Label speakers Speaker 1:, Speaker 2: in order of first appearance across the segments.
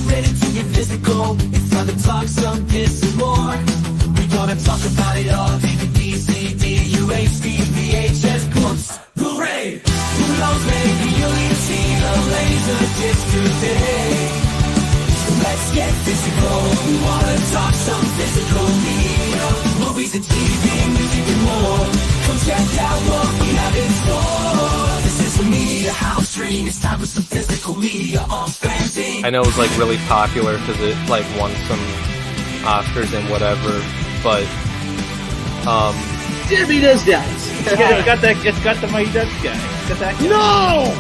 Speaker 1: ready to get physical. It's time to talk some piss and more. We gonna talk about it all. DVD, CD, UHD, VHS, books, Blu-ray. Who knows, maybe you'll even see the laser disc today. Let's get physical. We wanna talk some physical media. Movies and TV, music and more. Come check out what we have in store. This is a media house dream. It's time for some physical media on FanZcene.
Speaker 2: I know it was like really popular because it like won some Oscars and whatever, but
Speaker 3: Jimmy does guys.
Speaker 4: It's got the Mighty Ducks guy. Got that guy.
Speaker 5: No!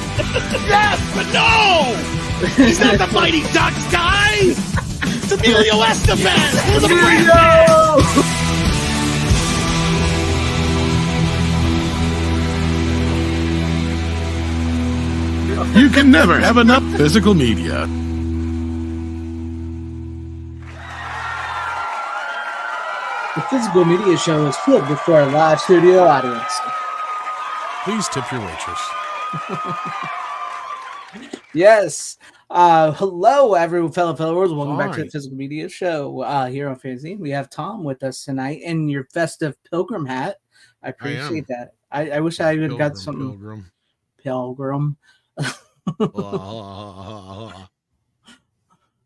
Speaker 5: Yes, but no! He's not the Mighty Ducks guy! It's Emilio Estevez! We're the Braveheart! You can never have enough physical media.
Speaker 3: The Physical Media Show is filled before a live studio audience.
Speaker 5: Please tip your waitress.
Speaker 3: Yes. Hello, everyone, fellow followers. Welcome back to
Speaker 5: Hi.
Speaker 3: the Physical Media Show here on FanZcene. We have Tom with us tonight in your festive pilgrim hat. I appreciate that. I wish I would have got something. Pilgrim.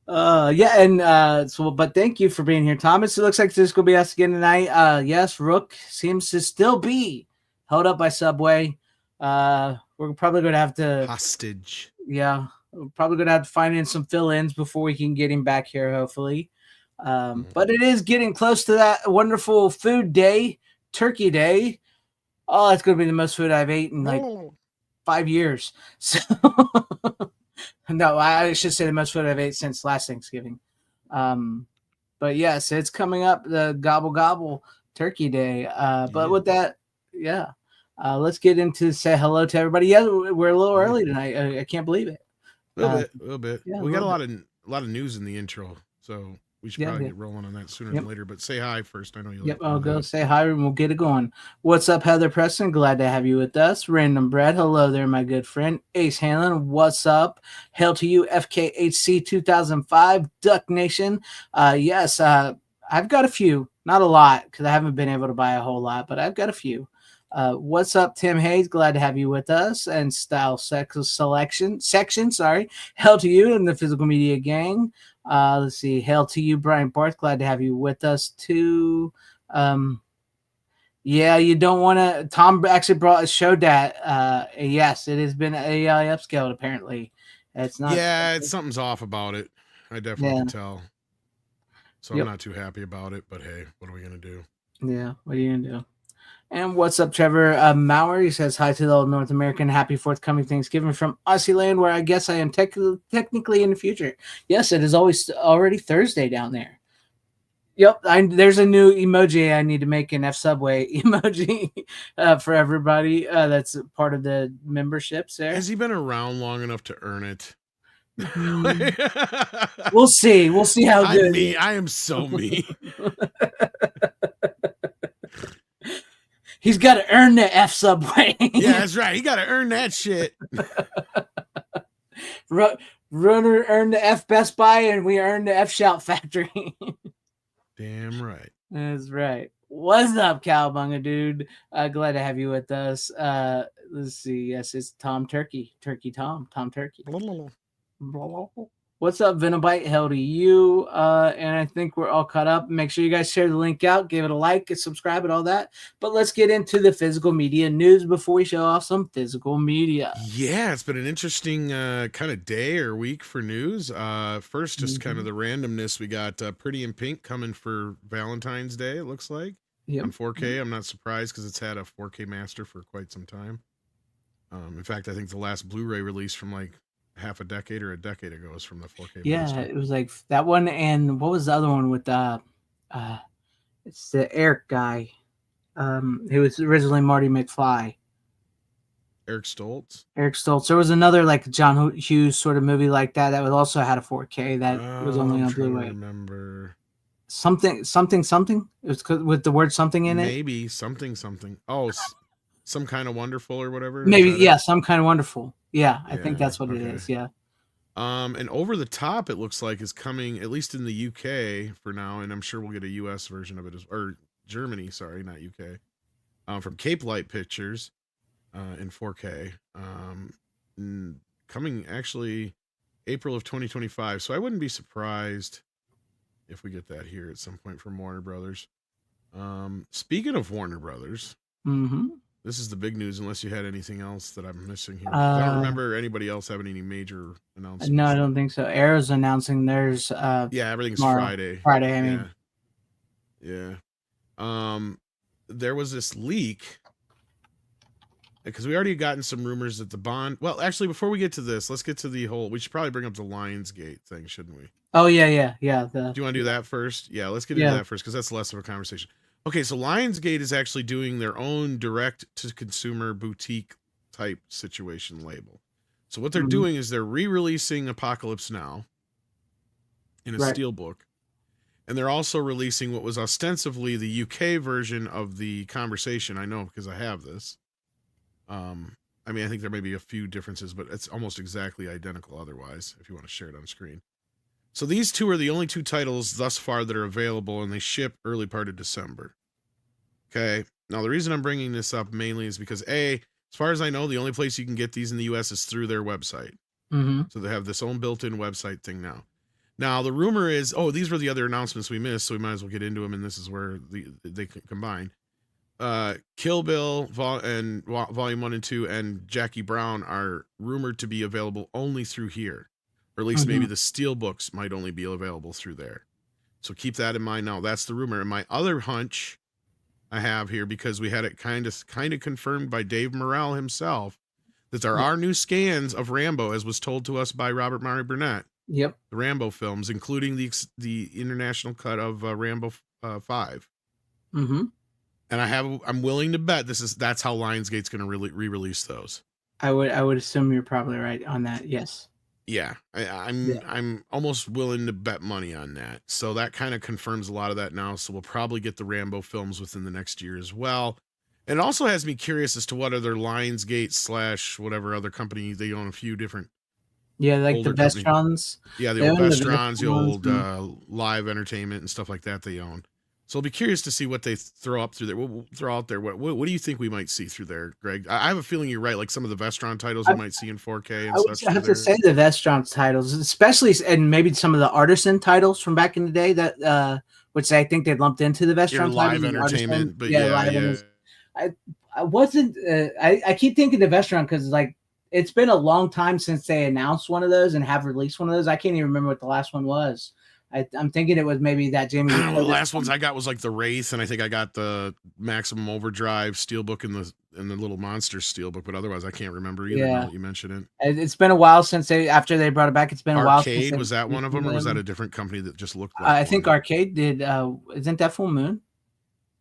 Speaker 3: But thank you for being here, Thomas. It looks like this is gonna be us again tonight. Yes, Rook seems to still be held up by Subway. We're probably gonna have to
Speaker 5: Hostage.
Speaker 3: we're probably gonna have to finance some fill-ins before we can get him back here, hopefully. But it is getting close to that wonderful food day, Turkey Day. Oh, it's gonna be the most food I've eaten in like 5 years. So no, I should say the most food I've ate since last Thanksgiving. But yes, it's coming up, the Gobble Gobble Turkey Day. But with that, let's get into say hello to everybody. Yeah, we're a little early tonight. I can't believe it.
Speaker 5: A little bit.
Speaker 3: Yeah,
Speaker 5: we got a lot of news in the intro, so we should probably
Speaker 3: yeah.
Speaker 5: get rolling on that sooner than later. But say hi first. I know you.
Speaker 3: Yep, I'll go say hi and we'll get it going. What's up, Heather Preston? Glad to have you with us. Random Bread, hello there, my good friend. Ace Hanlon, what's up? Hail to you, FKHC 2005, Duck Nation. Yes, I've got a few, not a lot, because I haven't been able to buy a whole lot, but I've got a few. What's up, Tim Hayes? Glad to have you with us. And Style Section. Hail to you and the Physical Media Gang. Let's see. Hail to you, Brian Barth. Glad to have you with us too. You don't want to. Tom actually brought a show that. Yes, it has been AI upscaled. Apparently, it's not.
Speaker 5: Yeah, something's off about it. I definitely can tell. So I'm not too happy about it. But hey, what are we gonna do?
Speaker 3: Yeah, what are you gonna do? And what's up, Trevor Maurer? He says hi to the old North American. Happy forthcoming Thanksgiving from Aussie land, where I guess I am technically in the future. Yes, it is already Thursday down there. Yep, there's a new emoji I need to make, an F Subway emoji for everybody. That's part of the memberships there.
Speaker 5: Has he been around long enough to earn it?
Speaker 3: We'll see. We'll see how good.
Speaker 5: I am so mean.
Speaker 3: He's got to earn the F Subway.
Speaker 5: Yeah, that's right. He got to earn that shit.
Speaker 3: Runner earned the F Best Buy, and we earned the F Shout Factory.
Speaker 5: Damn right.
Speaker 3: That's right. What's up, Cowabunga, dude? Glad to have you with us. Let's see. Yes, it's Tom Turkey. Tom Turkey. What's up, Venobite? Hell to you. And I think we're all caught up. Make sure you guys share the link out, give it a like, and subscribe, and all that. But let's get into the physical media news before we show off some physical media.
Speaker 5: Yeah, it's been an interesting kind of day or week for news. First, just kind of the randomness. We got Pretty in Pink coming for Valentine's Day, it looks like. On 4K. I'm not surprised because it's had a 4K master for quite some time. In fact, I think the last Blu-ray release from like half a decade or a decade ago is from the 4K.
Speaker 3: Yeah,
Speaker 5: master.
Speaker 3: it was like that one, and what was the other one with it's the Eric guy. He was originally Marty McFly.
Speaker 5: Eric Stoltz.
Speaker 3: There was another like John Hughes sort of movie like that was also had a 4K that was only on Blu-ray.
Speaker 5: Remember
Speaker 3: something. It was with the word something in it.
Speaker 5: Maybe something. Oh, Some Kind of Wonderful or whatever.
Speaker 3: Maybe Some Kind of Wonderful. Yeah, I think that's what it is. Yeah.
Speaker 5: And Over the Top, it looks like, is coming at least in the UK for now, and I'm sure we'll get a US version of it or Germany, sorry, not UK. From Cape Light Pictures, in 4K. Coming actually April of 2025. So I wouldn't be surprised if we get that here at some point from Warner Brothers. Speaking of Warner Brothers, this is the big news, unless you had anything else that I'm missing here. I don't remember anybody else having any major announcements.
Speaker 3: No, I don't think so. Arrow's announcing theirs.
Speaker 5: Yeah, everything's
Speaker 3: tomorrow.
Speaker 5: Friday.
Speaker 3: Friday, I mean.
Speaker 5: Yeah. There was this leak, because we already gotten some rumors that the Bond. Well, actually, before we get to this, let's get to the whole. We should probably bring up the Lionsgate thing, shouldn't we?
Speaker 3: Oh yeah.
Speaker 5: Do you want to do that first? Yeah, let's get into that first, because that's less of a conversation. Okay, so Lionsgate is actually doing their own direct-to-consumer boutique type situation label. So what they're doing is they're re-releasing Apocalypse Now in a steelbook, and they're also releasing what was ostensibly the UK version of The Conversation. I know because I have this. I mean, I think there may be a few differences, but it's almost exactly identical otherwise, if you want to share it on screen. So these two are the only two titles thus far that are available, and they ship early part of December. Okay. Now, the reason I'm bringing this up mainly is because, as far as I know, the only place you can get these in the U.S. is through their website. So they have this own built-in website thing now. Now, the rumor is, these were the other announcements we missed, so we might as well get into them, and this is where they combine. Kill Bill and Volume 1 and 2 and Jackie Brown are rumored to be available only through here. Or at least maybe the steelbooks might only be available through there. So keep that in mind now. That's the rumor. And my other hunch I have here, because we had it kind of confirmed by Dave Morrell himself, that there are new scans of Rambo, as was told to us by Robert Murray Burnett.
Speaker 3: Yep.
Speaker 5: The Rambo films, including the international cut of Rambo 5. And I'm willing to bet that's how Lionsgate's going to re-release those.
Speaker 3: I would assume you're probably right on that. Yes.
Speaker 5: Yeah, I'm almost willing to bet money on that. So that kind of confirms a lot of that now. So we'll probably get the Rambo films within the next year as well. And it also has me curious as to what other Lionsgate / whatever other company, they own a few different.
Speaker 3: Yeah, like the Vestrons.
Speaker 5: Yeah, the old Vestrons, the old Live Entertainment and stuff like that they own. So I'll be curious to see what they throw up through there. We'll throw out there. What do you think we might see through there, Greg? I have a feeling you're right. Like some of the Vestron titles we might see in 4K and such.
Speaker 3: I have to say the Vestron titles, especially, and maybe some of the Artisan titles from back in the day that, which I think they lumped into the Vestron
Speaker 5: Live Entertainment, but
Speaker 3: I wasn't. I keep thinking the Vestron because like it's been a long time since they announced one of those and have released one of those. I can't even remember what the last one was. I'm thinking it was maybe that Jamie.
Speaker 5: The last ones I got was like the Wraith, and I think I got the Maximum Overdrive steelbook and the Little Monsters steelbook, but otherwise I can't remember either. Now that you mention it,
Speaker 3: it's been a while since after they brought it back. It's been a while.
Speaker 5: Arcade, was that one of them, or was that a different company that just looked like?
Speaker 3: I think Arcade did. Isn't that Full Moon?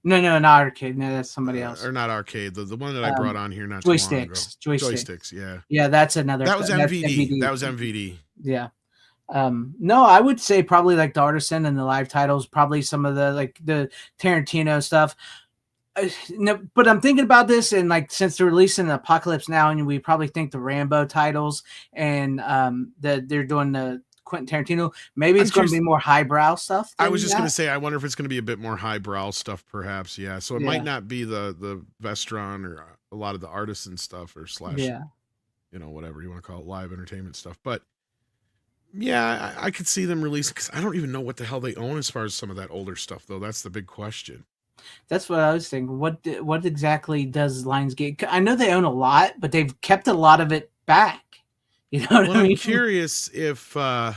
Speaker 3: No, not Arcade. No, that's somebody else.
Speaker 5: Or not Arcade. The one that I brought on here not
Speaker 3: Joysticks.
Speaker 5: Too long ago. Joysticks.
Speaker 3: Yeah, that's another.
Speaker 5: That was MVD. That was MVD.
Speaker 3: Yeah. No, I would say probably like the Artisan and the live titles, probably some of the like the Tarantino stuff. No, but I'm thinking about this, and like since they're releasing Apocalypse Now, and we probably think the Rambo titles and they're doing the Quentin Tarantino, maybe it's going to be more highbrow stuff.
Speaker 5: I was just going to say, I wonder if it's going to be a bit more highbrow stuff, perhaps. Yeah, so it might not be the Vestron or a lot of the Artisan stuff or whatever you want to call it, live entertainment stuff, but. Yeah, I could see them releasing, because I don't even know what the hell they own as far as some of that older stuff, though. That's the big question.
Speaker 3: That's what I was thinking. What exactly does Lionsgate? I know they own a lot, but they've kept a lot of it back. You know what I mean?
Speaker 5: I'm curious if that'd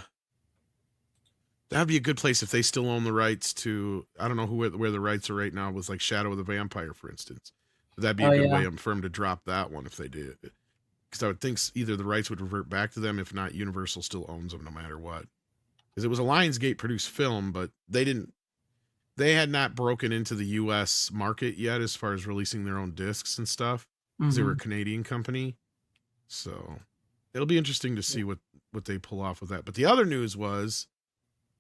Speaker 5: be a good place if they still own the rights to. I don't know where the rights are right now with like Shadow of the Vampire, for instance. That'd be a good way for them to drop that one if they did. Because I would think either the rights would revert back to them. If not, Universal still owns them no matter what. Because it was a Lionsgate produced film, but they had not broken into the U.S. market yet as far as releasing their own discs and stuff. Because they were a Canadian company. So it'll be interesting to see what they pull off with that. But the other news was,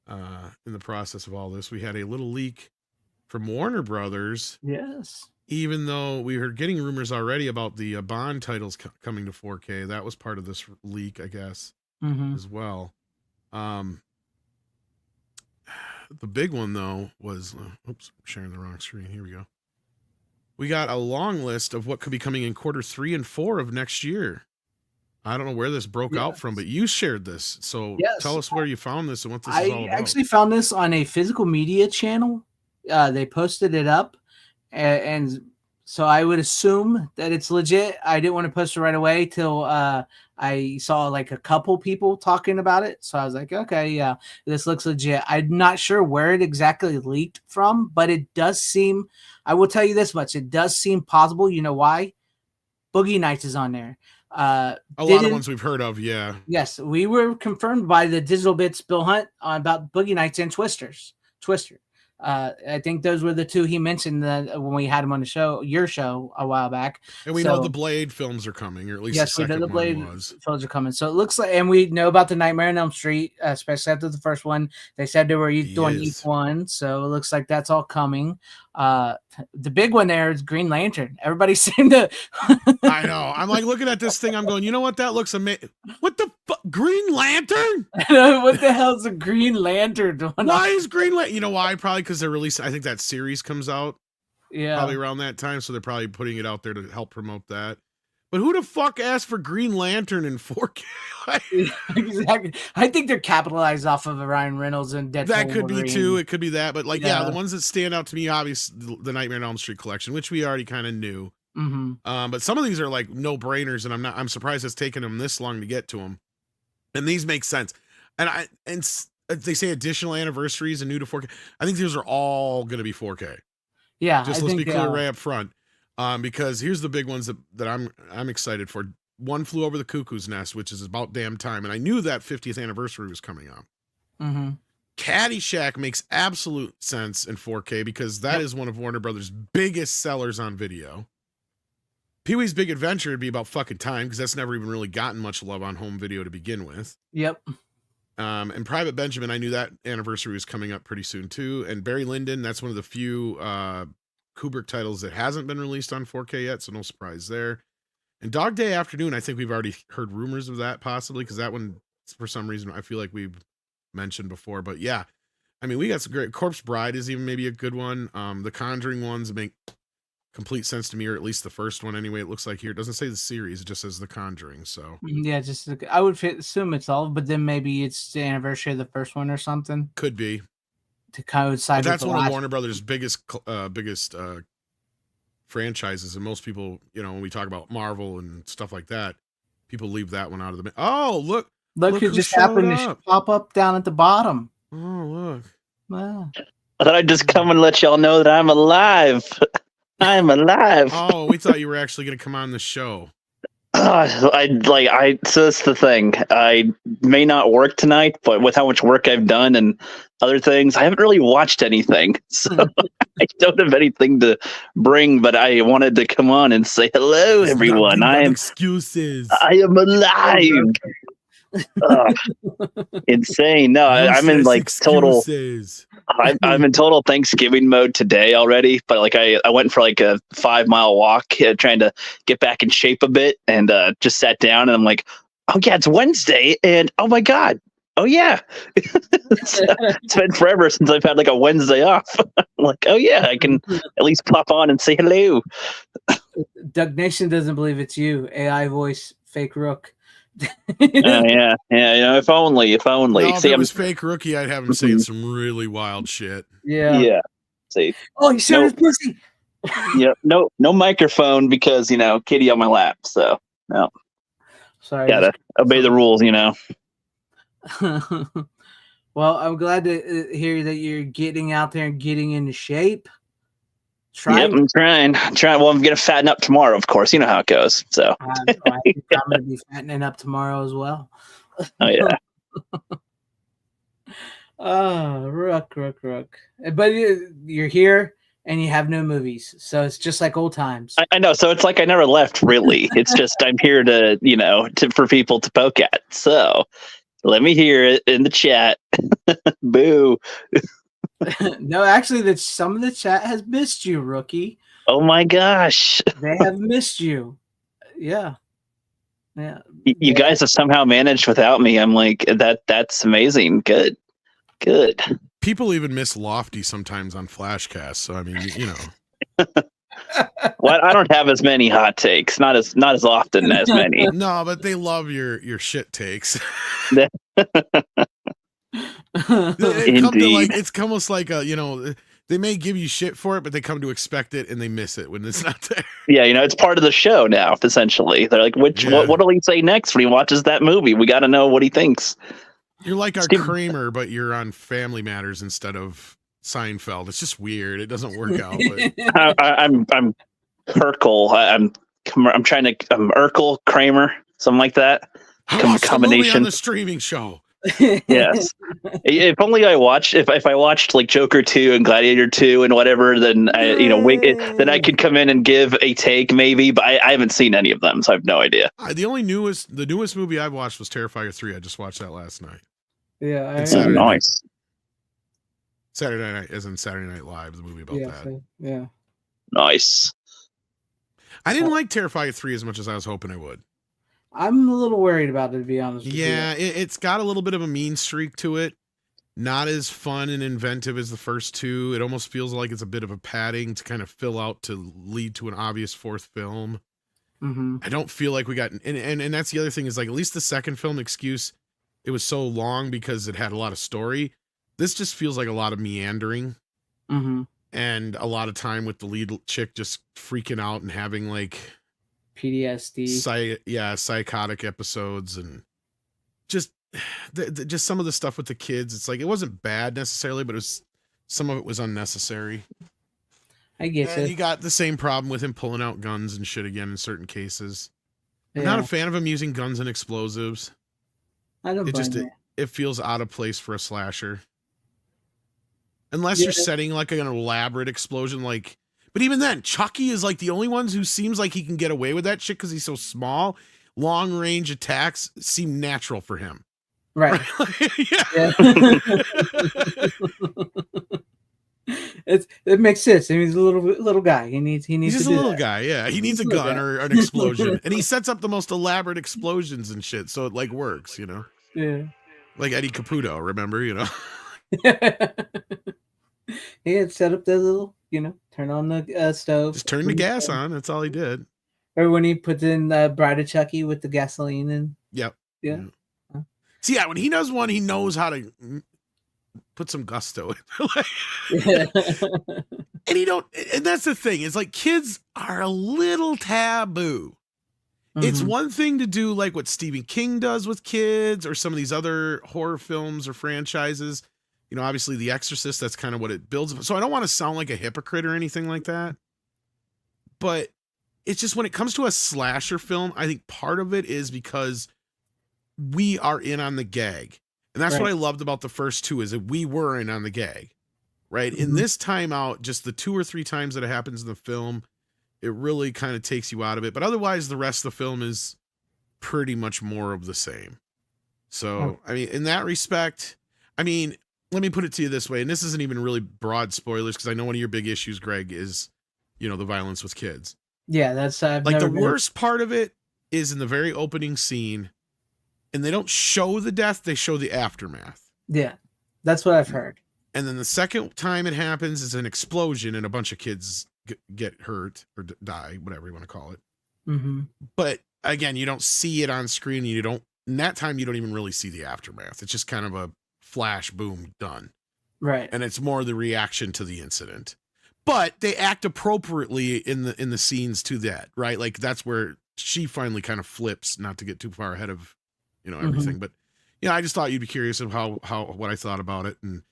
Speaker 5: in the process of all this, we had a little leak from Warner Brothers.
Speaker 3: Yes.
Speaker 5: Even though we were getting rumors already about the Bond titles coming to 4K, that was part of this leak, I guess. as well. The big one though was oops, sharing the wrong screen. Here we go. We got a long list of what could be coming in quarter 3 and 4 of next year. I don't know where this broke out from, but you shared this. So tell us where you found this and what this is all about.
Speaker 3: I actually found this on a physical media channel. They posted it up, and so I would assume that it's legit. I didn't want to post it right away till I saw like a couple people talking about it. So I was like, okay, yeah, this looks legit. I'm not sure where it exactly leaked from, but it does seem, I will tell you this much, it does seem possible. You know why? Boogie Nights is on there.
Speaker 5: A lot of ones we've heard of, yeah.
Speaker 3: Yes, we were confirmed by the Digital Bits Bill Hunt about Boogie Nights and Twister. I think those were the two he mentioned when we had him on the show, your show, a while back.
Speaker 5: And we know the Blade films are coming, or at least
Speaker 3: the
Speaker 5: second
Speaker 3: the Blade
Speaker 5: one was.
Speaker 3: films are coming. So it looks like, and we know about the Nightmare on Elm Street, especially after the first one. They said they were doing each one, so it looks like that's all coming. The big one there is Green Lantern. Everybody seemed to.
Speaker 5: I know. I'm like looking at this thing. I'm going, you know what? That looks amazing. What the Green Lantern?
Speaker 3: What the hell's a Green Lantern doing?
Speaker 5: Why is Green Lantern? You know why? Probably because they're releasing. I think that series comes out.
Speaker 3: Yeah.
Speaker 5: Probably around that time, so they're probably putting it out there to help promote that. But who the fuck asked for Green Lantern in 4K?
Speaker 3: Exactly. I think they're capitalized off of Ryan Reynolds and Deadpool.
Speaker 5: That could
Speaker 3: Wolverine.
Speaker 5: be too. It could be that. But like, yeah, the ones that stand out to me, obviously, the Nightmare on Elm Street collection, which we already kind of knew. But some of these are like no brainers, and I'm surprised it's taken them this long to get to them. And these make sense. And they say additional anniversaries and new to 4K. I think these are all going to be 4K.
Speaker 3: Yeah,
Speaker 5: let's be clear right up front. Because here's the big ones that I'm excited for. One Flew Over the Cuckoo's Nest, which is about damn time, and I knew that 50th anniversary was coming up. Caddyshack makes absolute sense in 4K because that is one of Warner Brothers' biggest sellers on video. Pee-wee's Big Adventure would be about fucking time because that's never even really gotten much love on home video to begin with.
Speaker 3: Yep.
Speaker 5: And Private Benjamin, I knew that anniversary was coming up pretty soon too. And Barry Lyndon, that's one of the few Kubrick titles that hasn't been released on 4K yet, so no surprise there. And Dog Day Afternoon, I think we've already heard rumors of that possibly, because that one, for some reason, I feel like we've mentioned before. But yeah, I mean, we got some great. Corpse Bride is even maybe a good one. The Conjuring ones make complete sense to me, or at least the first one anyway. It looks like here. It doesn't say the series, it just says The Conjuring. So
Speaker 3: yeah, just I would assume it's all, but then maybe it's the anniversary of the first one or something.
Speaker 5: Could be.
Speaker 3: To coincide.
Speaker 5: But that's one of Warner Brothers' biggest franchises, and most people, you know, when we talk about Marvel and stuff like that, people leave that one out of the. Oh, look
Speaker 3: who just happened to pop up down at the bottom.
Speaker 5: Oh, look.
Speaker 3: Wow.
Speaker 6: I thought I'd just come and let y'all know that I'm alive. I'm alive.
Speaker 5: Oh, we thought you were actually going to come on the show.
Speaker 6: So that's the thing. I may not work tonight, but with how much work I've done and other things, I haven't really watched anything. So I don't have anything to bring, but I wanted to come on and say hello, everyone.
Speaker 5: Excuses.
Speaker 6: I am alive. Insane. No, I'm in like
Speaker 5: excuses.
Speaker 6: I'm in total Thanksgiving mode today already, but like I went for like a 5-mile walk, trying to get back in shape a bit, and just sat down, and I'm like, oh yeah, it's Wednesday, and oh my god, oh yeah, it's been forever since I've had like a Wednesday off. I'm like, oh yeah, I can at least pop on and say hello.
Speaker 3: Doug Nation doesn't believe it's you. AI voice, fake Rook.
Speaker 6: Yeah. You know, if only.
Speaker 5: No, if it was fake Rookie, I'd have him saying some really wild shit.
Speaker 6: Yeah. See.
Speaker 3: Oh, he showed his pussy.
Speaker 6: Yeah. No microphone because, you know, kitty on my lap. So no.
Speaker 3: Sorry.
Speaker 6: Gotta obey the rules, you know.
Speaker 3: Well, I'm glad to hear that you're getting out there and getting into shape.
Speaker 6: Yep, I'm trying. Well, I'm gonna fatten up tomorrow, of course. You know how it goes. So
Speaker 3: I think I'm gonna be fattening up tomorrow as well.
Speaker 6: Oh yeah.
Speaker 3: Oh, Rook. But you're here and you have no movies, so it's just like old times.
Speaker 6: I know. So it's like I never left. Really, it's just I'm here to, you know, for people to poke at. So let me hear it in the chat. Boo.
Speaker 3: No, actually, some of the chat has missed you, Rookie.
Speaker 6: Oh my gosh.
Speaker 3: They have missed you. Yeah. Yeah.
Speaker 6: You guys have somehow managed without me. I'm like, that's amazing. Good.
Speaker 5: People even miss Lofty sometimes on Flashcast. So I mean, you know.
Speaker 6: Well, I don't have as many hot takes. Not as often as many.
Speaker 5: No, but they love your shit takes.
Speaker 6: Indeed.
Speaker 5: It's almost like they may give you shit for it, but they come to expect it and they miss it when it's not there.
Speaker 6: Yeah, it's part of the show now. Essentially, they're like, what will he say next when he watches that movie? We got to know what he thinks.
Speaker 5: You're like our Kramer, but you're on Family Matters instead of Seinfeld. It's just weird. It doesn't work out. But...
Speaker 6: I'm Urkel. I'm Urkel Kramer, something like that.
Speaker 5: Combination on the streaming show.
Speaker 6: Yes. If only I watched. If I watched like Joker 2 and Gladiator 2 and whatever, then then I could come in and give a take maybe. But I haven't seen any of them, so I have no idea.
Speaker 5: The newest movie I've watched was Terrifier 3. I just watched that last night.
Speaker 3: Yeah,
Speaker 6: nice.
Speaker 5: Saturday night, as in Saturday Night Live, the movie about that.
Speaker 3: Yeah.
Speaker 6: Nice.
Speaker 5: I didn't like Terrifier 3 as much as I was hoping I would.
Speaker 3: I'm a little worried about it, to be honest with you.
Speaker 5: Yeah, it's got a little bit of a mean streak to it. Not as fun and inventive as the first two. It almost feels like it's a bit of a padding to kind of fill out to lead to an obvious fourth film.
Speaker 3: Mm-hmm.
Speaker 5: I don't feel like we got... And that's the other thing is like, at least the second film, excuse, it was so long because it had a lot of story. This just feels like a lot of meandering.
Speaker 3: Mm-hmm.
Speaker 5: And a lot of time with the lead chick just freaking out and having like...
Speaker 3: PTSD.
Speaker 5: Psychotic episodes and just just some of the stuff with the kids. It's like it wasn't bad necessarily, but some of it was unnecessary.
Speaker 3: I guess
Speaker 5: you got the same problem with him pulling out guns and shit again in certain cases.
Speaker 3: Yeah.
Speaker 5: I'm not a fan of him using guns and explosives.
Speaker 3: I don't blame
Speaker 5: it feels out of place for a slasher. Unless you're setting like an elaborate explosion like. But even then, Chucky is like the only one who seems like he can get away with that shit because he's so small. Long range attacks seem natural for him.
Speaker 3: Right.
Speaker 5: Yeah.
Speaker 3: It makes sense. I mean, he's a little guy. He's
Speaker 5: just a little guy. Yeah, he needs a gun or an explosion, and he sets up the most elaborate explosions and shit, so it like works,
Speaker 3: Yeah.
Speaker 5: Like Eddie Caputo, remember?
Speaker 3: He had set up the little, turn on the stove.
Speaker 5: Just turn the gas on. That's all he did.
Speaker 3: Or when he puts in Bride of Chucky with the gasoline and.
Speaker 5: Yep.
Speaker 3: Yeah.
Speaker 5: See, when he does one, he knows how to put some gusto in. And that's the thing. It's like kids are a little taboo. Mm-hmm. It's one thing to do like what Stephen King does with kids or some of these other horror films or franchises. Obviously The Exorcist, that's kind of what it builds. So I don't want to sound like a hypocrite or anything like that. But it's just when it comes to a slasher film, I think part of it is because we are in on the gag. And that's what I loved about the first two is that we were in on the gag. Right? Mm-hmm. In this time out, just the 2 or 3 times that it happens in the film, it really kind of takes you out of it. But otherwise, the rest of the film is pretty much more of the same. So, I mean, in that respect, let me put it to you this way, and this isn't even really broad spoilers because I know one of your big issues, Greg, is, the violence with kids.
Speaker 3: Yeah, that's
Speaker 5: like the worst part of it is in the very opening scene, and they don't show the death; they show the aftermath.
Speaker 3: Yeah, that's what I've heard.
Speaker 5: And then the second time it happens is an explosion, and a bunch of kids get hurt or die, whatever you want to call it.
Speaker 3: Mm-hmm.
Speaker 5: But again, you don't see it on screen. In that time, you don't even really see the aftermath. It's just kind of a flash, boom, done.
Speaker 3: Right.
Speaker 5: And it's more the reaction to the incident. But they act appropriately in the scenes to that, right? Like that's where she finally kind of flips, not to get too far ahead of, everything. Mm-hmm. But I just thought you'd be curious of what I thought about it. And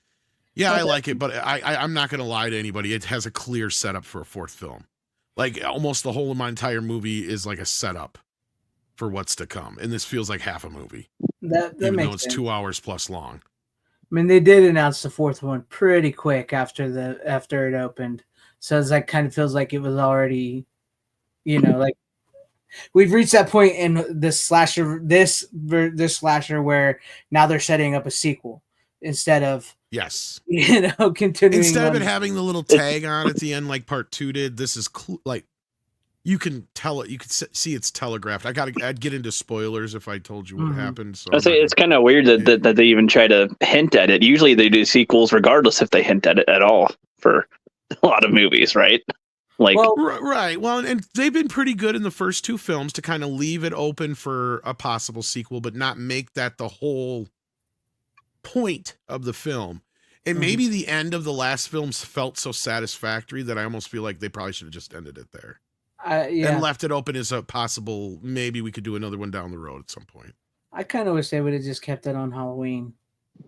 Speaker 5: I like it, but I'm not gonna lie to anybody. It has a clear setup for a fourth film. Like almost the whole of my entire movie is like a setup for what's to come. And this feels like half a movie.
Speaker 3: That
Speaker 5: even
Speaker 3: makes
Speaker 5: though it's
Speaker 3: sense.
Speaker 5: 2 hours plus long.
Speaker 3: I mean, they did announce the fourth one pretty quick after it opened, so it's like kind of feels like it was already, like we've reached that point in this slasher where now they're setting up a sequel instead of continuing.
Speaker 5: Instead of it having the little tag on at the end like part 2 did, this is like you can tell it. You can see it's telegraphed. I'd get into spoilers if I told you what happened. So
Speaker 6: I say it's kind of weird that they even try to hint at it. Usually they do sequels regardless if they hint at it at all for a lot of movies, right? Like,
Speaker 5: right. Well, and they've been pretty good in the first two films to kind of leave it open for a possible sequel, but not make that the whole point of the film. And maybe the end of the last films felt so satisfactory that I almost feel like they probably should have just ended it there. And left it open as a possible, maybe we could do another one down the road at some point.
Speaker 3: I kind of wish they would have just kept it on Halloween,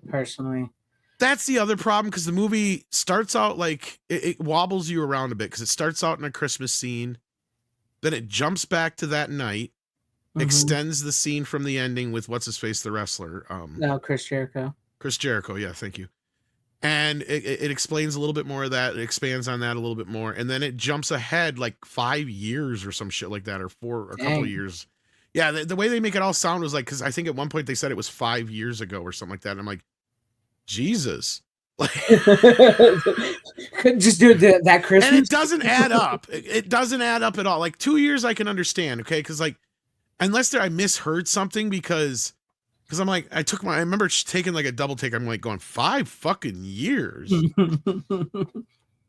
Speaker 3: personally.
Speaker 5: That's the other problem, because the movie starts out like it wobbles you around a bit, because it starts out in a Christmas scene, then it jumps back to that night, extends the scene from the ending with what's his face, the wrestler,
Speaker 3: Chris Jericho.
Speaker 5: Chris Jericho, yeah, thank you. And it explains a little bit more of that. It expands on that a little bit more, and then it jumps ahead like 5 years or some shit like that, or a couple of years. Yeah, the way they make it all sound was like, because I think at one point they said it was 5 years ago or something like that. And I'm like, Jesus.
Speaker 3: Couldn't just do it that Christmas.
Speaker 5: And it doesn't add up. It doesn't add up at all. Like 2 years I can understand, okay? Because like, unless I misheard something, because I'm like, I remember taking like a double take. I'm like going 5 fucking years.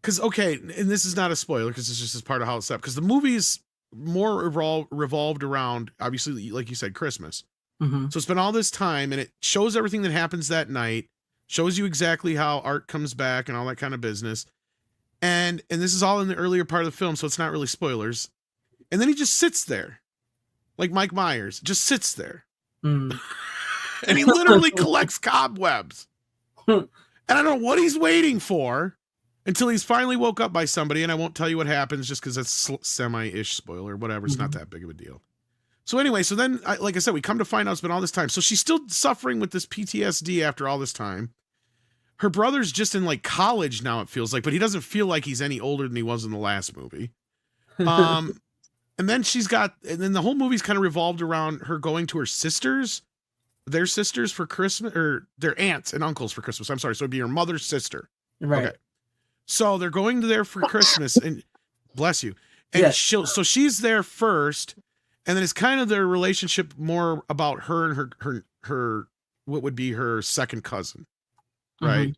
Speaker 5: Because, okay, and this is not a spoiler because it's just part of how it's up. Because the movie's more revolved around, obviously, like you said, Christmas. So it's been all this time, and it shows everything that happens that night. Shows you exactly how Art comes back and all that kind of business. And this is all in the earlier part of the film, so it's not really spoilers. And then he just sits there. Like Mike Myers, just sits there. And he literally collects cobwebs. And I don't know what he's waiting for until he's finally woke up by somebody, and I won't tell you what happens just because it's semi-ish spoiler, whatever. It's not that big of a deal. So anyway, so then, like I said, we come to find out it's been all this time. So she's still suffering with this PTSD after all this time. Her brother's just in like college now, it feels like, but he doesn't feel like he's any older than he was in the last movie. And then and then the whole movie's kind of revolved around her going to her sisters, their sisters for Christmas, or their aunts and uncles for Christmas. I'm sorry. So it'd be her mother's sister.
Speaker 3: Right.
Speaker 5: Okay. So they're going to there for Christmas, and bless you. And so she's there first. And then it's kind of their relationship more about her and her what would be her second cousin, right?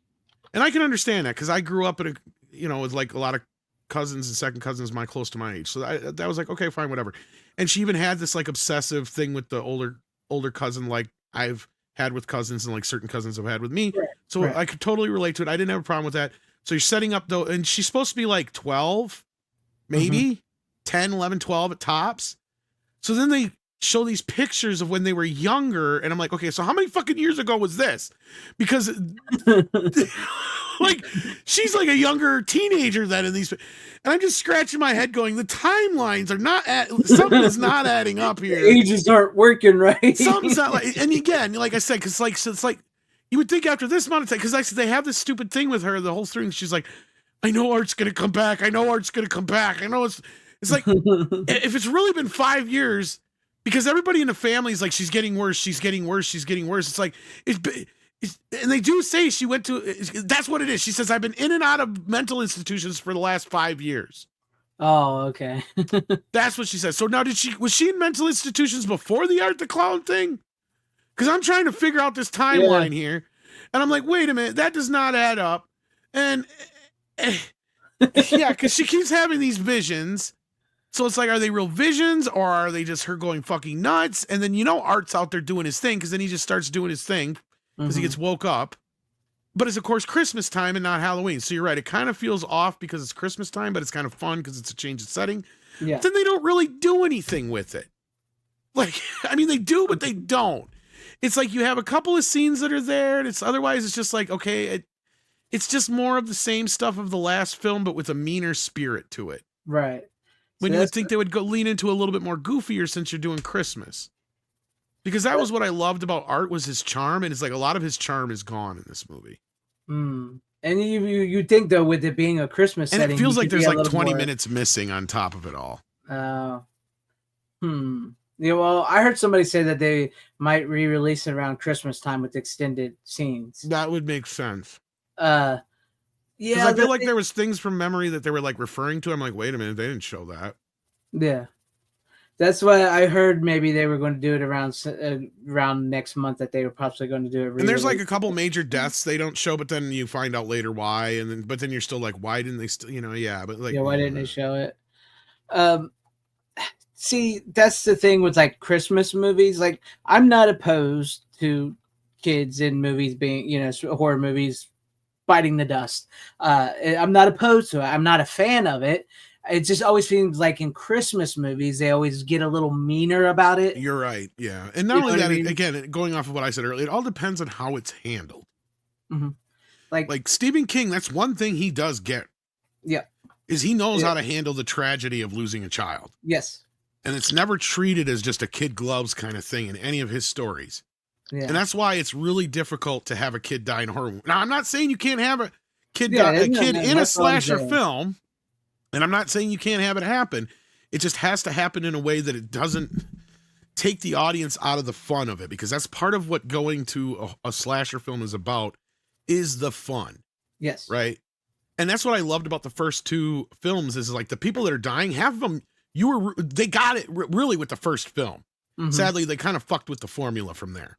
Speaker 5: And I can understand that because I grew up in with like a lot of cousins and second cousins close to my age. So that was like, okay, fine, whatever. And she even had this like obsessive thing with the older cousin, like I've had with cousins and like certain cousins have had with me. So I could totally relate to it. I didn't have a problem with that. So you're setting up though, and she's supposed to be like 12, maybe 10, 11, 12 at tops. So then they show these pictures of when they were younger, and I'm like, okay, so how many fucking years ago was this? Because like she's like a younger teenager then in these, and I'm just scratching my head going, the timelines are not something is not adding up here.
Speaker 3: The ages aren't working right.
Speaker 5: Something's not like, and again, like I said, because like so it's like you would think after this amount of time, because they have this stupid thing with her the whole thing. She's like, I know Art's gonna come back. I know Art's gonna come back. I know it's like, if it's really been 5 years, because everybody in the family is like, she's getting worse, she's getting worse, she's getting worse. It's like, and they do say she went to, that's what it is. She says, I've been in and out of mental institutions for the last 5 years.
Speaker 3: Oh, okay.
Speaker 5: That's what she says. So now was she in mental institutions before the Art the Clown thing? Because I'm trying to figure out this timeline here. And I'm like, wait a minute, that does not add up. And yeah, because she keeps having these visions. So it's like, are they real visions or are they just her going fucking nuts? And then, Art's out there doing his thing because then he just starts doing his thing because he gets woke up. But it's, of course, Christmas time and not Halloween. So you're right. It kind of feels off because it's Christmas time, but it's kind of fun because it's a change of setting. Yeah. But then they don't really do anything with it. Like, I mean, they do, but they don't. It's like you have a couple of scenes that are there, and otherwise it's just like, okay, it's just more of the same stuff of the last film, but with a meaner spirit to it.
Speaker 3: Right.
Speaker 5: When you would think they would go lean into a little bit more goofier since you're doing Christmas. Because that was what I loved about Art, was his charm, and it's like a lot of his charm is gone in this movie.
Speaker 3: And you think, though, with it being a Christmas setting,
Speaker 5: it feels like there's like 20 minutes missing on top of it all.
Speaker 3: Yeah, well, I heard somebody say that they might re-release it around Christmas time with extended scenes.
Speaker 5: That would make sense.
Speaker 3: Yeah,
Speaker 5: I feel like there was things from memory that they were like referring to. I'm like, wait a minute, they didn't show that.
Speaker 3: Yeah. That's what I heard. Maybe they were going to do it around next month. That they were possibly going to do it.
Speaker 5: And there's like a couple major deaths they don't show, but then you find out later why, but then you're still like, why didn't they still, yeah, but like,
Speaker 3: yeah, why didn't they show it? See, that's the thing with like Christmas movies. Like, I'm not opposed to kids in movies being, horror movies biting the dust. I'm not opposed to it. I'm not a fan of it. It just always seems like in Christmas movies, they always get a little meaner about it.
Speaker 5: You're right. Yeah. And not only that, again, going off of what I said earlier, it all depends on how it's handled.
Speaker 3: Mm-hmm. Like
Speaker 5: Stephen King, that's one thing he does get.
Speaker 3: Yeah.
Speaker 5: Is he knows how to handle the tragedy of losing a child.
Speaker 3: Yes.
Speaker 5: And it's never treated as just a kid gloves kind of thing in any of his stories. Yeah. And that's why it's really difficult to have a kid die in a horror movie. Now, I'm not saying you can't have a kid in a slasher film. And I'm not saying you can't have it happen. It just has to happen in a way that it doesn't take the audience out of the fun of it, because that's part of what going to a slasher film is about, is the fun.
Speaker 3: Yes.
Speaker 5: Right? And that's what I loved about the first two films is like the people that are dying, half of them, they got it really with the first film. Mm-hmm. Sadly, they kind of fucked with the formula from there.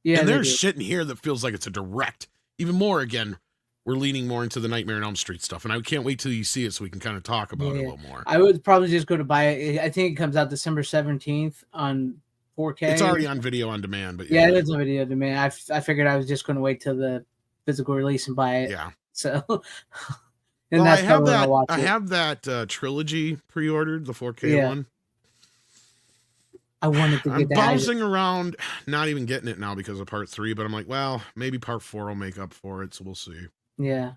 Speaker 5: Yeah. And there's shit in here that feels like it's a direct, even more again, we're leaning more into the Nightmare on Elm Street stuff, and I can't wait till you see it so we can kind of talk about it a little more.
Speaker 3: I would probably just go to buy it. I think it comes out December 17th on 4K.
Speaker 5: It's already on video on demand, but
Speaker 3: yeah, it is on video on demand. I figured I was just going to wait till the physical release and buy it.
Speaker 5: Yeah.
Speaker 3: So,
Speaker 5: and that's I have that trilogy pre-ordered, the 4K one.
Speaker 3: I wanted to get that.
Speaker 5: I'm bouncing around, not even getting it now because of part 3, but I'm like, well, maybe part 4 will make up for it, so we'll see.
Speaker 3: Yeah,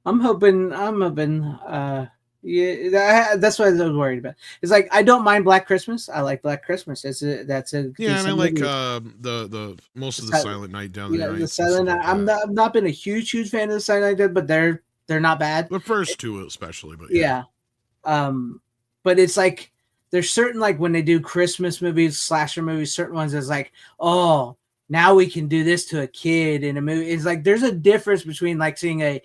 Speaker 3: I'm hoping. Yeah, that's what I was worried about. It's like I don't mind Black Christmas. I like Black Christmas. That's a
Speaker 5: yeah, and I like the most of the Silent Night down there.
Speaker 3: The Silent Night. I've not been a huge fan of the Silent Night, but they're not bad.
Speaker 5: The first two especially, but
Speaker 3: yeah. But it's like there's certain, like when they do Christmas movies, slasher movies, certain ones is like, oh, now we can do this to a kid in a movie. It's like there's a difference between like seeing a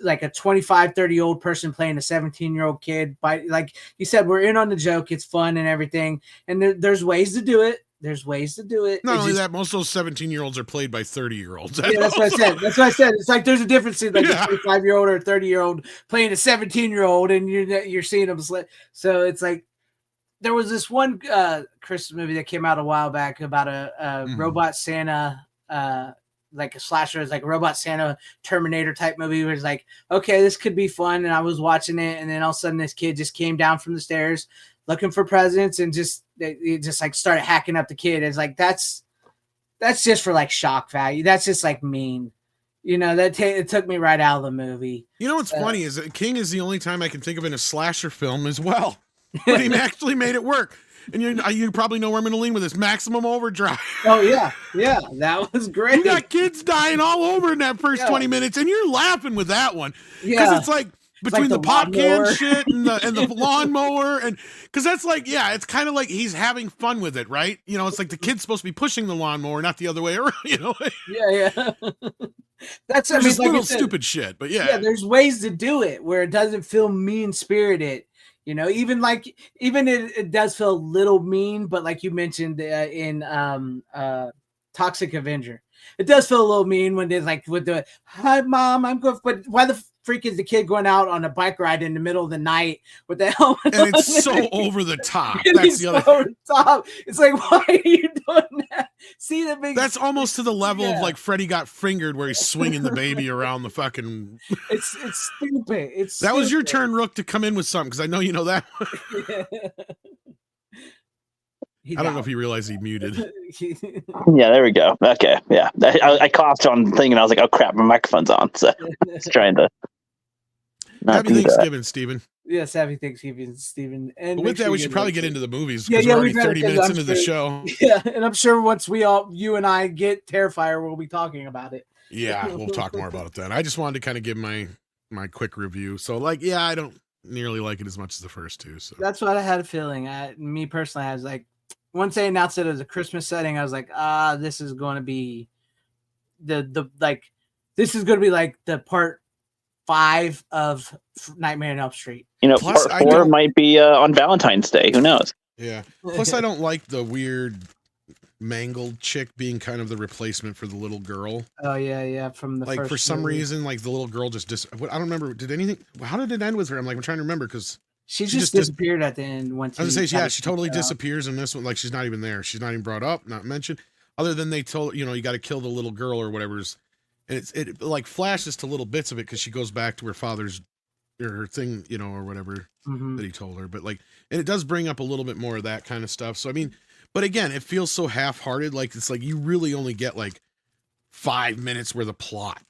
Speaker 3: 25, 30-year-old person playing a 17-year-old kid. But like you said, we're in on the joke. It's fun and everything. And there's ways to do it. There's ways to do it.
Speaker 5: Not only that, most of those 17-year-olds are played by 30-year-olds.
Speaker 3: Yeah, that's what I said. It's like there's a difference in like a 25-year-old or a 30-year-old playing a 17-year-old, and you're seeing them slip. So it's like there was this one Christmas movie that came out a while back about a robot Santa, like a slasher. It's like a robot Santa Terminator type movie where it's like, okay, this could be fun. And I was watching it, and then all of a sudden this kid just came down from the stairs looking for presents and it just like started hacking up the kid. It's like that's just for like shock value. That's just like mean. It took me right out of the movie.
Speaker 5: You know what's funny is that King is the only time I can think of in a slasher film as well. But he actually made it work. And you probably know where I'm going to lean with this. Maximum Overdrive.
Speaker 3: Oh, yeah. Yeah, that was great.
Speaker 5: You got kids dying all over in that first 20 minutes, and you're laughing with that one. Because it's like between the pop can shit and the lawnmower. And because that's like, it's kind of like he's having fun with it, right? It's like the kid's supposed to be pushing the lawnmower, not the other way around,
Speaker 3: Yeah. That's
Speaker 5: just little stupid shit, but yeah.
Speaker 3: There's ways to do it where it doesn't feel mean-spirited. Even it does feel a little mean, but like you mentioned in Toxic Avenger, it does feel a little mean when they're like with the "Hi, Mom, I'm good." But why the freak is the kid going out on a bike ride in the middle of the night with the helmet?
Speaker 5: And it's so over the top. That's the other
Speaker 3: over the top. It's like, why are you doing that? See the big.
Speaker 5: That's almost to the level of like Freddy Got Fingered, where he's swinging the baby around the fucking.
Speaker 3: It's stupid.
Speaker 5: That was your turn, Rook, to come in with something because I know you know that one. I don't know if he realized he muted.
Speaker 6: Yeah, there we go. Okay, yeah. I coughed on the thing and I was like, oh crap, my microphone's on. So I was trying to.
Speaker 5: Happy Thanksgiving, Stephen.
Speaker 3: Yes, happy Thanksgiving, Stephen. And
Speaker 5: with that, we should probably get into the movies because we're already 30 minutes into the show.
Speaker 3: Yeah, and I'm sure once you and I get Terrifier, we'll be talking about it.
Speaker 5: Yeah, we'll talk more about it then. I just wanted to kind of give my quick review. So, I don't nearly like it as much as the first two. So
Speaker 3: that's what I had a feeling. Me personally, I was like, once they announced it as a Christmas setting, I was like, this is going to be this is going to be like the part 5 of Nightmare on Elm Street.
Speaker 6: Plus, part 4 might be on Valentine's Day. Who knows?
Speaker 5: Yeah. Plus, I don't like the weird mangled chick being kind of the replacement for the little girl.
Speaker 3: Oh yeah, from the first
Speaker 5: for some
Speaker 3: movie.
Speaker 5: reason, like the little girl just I don't remember. How did it end with her? I'm trying to remember because
Speaker 3: she just disappeared at the end.
Speaker 5: I was gonna say, she totally disappears in this one. Like she's not even there. She's not even brought up, not mentioned. Other than they told you got to kill the little girl or whatever. And it like flashes to little bits of it because she goes back to her father's or her thing, or whatever that he told her. But and it does bring up a little bit more of that kind of stuff. So I mean, but again, it feels so half-hearted. Like it's like you really only get like 5 minutes worth of plot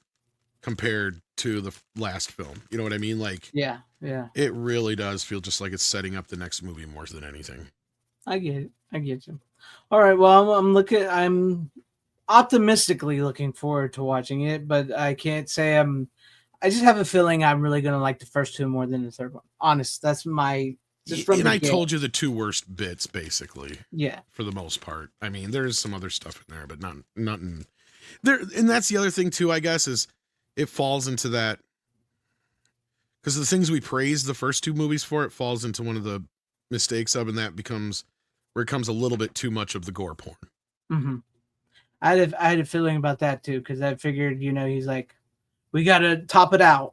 Speaker 5: compared to the last film. You know what I mean? Like
Speaker 3: yeah,
Speaker 5: it really does feel just like it's setting up the next movie more than anything.
Speaker 3: I get you. All right, well, I'm optimistically looking forward to watching it, but I can't say I just have a feeling I'm really gonna like the first 2 more than the third one. Honest, that's my
Speaker 5: and I told you the 2 worst bits, basically.
Speaker 3: Yeah.
Speaker 5: For the most part. I mean, there's some other stuff in there, but nothing there. And that's the other thing too, I guess, is it falls into that because the things we praised the first 2 movies for, it falls into one of the mistakes of, and that becomes where it comes a little bit too much of the gore porn.
Speaker 3: Mm-hmm. I had a feeling about that too, because I figured, he's like, we got to top it out.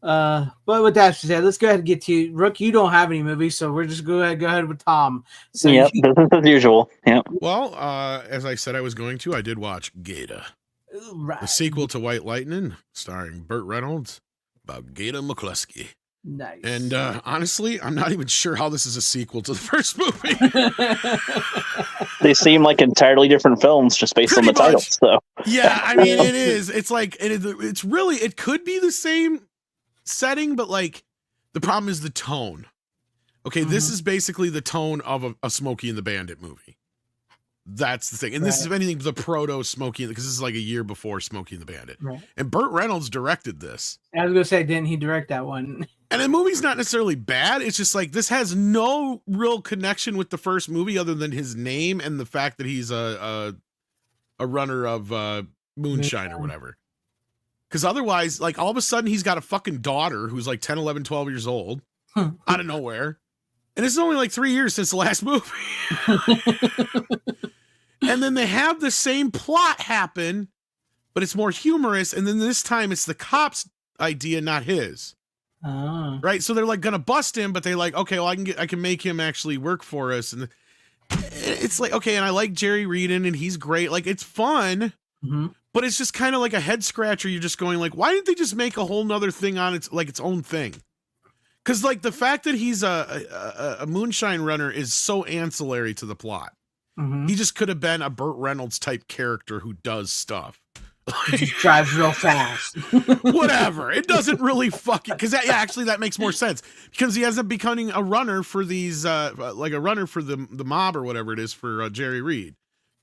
Speaker 3: But with that said, let's go ahead and get to you. Rook, you don't have any movies, so we're just go ahead with Tom. So
Speaker 6: yep, business as usual. Yep.
Speaker 5: Well, as I said I was going to, I did watch Gator.
Speaker 3: Right.
Speaker 5: The sequel to White Lightning, starring Burt Reynolds, about Gator McCluskey.
Speaker 3: Nice.
Speaker 5: And honestly, I'm not even sure how this is a sequel to the first movie.
Speaker 6: They seem like entirely different films just based
Speaker 5: Pretty
Speaker 6: on the title. So
Speaker 5: yeah, I mean, it is. It's like it's really, it could be the same setting, but like the problem is the tone. Okay, this is basically the tone of a Smokey and the Bandit movie. That's the thing. And this is, if anything, the proto Smokey, because this is like a year before Smokey and the Bandit.
Speaker 3: Right.
Speaker 5: And Burt Reynolds directed this.
Speaker 3: I was going to say, didn't he direct that one?
Speaker 5: And the movie's not necessarily bad. It's just like this has no real connection with the first movie other than his name and the fact that he's a runner of moonshine or whatever. Because otherwise, like all of a sudden he's got a fucking daughter who's like 10, 11, 12 years old out of nowhere. And it's only like 3 years since the last movie. And then they have the same plot happen, but it's more humorous. And then this time it's the cop's idea, not his.
Speaker 3: Oh.
Speaker 5: Right. So they're like going to bust him, but they like, okay, well, I can make him actually work for us. And it's like, okay. And I like Jerry Reed and he's great. Like it's fun, but it's just kind of like a head scratcher. You're just going like, why didn't they just make a whole nother thing on its own thing? Cause like the fact that he's a moonshine runner is so ancillary to the plot. He just could have been a Burt Reynolds type character who does stuff.
Speaker 3: He just drives real fast.
Speaker 5: Whatever. It doesn't really fucking, because actually that makes more sense because he ends up becoming a runner for these, like a runner for the mob or whatever it is for Jerry Reed.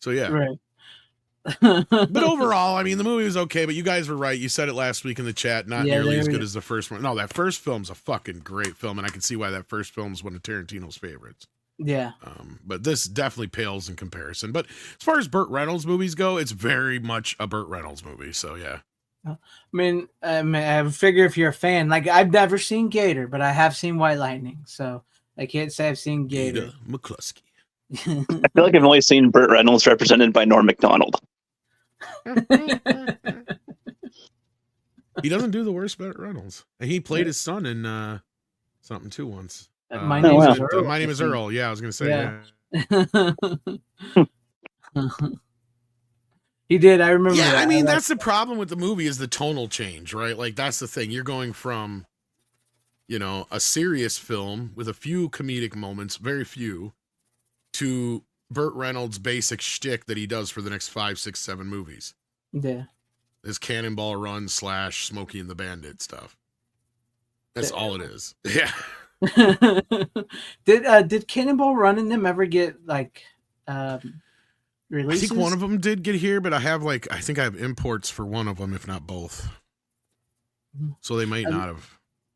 Speaker 5: So yeah.
Speaker 3: Right.
Speaker 5: But overall, I mean, the movie was okay, but you guys were right. You said it last week in the chat, not nearly as good as the first one. No, that first film's a fucking great film, and I can see why that first film's one of Tarantino's favorites.
Speaker 3: Yeah.
Speaker 5: But this definitely pales in comparison. But as far as Burt Reynolds movies go, it's very much a Burt Reynolds movie. So yeah.
Speaker 3: I mean, I figure if you're a fan, like I've never seen Gator, but I have seen White Lightning, so I can't say I've seen Gator.
Speaker 5: McCluskey.
Speaker 6: I feel like I've only seen Burt Reynolds represented by Norm Macdonald.
Speaker 5: He doesn't do the worst Burt Reynolds. And he played his son in something too once.
Speaker 3: My name is Earl.
Speaker 5: My name is Earl. Yeah, I was gonna say. Yeah.
Speaker 3: He did. I remember.
Speaker 5: Yeah,
Speaker 3: that.
Speaker 5: I mean that's the problem with the movie is the tonal change, right? Like that's the thing. You're going from, a serious film with a few comedic moments, very few, to Burt Reynolds' basic shtick that he does for the next 5, 6, 7 movies.
Speaker 3: Yeah.
Speaker 5: His Cannonball Run / Smokey and the Bandit stuff. That's all it is. Yeah.
Speaker 3: Did Cannonball Run and them ever get like releases?
Speaker 5: I think one of them did get here, but I think I have imports for one of them, if not both. So they might not have.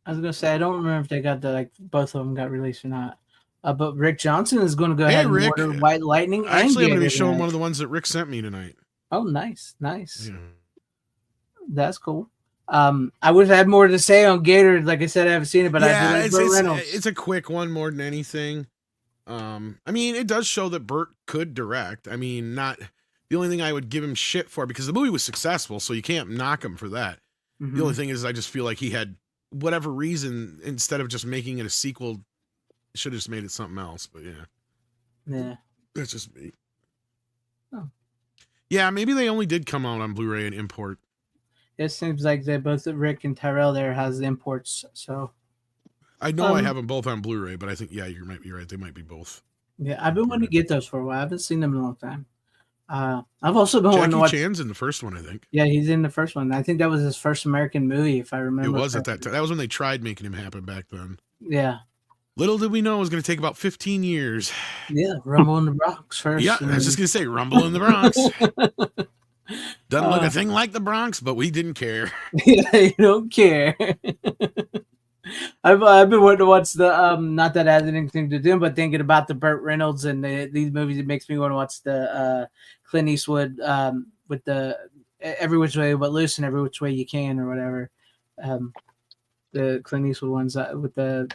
Speaker 3: I was gonna say I don't remember if they got both of them got released or not. But Rick Johnson is going to go ahead and order White Lightning.
Speaker 5: Actually, I'm going to be showing one of the ones that Rick sent me tonight.
Speaker 3: Oh, nice.
Speaker 5: Yeah.
Speaker 3: That's cool. I wish I had more to say on Gator. Like I said, I haven't seen it, but I do like
Speaker 5: it's,
Speaker 3: Burt
Speaker 5: it's,
Speaker 3: Reynolds.
Speaker 5: it's a quick one more than anything. I mean, it does show that Burt could direct. I mean, not the only thing I would give him shit for, because the movie was successful, so you can't knock him for that. The only thing is, I just feel like he had whatever reason, instead of just making it a sequel, should have just made it something else. But
Speaker 3: yeah,
Speaker 5: that's just me.
Speaker 3: Oh.
Speaker 5: Yeah, maybe they only did come out on Blu-ray and import.
Speaker 3: It seems like they both Rick and Tyrell there has the imports. So
Speaker 5: I know I have them both on Blu-ray, but I think you might be right. They might be both.
Speaker 3: Yeah, I've been wanting to get those for a while. I haven't seen them in a long time. I've also been wanting to watch.
Speaker 5: Jackie Chan's in the first one, I think.
Speaker 3: Yeah, he's in the first one. I think that was his first American movie, if I remember.
Speaker 5: It was at that time. That was when they tried making him happen back then.
Speaker 3: Yeah.
Speaker 5: Little did we know it was going to take about 15 years.
Speaker 3: Yeah, Rumble in the Bronx first.
Speaker 5: Yeah, I was just going to say Rumble in the Bronx. Doesn't look a thing like the Bronx, but we didn't care.
Speaker 3: Yeah, you don't care. I've been wanting to watch the not that it has anything to do, but thinking about the Burt Reynolds and these movies, it makes me want to watch the Clint Eastwood with the Every Which Way But Loose and Every Which Way You Can or whatever. The Clint Eastwood ones with the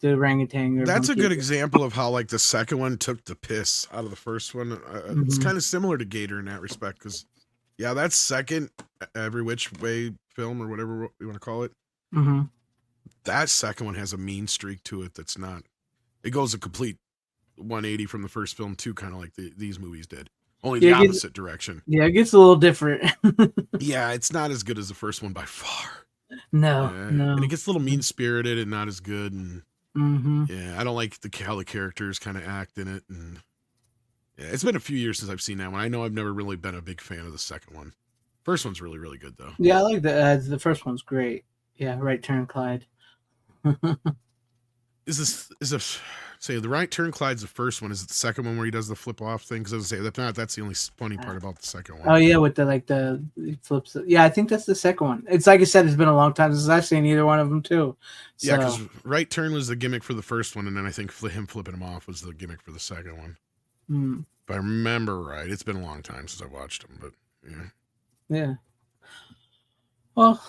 Speaker 3: orangutan.
Speaker 5: That's a good example of how like the second one took the piss out of the first one. It's kind of similar to Gator in that respect, because that second Every Which Way film or whatever you want to call it. That second one has a mean streak to it that's not. It goes a complete 180 from the first film too, kind of like these movies did. Only the opposite direction. Yeah,
Speaker 3: it gets a little different.
Speaker 5: Yeah, it's not as good as the first one by far.
Speaker 3: No.
Speaker 5: And it gets a little mean-spirited and not as good. And yeah, I don't like how the characters kind of act in it. And yeah, it's been a few years since I've seen that one. I know I've never really been a big fan of the second one. First one's really, really good though.
Speaker 3: Yeah, I like the first one's great. Yeah, Right Turn Clyde.
Speaker 5: Is the Right Turn Clyde's the first one? Is it the second one where he does the flip off thing? Because I was say that's the only funny part about the second one.
Speaker 3: Oh yeah, with the flips. Yeah, I think that's the second one. It's like I said, it's been a long time since I've seen either one of them too. So.
Speaker 5: Yeah, because Right Turn was the gimmick for the first one, and then I think him flipping him off was the gimmick for the second one. If I remember right, it's been a long time since I watched them, but yeah.
Speaker 3: Yeah. Well,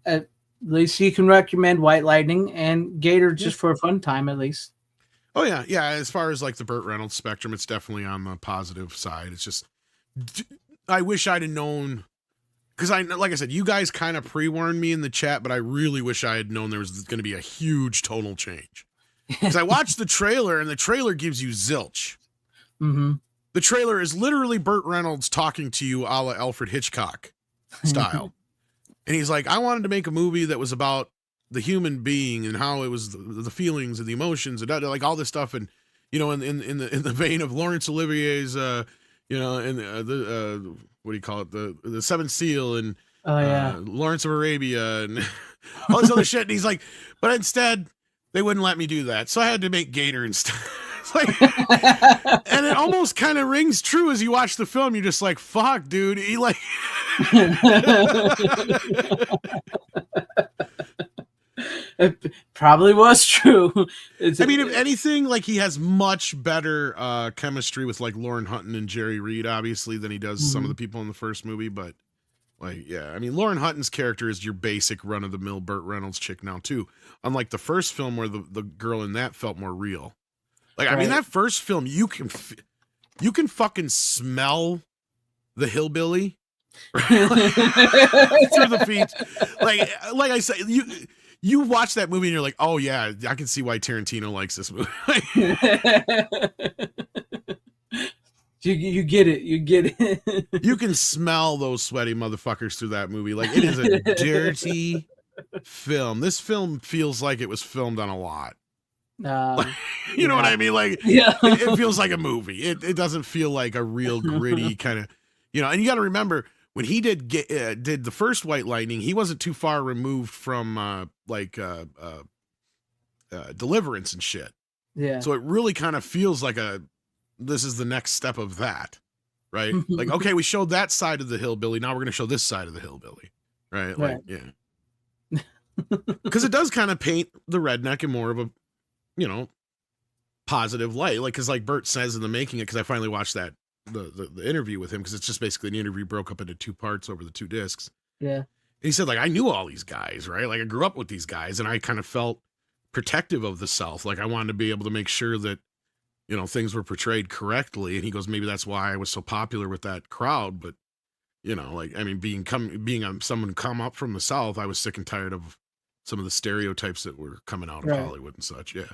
Speaker 3: at least you can recommend White Lightning and Gator just for a fun time, at least.
Speaker 5: Oh yeah. As far as like the Burt Reynolds spectrum, it's definitely on the positive side. It's just, I wish I'd have known, because like I said, you guys kind of pre-warned me in the chat, but I really wish I had known there was going to be a huge tonal change. Because I watched the trailer, and the trailer gives you zilch. The trailer is literally Burt Reynolds talking to you a la Alfred Hitchcock style. And he's like, I wanted to make a movie that was about the human being and how it was the feelings and the emotions and like all this stuff. And, in the vein of Laurence Olivier's, and the what do you call it? The Seventh Seal and Lawrence of Arabia and all this other shit. And he's like, but instead they wouldn't let me do that. So I had to make Gator instead. Like, and it almost kind of rings true as you watch the film. You're just like, fuck, dude. He like,
Speaker 3: it probably was true.
Speaker 5: If anything, like he has much better chemistry with like Lauren Hutton and Jerry Reed, obviously, than he does some of the people in the first movie. But like, yeah, I mean, Lauren Hutton's character is your basic run of the mill Burt Reynolds chick now too. Unlike the first film where the girl in that felt more real. Like, I mean, that first film, you can fucking smell the hillbilly through the feet. Like I said, you watch that movie and you're like, oh yeah, I can see why Tarantino likes this movie.
Speaker 3: You get it. You get it.
Speaker 5: You can smell those sweaty motherfuckers through that movie. Like, it is a dirty film. This film feels like it was filmed on a lot. You know what I mean? Like, it feels like a movie. It doesn't feel like a real gritty kind of, and you got to remember when he did the first White Lightning, he wasn't too far removed from Deliverance and shit.
Speaker 3: Yeah.
Speaker 5: So it really kind of feels like this is the next step of that, right? Like, okay, we showed that side of the hillbilly. Now we're going to show this side of the hillbilly, right? Like, yeah. Because it does kind of paint the redneck in more of a, positive light. Like, because like Burt says in the making it, because I finally watched that the interview with him, because it's just basically an interview broke up into two parts over the two discs.
Speaker 3: Yeah.
Speaker 5: And he said, like, I knew all these guys, right? Like, I grew up with these guys, and I kind of felt protective of the South. Like, I wanted to be able to make sure that, you know, things were portrayed correctly. And he goes, maybe that's why I was so popular with that crowd. But, you know, like, I mean, being someone come up from the South, I was sick and tired of some of the stereotypes that were coming out of Hollywood and such. Yeah.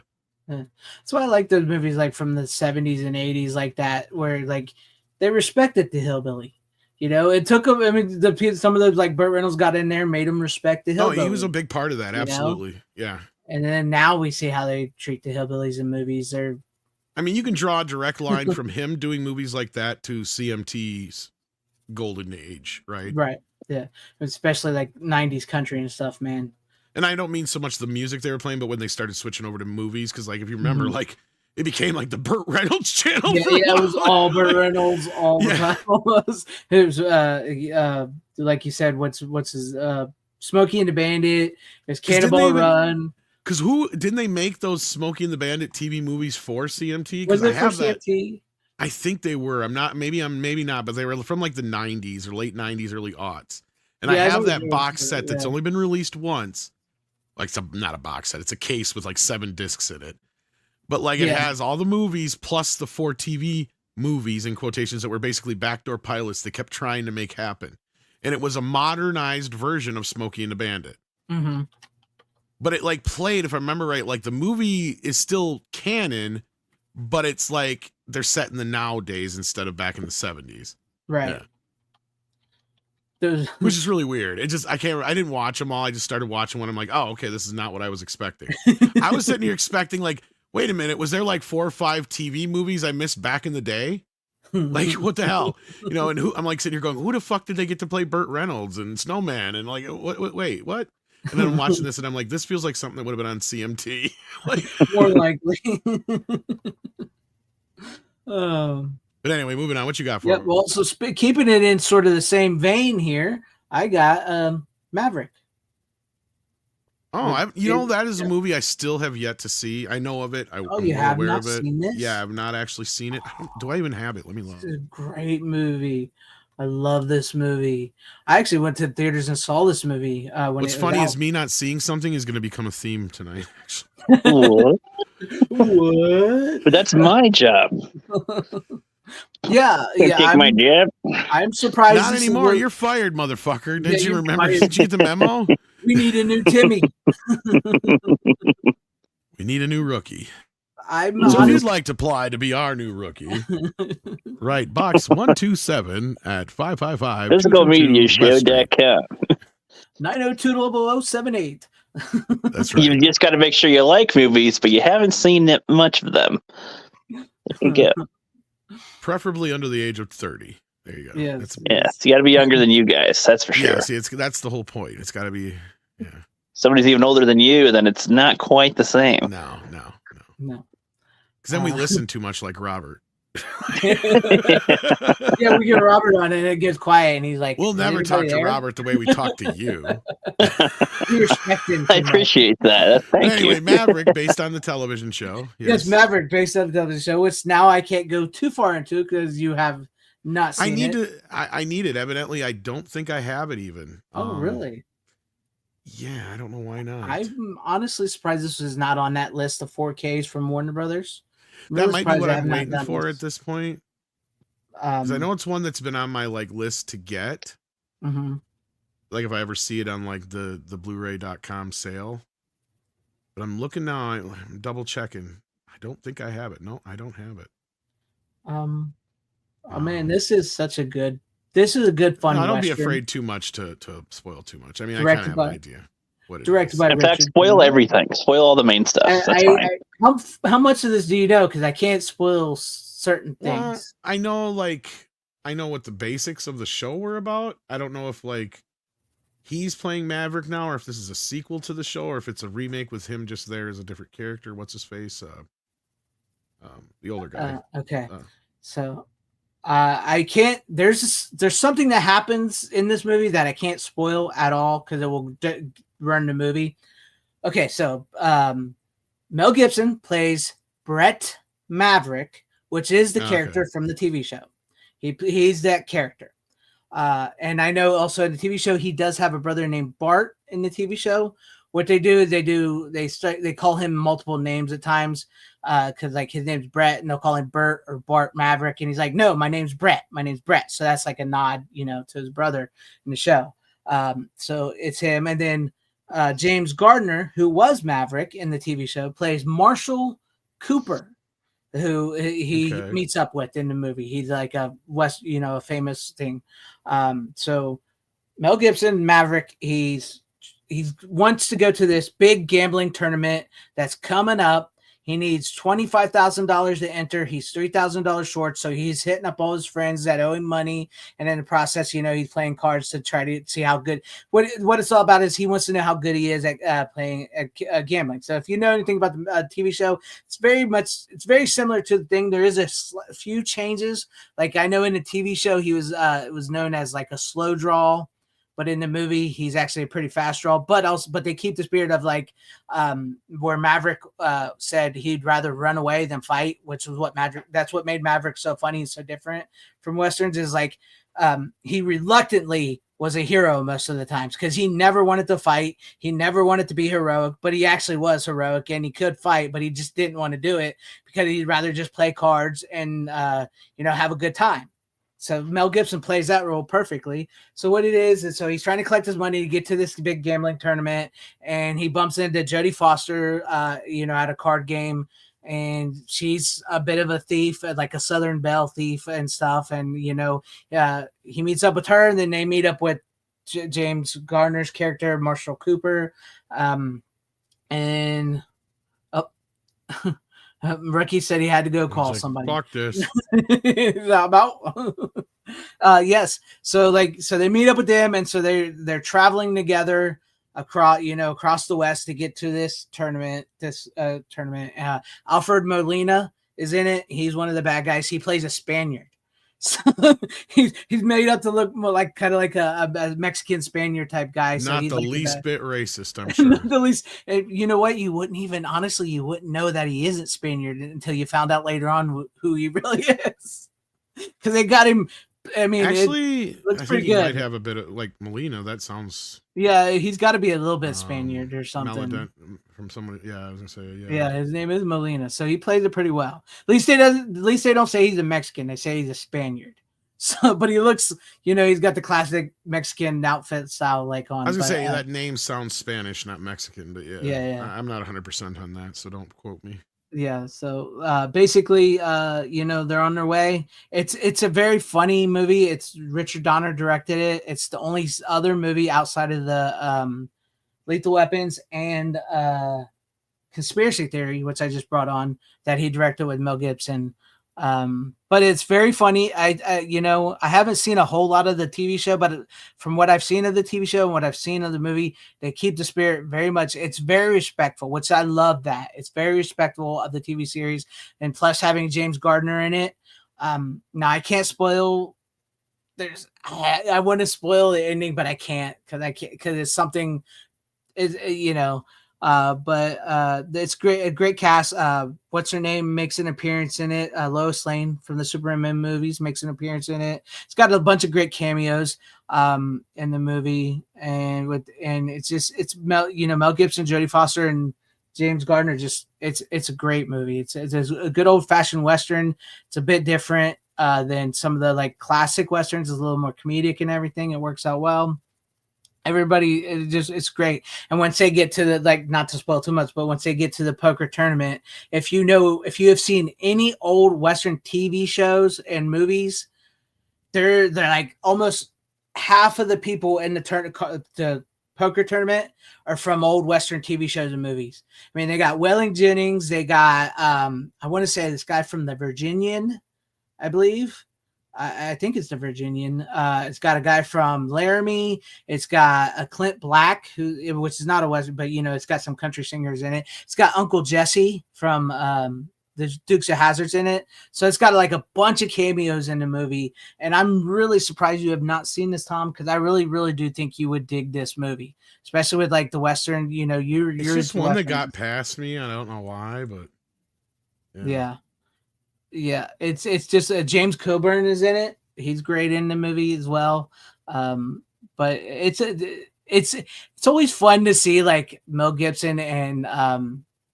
Speaker 3: That's why I like those movies like from the 70s and 80s like that, where like they respected the hillbilly. You know, it took them. I mean, some of those like Burt Reynolds got in there, made him respect the hillbilly.
Speaker 5: Oh, he was a big part of that. Absolutely.
Speaker 3: You know?
Speaker 5: Yeah.
Speaker 3: And then now we see how they treat the hillbillies in movies.
Speaker 5: I mean, you can draw a direct line from him doing movies like that to CMT's golden age, right?
Speaker 3: Right. Yeah. Especially like 90s country and stuff, man.
Speaker 5: And I don't mean so much the music they were playing, but when they started switching over to movies, because like if you remember, like it became like the Burt Reynolds channel.
Speaker 3: Yeah, it was all Burt Reynolds all the time. It was like you said, what's his Smokey and the Bandit, there's Cannonball Run.
Speaker 5: Because didn't they make those Smokey and the Bandit TV movies for CMT?
Speaker 3: Was it for CMT?
Speaker 5: I think they were. I'm maybe not, but they were from like the 90s or late 90s, early aughts. And I have that box set that's only been released once. Like not a box set, it's a case with like 7 discs in it. But like it has all the movies plus the 4 TV movies in quotations that were basically backdoor pilots they kept trying to make happen. And it was a modernized version of Smokey and the Bandit.
Speaker 3: Mm-hmm.
Speaker 5: But it like played, if I remember right, like the movie is still canon, but it's like they're set in the nowadays instead of back in the 70s.
Speaker 3: Right.
Speaker 5: Yeah. Which is really weird. I didn't watch them all. I just started watching one. I'm like, oh, okay, this is not what I was expecting. I was sitting here expecting like, wait a minute, was there like 4 or 5 TV movies I missed back in the day? Like, what the hell? You know, and I'm like sitting here going, who the fuck did they get to play Burt Reynolds and Snowman? And like, wait, what? And then I'm watching this and I'm like, this feels like something that would have been on CMT. Like,
Speaker 3: more likely.
Speaker 5: But anyway, moving on. What you got for me?
Speaker 3: Well, so keeping it in sort of the same vein here, I got Maverick.
Speaker 5: Oh, that is a movie I still have yet to see. I know of it.
Speaker 3: You have not seen this?
Speaker 5: Yeah, I've not actually seen it. Do I even have it? Let me look.
Speaker 3: It's a great movie. I love this movie. I actually went to the theaters and saw this movie.
Speaker 5: What's funny is me not seeing something is going to become a theme tonight.
Speaker 6: What? But that's my job.
Speaker 3: Take
Speaker 6: my job.
Speaker 3: I'm surprised.
Speaker 5: Not anymore. You're fired, motherfucker. Did you remember? Did you get the memo?
Speaker 3: We need a new Timmy.
Speaker 5: We need a new rookie.
Speaker 3: So
Speaker 5: if you'd like to apply to be our new rookie, right, box 127 at 555.
Speaker 6: PhysicalMediaShow.com.
Speaker 3: 902-0078.
Speaker 5: That's right.
Speaker 6: You just got to make sure you like movies, but you haven't seen that much of them.
Speaker 5: Preferably under the age of 30. There you go.
Speaker 3: Yes.
Speaker 6: Yes, you got to be younger than you guys. That's for sure.
Speaker 5: Yeah, see, that's the whole point. It's got to be. Yeah.
Speaker 6: Somebody's even older than you, then it's not quite the same.
Speaker 5: No.
Speaker 3: Because
Speaker 5: then we listen too much like Robert.
Speaker 3: We get Robert on and it gets quiet and he's like,
Speaker 5: we'll never talk to Robert the way we talk to you.
Speaker 3: We respect him.
Speaker 6: I appreciate that. Thank you.
Speaker 5: Anyway, Maverick, based on the television show.
Speaker 3: Yes, Maverick, based on the television show, which now I can't go too far into because you have not seen it.
Speaker 5: I need it. Evidently, I don't think I have it even.
Speaker 3: Oh, really?
Speaker 5: Yeah, I don't know why not.
Speaker 3: I'm honestly surprised this is not on that list of 4Ks from Warner Brothers.
Speaker 5: That might be what I'm waiting for at this point. Because I know it's one that's been on my list to get.
Speaker 3: Mm-hmm.
Speaker 5: Like if I ever see it on like the blu-ray.com sale. But I'm looking now, I'm double checking. I don't think I have it. No, I don't have it.
Speaker 3: Oh man, this is a good fun.
Speaker 5: No, don't
Speaker 3: Western.
Speaker 5: be afraid too much to spoil too much. I mean, I kind of have an idea.
Speaker 3: Directed by
Speaker 6: in fact, spoil everything. Spoil all the main stuff. That's fine.
Speaker 3: How much of this do you know? Because I can't spoil certain things.
Speaker 5: I know what the basics of the show were about. I don't know if he's playing Maverick now, or if this is a sequel to the show, or if it's a remake with him just there as a different character. What's his face? The older guy.
Speaker 3: Okay. So I can't. There's something that happens in this movie that I can't spoil at all because it will run the movie. Okay, so Mel Gibson plays Brett Maverick, which is the character from the TV show. He's that character. And I know also in the TV show he does have a brother named Bart in the TV show. What they do is they call him multiple names at times, because like his name's Brett and they'll call him Bert or Bart Maverick, and he's like, no, my name's Brett. So that's like a nod, to his brother in the show. So it's him, and then James Gardner, who was Maverick in the TV show, plays Marshall Cooper, who he meets up with in the movie. He's like a a famous thing. So Mel Gibson, Maverick, he wants to go to this big gambling tournament that's coming up. He needs $25,000 to enter. He's $3,000 short, so he's hitting up all his friends that owe him money. And in the process, he's playing cards to try to see how good. What it's all about is he wants to know how good he is at playing at gambling. So if you know anything about the TV show, it's very similar to the thing. There is a few changes. Like I know in the TV show, he was it was known as like a slow draw. But in the movie, he's actually a pretty fast draw. But they keep the spirit of like where Maverick said he'd rather run away than fight, which was that's what made Maverick so funny and so different from Westerns, is like he reluctantly was a hero most of the times because he never wanted to fight. He never wanted to be heroic, but he actually was heroic and he could fight, but he just didn't want to do it because he'd rather just play cards and, have a good time. So Mel Gibson plays that role perfectly. So what it is so he's trying to collect his money to get to this big gambling tournament, and he bumps into Jodie Foster, at a card game, and she's a bit of a thief, like a Southern Belle thief and stuff. And he meets up with her, and then they meet up with James Garner's character, Marshall Cooper, and Rookie said he had to go call somebody.
Speaker 5: Fuck this.
Speaker 3: Yes. So they meet up with them, and so they're traveling together across the West to get to this tournament. Alfred Molina is in it. He's one of the bad guys. He plays a Spaniard. So he's made up to look more like kind of like a Mexican Spaniard type guy. So
Speaker 5: not
Speaker 3: he's
Speaker 5: the
Speaker 3: like
Speaker 5: least bit racist, I'm sure.
Speaker 3: Not the least. You know what? You wouldn't know that he isn't Spaniard until you found out later on who he really is. Because they got him. I mean,
Speaker 5: actually,
Speaker 3: it looks
Speaker 5: I
Speaker 3: pretty
Speaker 5: think he
Speaker 3: good.
Speaker 5: might have a bit of like Molina. That sounds.
Speaker 3: Yeah, he's got to be a little bit Spaniard or something.
Speaker 5: From someone. Yeah, I was gonna say. Yeah.
Speaker 3: Yeah, his name is Molina, so he plays it pretty well. At least they don't say he's a Mexican. They say he's a Spaniard. So, but he looks, he's got the classic Mexican outfit style like on.
Speaker 5: I was gonna say that name sounds Spanish, not Mexican, but
Speaker 3: yeah.
Speaker 5: I'm not 100% on that, so don't quote me.
Speaker 3: Yeah, so basically, they're on their way. It's a very funny movie. It's Richard Donner directed it. It's the only other movie outside of the Lethal Weapons and Conspiracy Theory, which I just brought on, that he directed with Mel Gibson. But it's very funny. I haven't seen a whole lot of the TV show, but from what I've seen of the TV show and what I've seen of the movie, they keep the spirit very much. It's very respectful, which I love that. It's very respectful of the TV series, and plus having James Gardner in it. Now I can't spoil. I want to spoil the ending, but I can't because it's something is but it's great, a great cast. What's her name makes an appearance in it. Lois Lane from the Superman movies makes an appearance in it. It's got a bunch of great cameos in the movie, and it's Mel Gibson, Jodie Foster, and James Gardner. It's a great movie. It's a good old fashioned Western. It's a bit different than some of the like classic Westerns. It's a little more comedic and everything. It works out well. Everybody, it's great. And once they get to the, not to spoil too much, but once they get to the poker tournament, if you have seen any old Western TV shows and movies, they're like almost half of the people in the poker tournament are from old Western TV shows and movies. I mean, they got Waylon Jennings, they got I want to say this guy from the Virginian, I believe. I think it's the Virginian. It's got a guy from Laramie. It's got a Clint Black, which is not a Western, but it's got some country singers in it. It's got Uncle Jesse from the Dukes of Hazzards in it. So it's got like a bunch of cameos in the movie. And I'm really surprised you have not seen this, Tom, because I really, really do think you would dig this movie, especially with like the Western. You're
Speaker 5: just one that got past me. I don't know why, but
Speaker 3: yeah. Yeah, it's just James Coburn is in it. He's great in the movie as well. But it's always fun to see like Mel Gibson and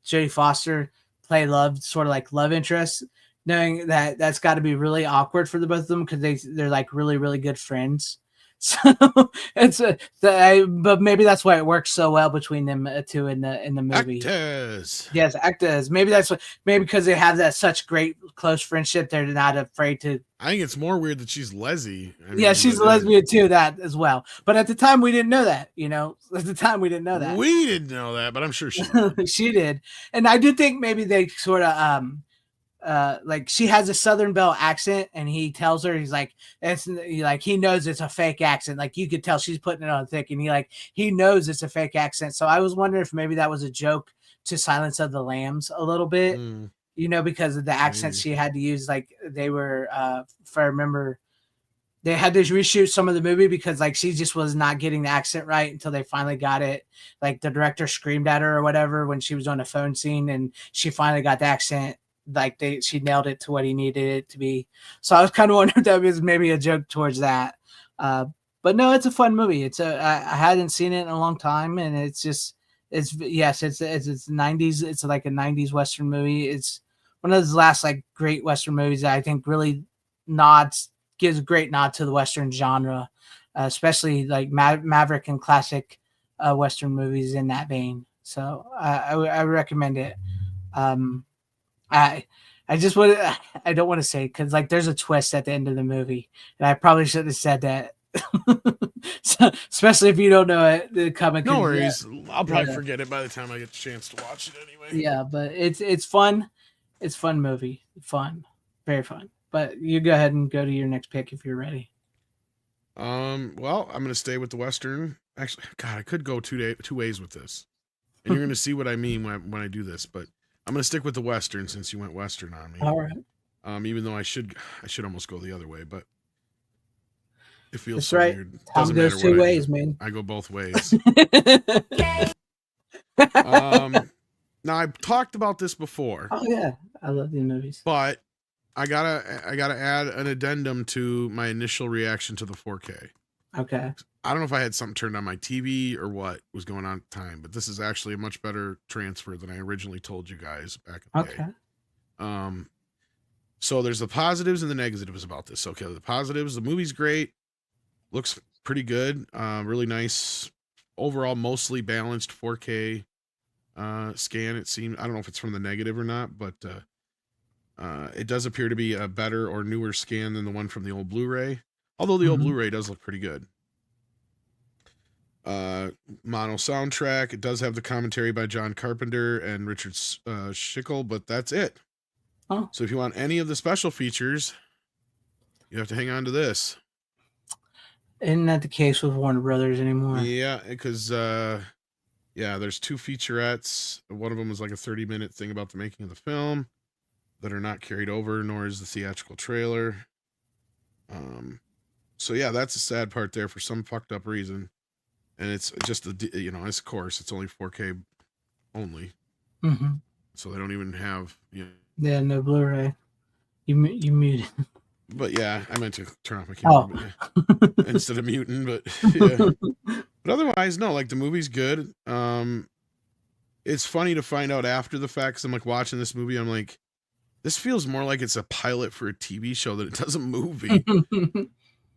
Speaker 3: Jodie Foster play sort of like love interests, knowing that that's got to be really awkward for the both of them because they're like really good friends. So it's but maybe that's why it works so well between them two in the movie.
Speaker 5: Actors.
Speaker 3: Yes, actors. Maybe because they have that such great close friendship, they're not afraid to.
Speaker 5: I think it's more weird that she's Leslie.
Speaker 3: Yeah, she's a lesbian too. That as well. But at the time, we didn't know that. At the time, we didn't know that.
Speaker 5: We didn't know that, but I'm sure she did.
Speaker 3: She did, and I do think maybe they sort of like she has a Southern Belle accent, and he tells her he knows it's a fake accent. Like you could tell she's putting it on thick, and he knows it's a fake accent. So I was wondering if maybe that was a joke to Silence of the Lambs a little bit, because of the accents she had to use. Like they were, if I remember, they had to reshoot some of the movie because like she just was not getting the accent right until they finally got it. Like the director screamed at her or whatever when she was on a phone scene, and she finally got the accent. Like she nailed it to what he needed it to be. So I was kind of wondering if that was maybe a joke towards that. But no, it's a fun movie. I hadn't seen it in a long time, and it's 90s. It's like a 90s Western movie. It's one of those last like great Western movies that I think really gives a great nod to the Western genre, especially like Maverick and classic Western movies in that vein. So I recommend it. I don't want to say because like there's a twist at the end of the movie, and I probably shouldn't have said that. So, especially if you don't know it, the comic.
Speaker 5: No worries, I'll probably forget it by the time I get the chance to watch it anyway.
Speaker 3: Yeah, but it's fun. It's a fun movie. Fun, very fun. But you go ahead and go to your next pick if you're ready.
Speaker 5: Well, I'm gonna stay with the Western. Actually, God, I could go two ways with this, and you're gonna see what I mean when I do this, but. I'm gonna stick with the Western since you went Western on me.
Speaker 3: All right.
Speaker 5: Even though I should almost go the other way, but it feels
Speaker 3: That's
Speaker 5: so
Speaker 3: right.
Speaker 5: weird.
Speaker 3: Tom goes two ways, man.
Speaker 5: I go both ways. Now I've talked about this before.
Speaker 3: Oh yeah, I love these movies.
Speaker 5: But I gotta add an addendum to my initial reaction to the 4K.
Speaker 3: Okay.
Speaker 5: I don't know if I had something turned on my TV or what was going on at the time, but this is actually a much better transfer than I originally told you guys back in the day. So there's the positives and the negatives about this. Okay, the positives, the movie's great, looks pretty good, really nice, overall mostly balanced 4K scan. It seems, I don't know if it's from the negative or not, but it does appear to be a better or newer scan than the one from the old Blu-ray. Although the old Blu-ray does look pretty good. Mono soundtrack. It does have the commentary by John Carpenter and Richard Schickel, but that's it.
Speaker 3: Oh.
Speaker 5: So if you want any of the special features, you have to hang on to this.
Speaker 3: Isn't that the case with Warner Brothers anymore?
Speaker 5: Yeah, because there's two featurettes. One of them is like a 30-minute thing about the making of the film that are not carried over, nor is the theatrical trailer. So yeah, that's a sad part there for some fucked up reason. And it's just it's of course it's only 4K only. So they don't even have
Speaker 3: Yeah, no Blu-ray. You muted.
Speaker 5: But yeah, I meant to turn off my camera instead of muting, but yeah. But otherwise, no, like the movie's good. It's funny to find out after the fact, because I'm like watching this movie, I'm like, this feels more like it's a pilot for a TV show than it does a movie.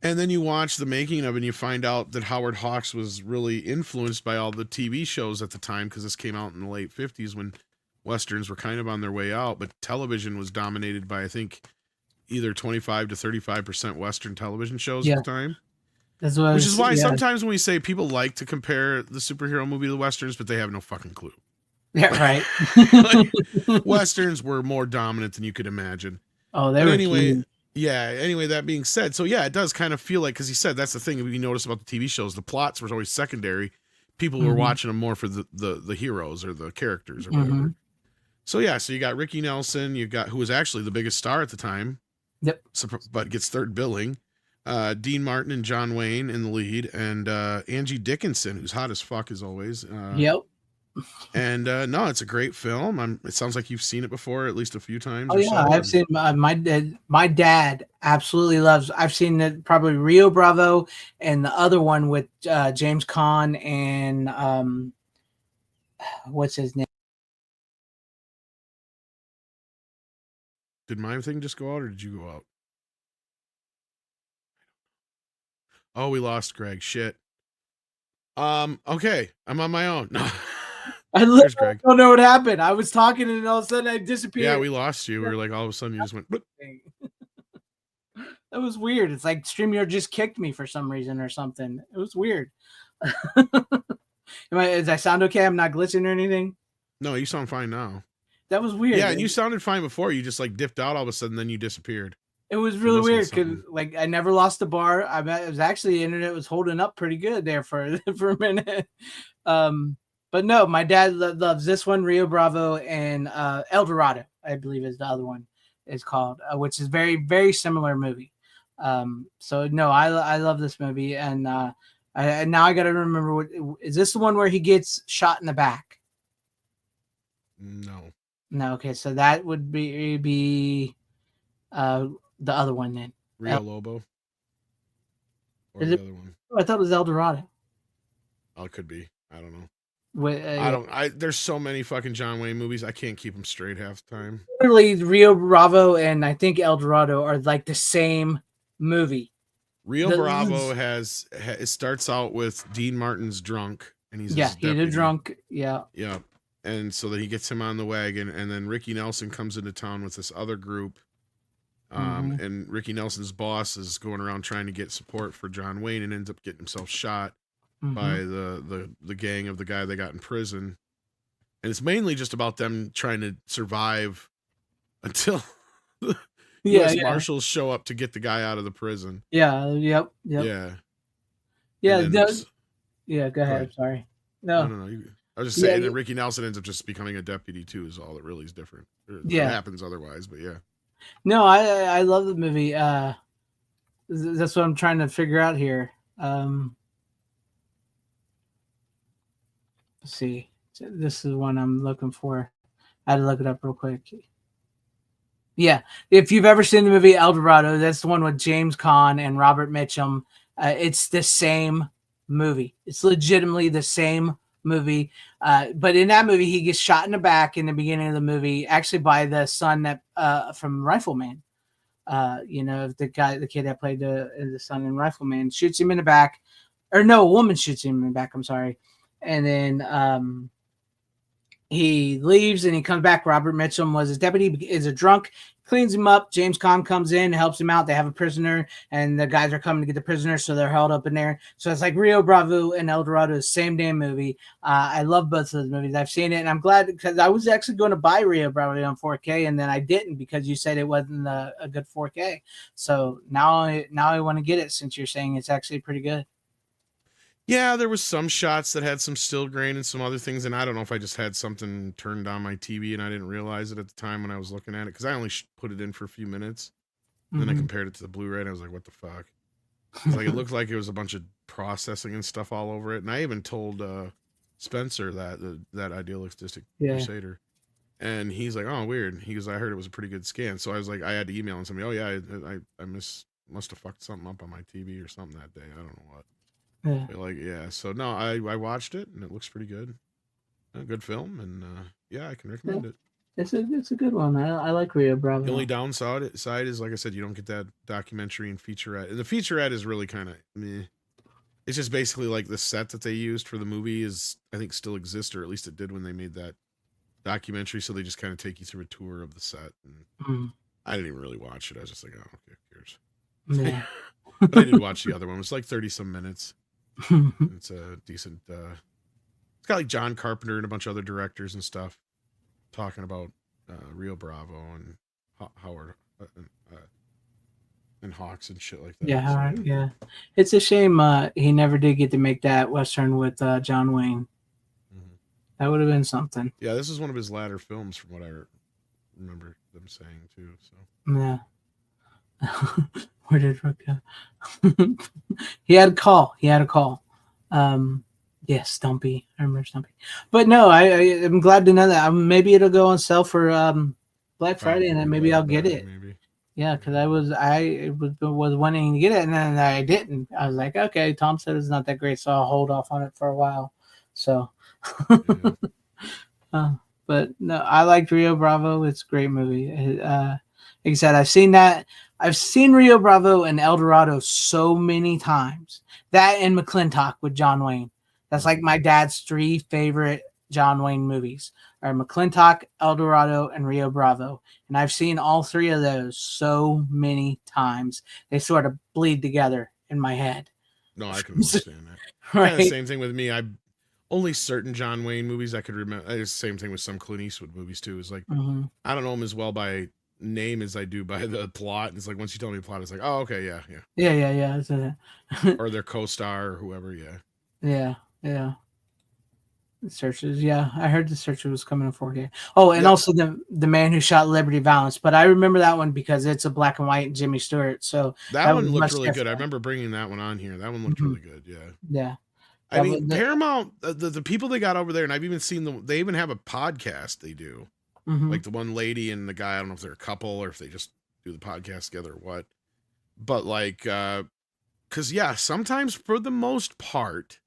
Speaker 5: And then you watch the making of it and you find out that Howard Hawks was really influenced by all the TV shows at the time, because this came out in the late 50s when Westerns were kind of on their way out, but television was dominated by, I think, either 25 to 35% Western television shows at the time.
Speaker 3: That's what
Speaker 5: Which is why sometimes when we say people like to compare the superhero movie to the Westerns, but they have no fucking clue.
Speaker 3: Yeah, right.
Speaker 5: Like, Westerns were more dominant than you could imagine.
Speaker 3: Oh, they were
Speaker 5: anyway.
Speaker 3: cute.
Speaker 5: Yeah, anyway, that being said, so yeah, it does kind of feel like, because he said that's the thing we noticed about the TV shows, the plots were always secondary. People were watching them more for the heroes or the characters or whatever. So yeah, so you got Ricky Nelson, who was actually the biggest star at the time.
Speaker 3: Yep.
Speaker 5: But gets third billing. Dean Martin and John Wayne in the lead, and Angie Dickinson, who's hot as fuck as always.
Speaker 3: Yep.
Speaker 5: And no, it's a great film. It sounds like you've seen it before at least a few times.
Speaker 3: Oh yeah, I've seen my dad. My dad absolutely loves. I've seen it probably Rio Bravo and the other one with James Caan and what's his name?
Speaker 5: Did my thing just go out or did you go out? Oh, we lost Greg. Shit. Okay, I'm on my own. No.
Speaker 3: I literally don't know what happened. I was talking and all of a sudden I disappeared.
Speaker 5: Yeah, we lost you. We were like all of a sudden you just went.
Speaker 3: That was weird. It's like StreamYard just kicked me for some reason or something. It was weird. Does I sound okay? I'm not glitching or anything?
Speaker 5: No, you sound fine now.
Speaker 3: That was weird.
Speaker 5: Yeah, and you sounded fine before. You just like dipped out all of a sudden, then you disappeared.
Speaker 3: It was really weird because like I never lost the bar. It was actually the internet was holding up pretty good there for a minute. But no, my dad loves this one, Rio Bravo, and El Dorado, I believe is the other one is called, which is very, very similar movie. So no, I love this movie, and now I got to remember what is this the one where he gets shot in the back?
Speaker 5: No.
Speaker 3: No, okay, so that would be the other one then.
Speaker 5: Rio Lobo. Or the other one.
Speaker 3: I thought it was El Dorado.
Speaker 5: Oh, it could be. I don't know. There's so many fucking John Wayne movies. I can't keep them straight half the time.
Speaker 3: Literally, Rio Bravo and I think El Dorado are like the same movie.
Speaker 5: Rio Bravo it starts out with Dean Martin's drunk and he's
Speaker 3: he's a drunk. Yeah.
Speaker 5: Yeah. And so that he gets him on the wagon, and then Ricky Nelson comes into town with this other group. And Ricky Nelson's boss is going around trying to get support for John Wayne and ends up getting himself shot by the gang of the guy they got in prison. And it's mainly just about them trying to survive until the U.S. Marshals show up to get the guy out of the prison.
Speaker 3: Yeah. Yep.
Speaker 5: Yeah.
Speaker 3: Yeah. Go ahead. I'm sorry. No.
Speaker 5: I was just saying that Ricky Nelson ends up just becoming a deputy too, is all that really is different. It happens otherwise, but yeah.
Speaker 3: No, I love the movie. That's what I'm trying to figure out here. Let's see. This is one I'm looking for. I had to look it up real quick. Yeah, if you've ever seen the movie El Dorado, that's the one with James Caan and Robert Mitchum. It's the same movie. It's legitimately the same movie. But in that movie, he gets shot in the back in the beginning of the movie, actually by the son that from Rifleman. The kid that played the son in Rifleman shoots him in the back, or no, a woman shoots him in the back. I'm sorry, and then he leaves and he comes back. Robert Mitchum was his deputy, is a drunk, cleans him up. James Caan comes in, helps him out. They have a prisoner, and the guys are coming to get the prisoner, so they're held up in there. So it's like Rio Bravo and El Dorado, same damn movie. I love both of those movies. I've seen it, and I'm glad because I was actually going to buy Rio Bravo on 4K, and then I didn't because you said it wasn't a good 4K. So now I want to get it since you're saying it's actually pretty good.
Speaker 5: Yeah, there was some shots that had some still grain and some other things, and I don't know if I just had something turned on my TV and I didn't realize it at the time when I was looking at it, because I only put it in for a few minutes. And then I compared it to the Blu-ray, and I was like, what the fuck? Like, it looked like it was a bunch of processing and stuff all over it, and I even told Spencer that Idealistic Crusader, and he's like, oh, weird. He goes, I heard it was a pretty good scan, so I was like, I had to email him somebody, oh yeah, I must have fucked something up on my TV or something that day, I don't know what. So no, I watched it and it looks pretty good. A good film, and I can recommend it.
Speaker 3: It's a good one. I like Rio Bravo.
Speaker 5: The only downside is, like I said, you don't get that documentary and featurette. And the featurette is really kind of meh. It's just basically like the set that they used for the movie is, I think, still exists, or at least it did when they made that documentary. So they just kind of take you through a tour of the set. And I didn't even really watch it. I was just like, oh, okay, who cares?
Speaker 3: Yeah.
Speaker 5: But I did watch the other one. It was like 30 some minutes. It's a decent it's got like John Carpenter and a bunch of other directors and stuff talking about Rio Bravo and Howard and Hawks and shit like that.
Speaker 3: Yeah. It's a shame he never did get to make that Western with John Wayne. That would have been something.
Speaker 5: Yeah, this is one of his latter films from what I remember them saying too. So
Speaker 3: yeah. Where did Rook go? He had a call. Yes, Stumpy. I remember Stumpy. But no, I'm glad to know that. Maybe it'll go on sale for Black Friday, and then maybe I'll get it.
Speaker 5: Maybe.
Speaker 3: Yeah, because I was wanting to get it, and then I didn't. I was like, okay, Tom said it's not that great, so I'll hold off on it for a while. So, but no, I liked Rio Bravo. It's a great movie. Like I said, I've seen that. I've seen Rio Bravo and El Dorado so many times. That and McClintock with John Wayne. That's like my dad's 3 favorite John Wayne movies are McClintock, El Dorado, and Rio Bravo. And I've seen all 3 of those so many times. They sort of bleed together in my head.
Speaker 5: No, I can understand that.
Speaker 3: Right.
Speaker 5: Kind of the same thing with me. I only certain John Wayne movies I could remember. It's the same thing with some Clint Eastwood movies too. It's like I don't know them as well by name as I do by the plot. And it's like once you tell me the plot, it's like, oh, okay, yeah. Or their co-star or whoever,
Speaker 3: yeah. The Searchers, I heard The Searcher was coming in 4K. Oh, and also the Man Who Shot Liberty Valance, but I remember that one because it's a black and white Jimmy Stewart. So
Speaker 5: that one looked really good. I remember bringing that one on here. That one looked really good.
Speaker 3: Yeah.
Speaker 5: I mean, Paramount, the people they got over there, and I've even seen they even have a podcast they do. Like the one lady and the guy, I don't know if they're a couple or if they just do the podcast together or what. But like, because sometimes for the most part,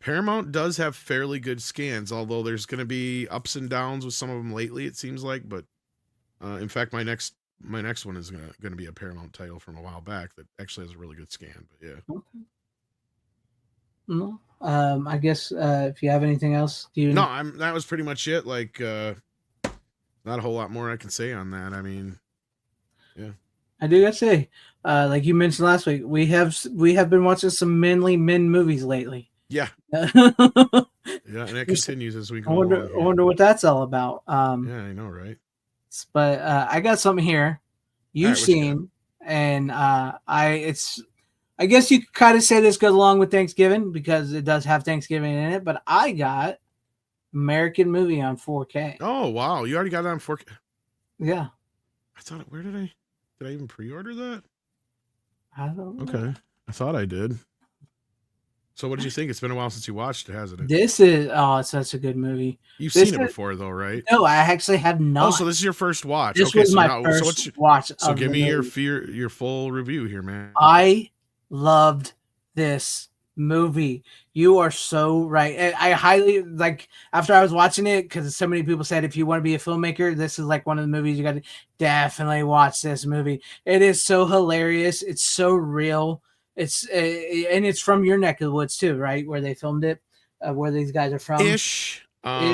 Speaker 5: Paramount does have fairly good scans, although there's going to be ups and downs with some of them lately, it seems like. But in fact, my next one is going to be a Paramount title from a while back that actually has a really good scan. But yeah.
Speaker 3: Okay. No, I guess if you have anything else,
Speaker 5: that was pretty much it. Like, not a whole lot more I can say on that. I mean, yeah.
Speaker 3: I do gotta say, like you mentioned last week, we have been watching some mainly men movies lately.
Speaker 5: Yeah. And it continues as we go
Speaker 3: I wonder what that's all about.
Speaker 5: Yeah, I know, right?
Speaker 3: But I got something here you've seen, and I guess you could kind of say this goes along with Thanksgiving because it does have Thanksgiving in it, but I got American Movie on 4K.
Speaker 5: Oh, wow. You already got it on 4K?
Speaker 3: Yeah.
Speaker 5: I thought, did I even pre-order that?
Speaker 3: I don't know.
Speaker 5: Okay. I thought I did. So what did you think? It's been a while since you watched it, hasn't it?
Speaker 3: This is, it's such a good movie.
Speaker 5: You've seen it before though, right?
Speaker 3: No, I actually have not.
Speaker 5: Oh, so this is your first watch.
Speaker 3: This was my first watch.
Speaker 5: So give me your full review here, man.
Speaker 3: I loved this movie. You are so right. I highly after I was watching it because so many people said if you want to be a filmmaker, this is like one of the movies you got to definitely watch. This movie. It is so hilarious. It's so real. It's and it's from your neck of the woods too, right? Where they filmed it, where these guys are from.
Speaker 5: Ish. I'm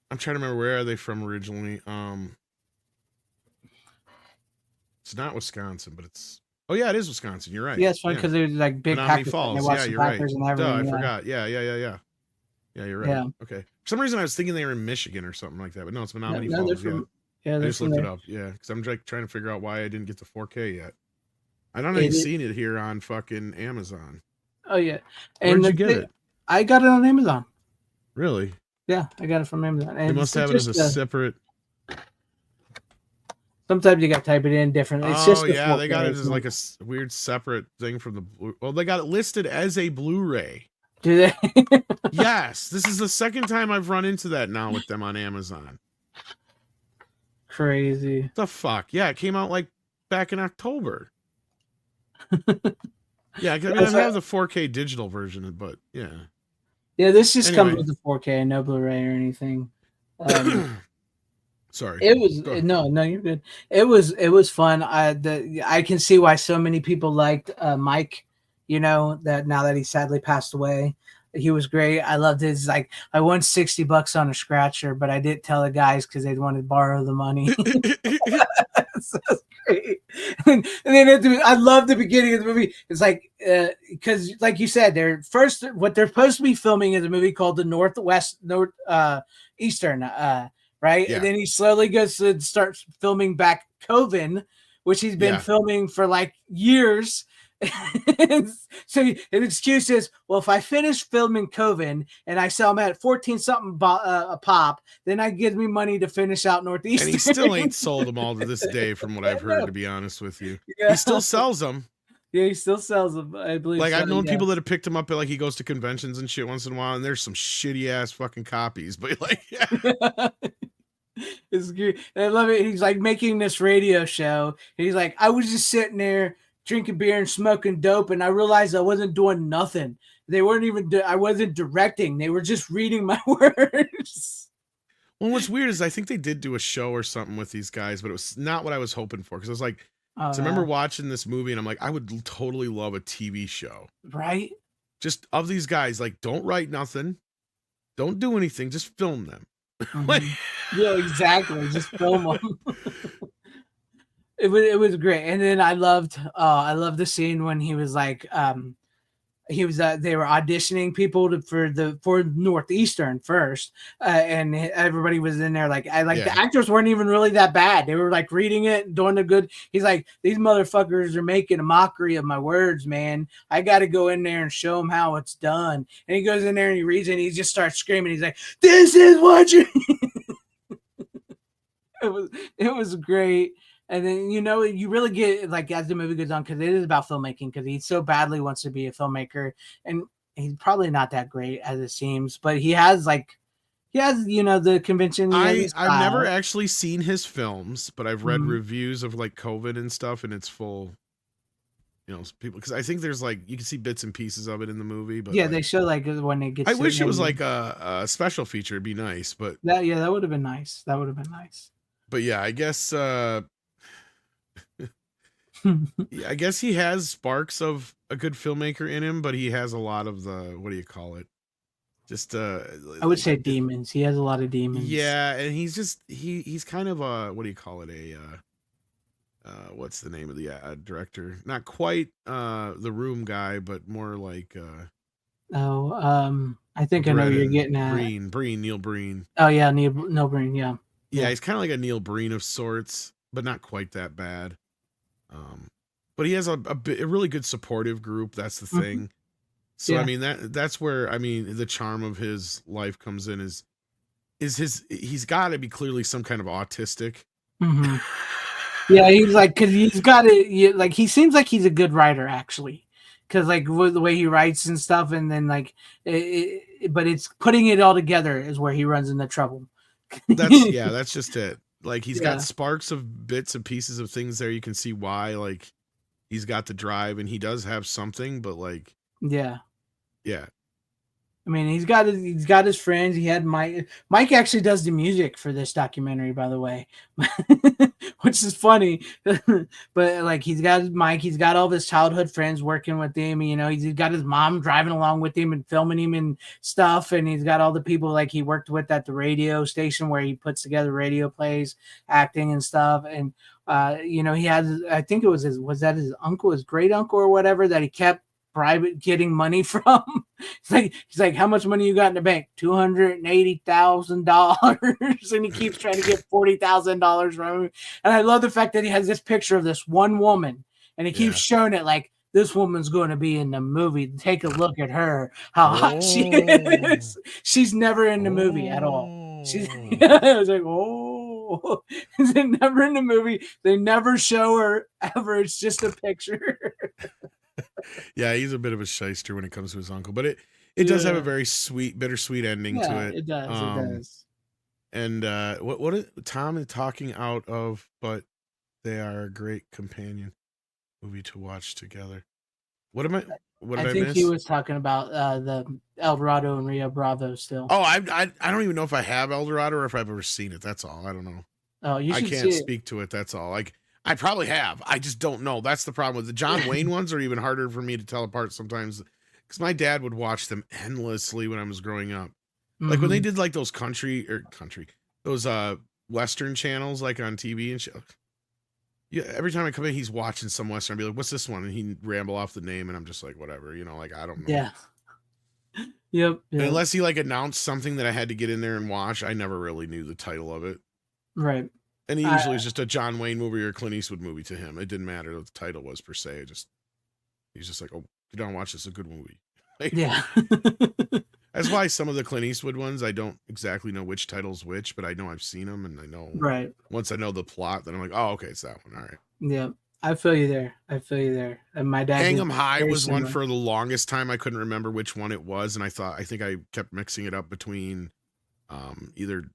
Speaker 5: trying to remember where are they from originally. It's not Wisconsin, but it's. Oh yeah, it is Wisconsin. You're right.
Speaker 3: Yeah, it's fun because there's like big
Speaker 5: Packers Falls. Yeah, you're right.
Speaker 3: I
Speaker 5: forgot. Yeah. Yeah, you're right. Yeah. Okay. For some reason, I was thinking they were in Michigan or something like that, but no, it's Menominee Falls. I just looked it up. Yeah, because I'm like trying to figure out why I didn't get the 4K yet. I don't even seen it here on fucking Amazon.
Speaker 3: Oh yeah,
Speaker 5: and where'd you get it?
Speaker 3: I got it on Amazon.
Speaker 5: Really?
Speaker 3: Yeah, I got it from Amazon.
Speaker 5: And they must have it as a separate.
Speaker 3: Sometimes you got to type it in differently. It's
Speaker 5: they got it as like a weird separate thing from the. Well, they got it listed as a Blu-ray.
Speaker 3: Do they?
Speaker 5: Yes, this is the second time I've run into that now with them on Amazon.
Speaker 3: Crazy.
Speaker 5: What the fuck? Yeah, it came out like back in October. Yeah, I have the 4K digital version, but yeah.
Speaker 3: Yeah, this just comes with the 4K, no Blu-ray or anything.
Speaker 5: Sorry.
Speaker 3: It was no, you're good. It was fun. I can see why so many people liked Mike. You know that now that he sadly passed away, he was great. I loved his I won $60 on a scratcher, but I didn't tell the guys because they wanted to borrow the money. So that's great. And then I love the beginning of the movie. It's because like you said, what they're supposed to be filming is a movie called the Eastern. Right. Yeah. And then he slowly goes to start filming back Coven, which he's been filming for years. So an excuse is, well, if I finish filming Coven and I sell them at 14 something a pop, then that gives me money to finish out Northeastern.
Speaker 5: And he still ain't sold them all to this day, from what I've heard, to be honest with you. Yeah. He still sells them.
Speaker 3: Yeah, he still sells them. I believe.
Speaker 5: Like
Speaker 3: so,
Speaker 5: I've known
Speaker 3: yeah.
Speaker 5: people that have picked him up at like he goes to conventions and shit once in a while, and there's some shitty ass fucking copies. But like, yeah.
Speaker 3: It's good. I love it. He's like making this radio show. He's like, I was just sitting there drinking beer and smoking dope, and I realized I wasn't doing nothing. They weren't even. I wasn't directing. They were just reading my words.
Speaker 5: Well, what's weird is I think they did do a show or something with these guys, but it was not what I was hoping for. Because I was like,
Speaker 3: Oh,
Speaker 5: so I remember watching this movie, and I'm like, I would totally love a TV show,
Speaker 3: right?
Speaker 5: just of these guys. Like, don't write nothing, don't do anything, just film them. Like,
Speaker 3: Yeah, exactly. Just film them. It was great, and then I loved the scene when he was like they were auditioning people for Northeastern first, and everybody was in there like the actors weren't even really that bad. They were like reading it, doing the good. He's like, these motherfuckers are making a mockery of my words, man. I got to go in there and show them how it's done. And he goes in there and he reads it, and he just starts screaming. He's like, this is what you. It was great. And then, you really get, like, as the movie goes on, because it is about filmmaking, because he so badly wants to be a filmmaker. And he's probably not that great, as it seems. But he has, the convention.
Speaker 5: I've never actually seen his films, but I've read reviews of, like, COVID and stuff, and it's full, people. Because I think there's, like, you can see bits and pieces of it in the movie. But
Speaker 3: yeah, they show, like, when it gets.
Speaker 5: I wish it was, like, a special feature. It'd be nice, but.
Speaker 3: That would have been nice. That would have been nice.
Speaker 5: But, yeah, I guess. Yeah, I guess he has sparks of a good filmmaker in him, but he has a lot of the, what do you call it? Just
Speaker 3: I would say demons. He has a lot of demons.
Speaker 5: Yeah, and he's just he's kind of a, what do you call it? What's the name of the director? Not quite the Room guy, but more like
Speaker 3: I think I know what you're getting at.
Speaker 5: Neil Breen.
Speaker 3: Oh yeah, Neil Breen, yeah.
Speaker 5: Yeah, he's kind of like a Neil Breen of sorts, but not quite that bad. But he has a really good supportive group. That's the thing. So yeah. I mean that's where the charm of his life comes in is he's got to be clearly some kind of autistic.
Speaker 3: Mm-hmm. Yeah, he's like, because he's got it. Like, he seems like he's a good writer actually, because like the way he writes and stuff, and then like, but it's putting it all together is where he runs into trouble.
Speaker 5: That's just it. Like, he's got sparks of bits and pieces of things there. You can see why, like, he's got the drive, and he does have something, but like, yeah.
Speaker 3: I mean, he's got his friends. He had Mike. Mike actually does the music for this documentary, by the way, which is funny. But like, he's got Mike. He's got all of his childhood friends working with him. He's got his mom driving along with him and filming him and stuff. And he's got all the people like he worked with at the radio station where he puts together radio plays, acting and stuff. And he has, I think it was his uncle, his great uncle or whatever, that he kept private getting money from. He's like, how much money you got in the bank? $280,000. And he keeps trying to get $40,000 from him. And I love the fact that he has this picture of this one woman, and he keeps showing it like, this woman's going to be in the movie. Take a look at her, how hot she is. She's never in the movie at all. I was like, oh, they're never in the movie. They never show her ever. It's just a picture.
Speaker 5: Yeah, he's a bit of a shyster when it comes to his uncle, but it does have a very sweet, bittersweet ending to it.
Speaker 3: It does. It does.
Speaker 5: And what is Tom is talking out of? But they are a great companion movie to watch together. What did I
Speaker 3: think
Speaker 5: miss?
Speaker 3: He was talking about the El Dorado and Rio Bravo still.
Speaker 5: Oh, I don't even know if I have El Dorado or if I've ever seen it. That's all. I don't know.
Speaker 3: Oh, you should.
Speaker 5: I can't speak to it. That's all. Like, I probably have. I just don't know. That's the problem with the John Wayne ones are even harder for me to tell apart sometimes, because my dad would watch them endlessly when I was growing up. Like when they did like those those Western channels like on TV and shit. Yeah, every time I come in, he's watching some Western. I'd be like, "What's this one?" And he'd ramble off the name, and I'm just like, "Whatever," like I don't know.
Speaker 3: Yeah. Yep.
Speaker 5: Unless he like announced something that I had to get in there and watch, I never really knew the title of it.
Speaker 3: Right.
Speaker 5: And he usually was just a John Wayne movie or a Clint Eastwood movie to him. It didn't matter what the title was per se. He's just like, "Oh, get down and watch this. It's a good movie."
Speaker 3: Yeah.
Speaker 5: That's why some of the Clint Eastwood ones, I don't exactly know which title's which, but I know I've seen them, and I know.
Speaker 3: Right.
Speaker 5: Once I know the plot, then I'm like, "Oh, okay, it's that one. All right."
Speaker 3: Yeah. I feel you there. And my dad.
Speaker 5: Hang 'em High
Speaker 3: very
Speaker 5: was one
Speaker 3: similar.
Speaker 5: for the longest time. I couldn't remember which one it was, and I think I kept mixing it up between either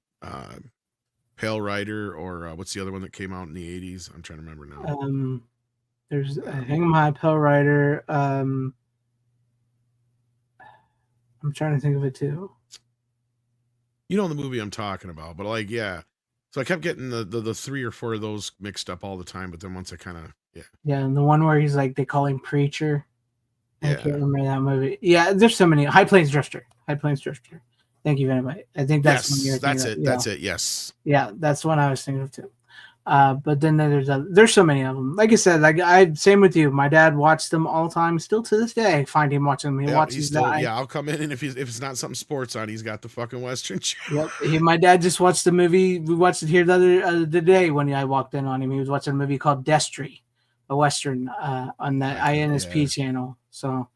Speaker 5: Pale Rider or what's the other one that came out in the 80s? I'm trying to remember now.
Speaker 3: There's Hang 'em High, Pell Rider. I'm trying to think of it too.
Speaker 5: You know the movie I'm talking about, but like, yeah. So I kept getting the 3 or 4 of those mixed up all the time, but then once I kind of,
Speaker 3: Yeah, and the one where he's like, they call him Preacher. I
Speaker 5: Yeah.
Speaker 3: can't remember that movie. Yeah, there's so many. High Plains Drifter. Thank you very much. I think that's
Speaker 5: Yes, that's it.
Speaker 3: of.
Speaker 5: That's it. Yes.
Speaker 3: Yeah, that's one I was thinking of too. But then there's so many of them. Like I said, like I same with you. My dad watched them all the time. Still to this day, I find him watching them. He watches that.
Speaker 5: Yeah, I'll come in, and if it's not something sports on, he's got the fucking Western channel.
Speaker 3: Yep. My dad just watched the movie. We watched it here the day when I walked in on him. He was watching a movie called Destry, a Western on that INSP channel. So,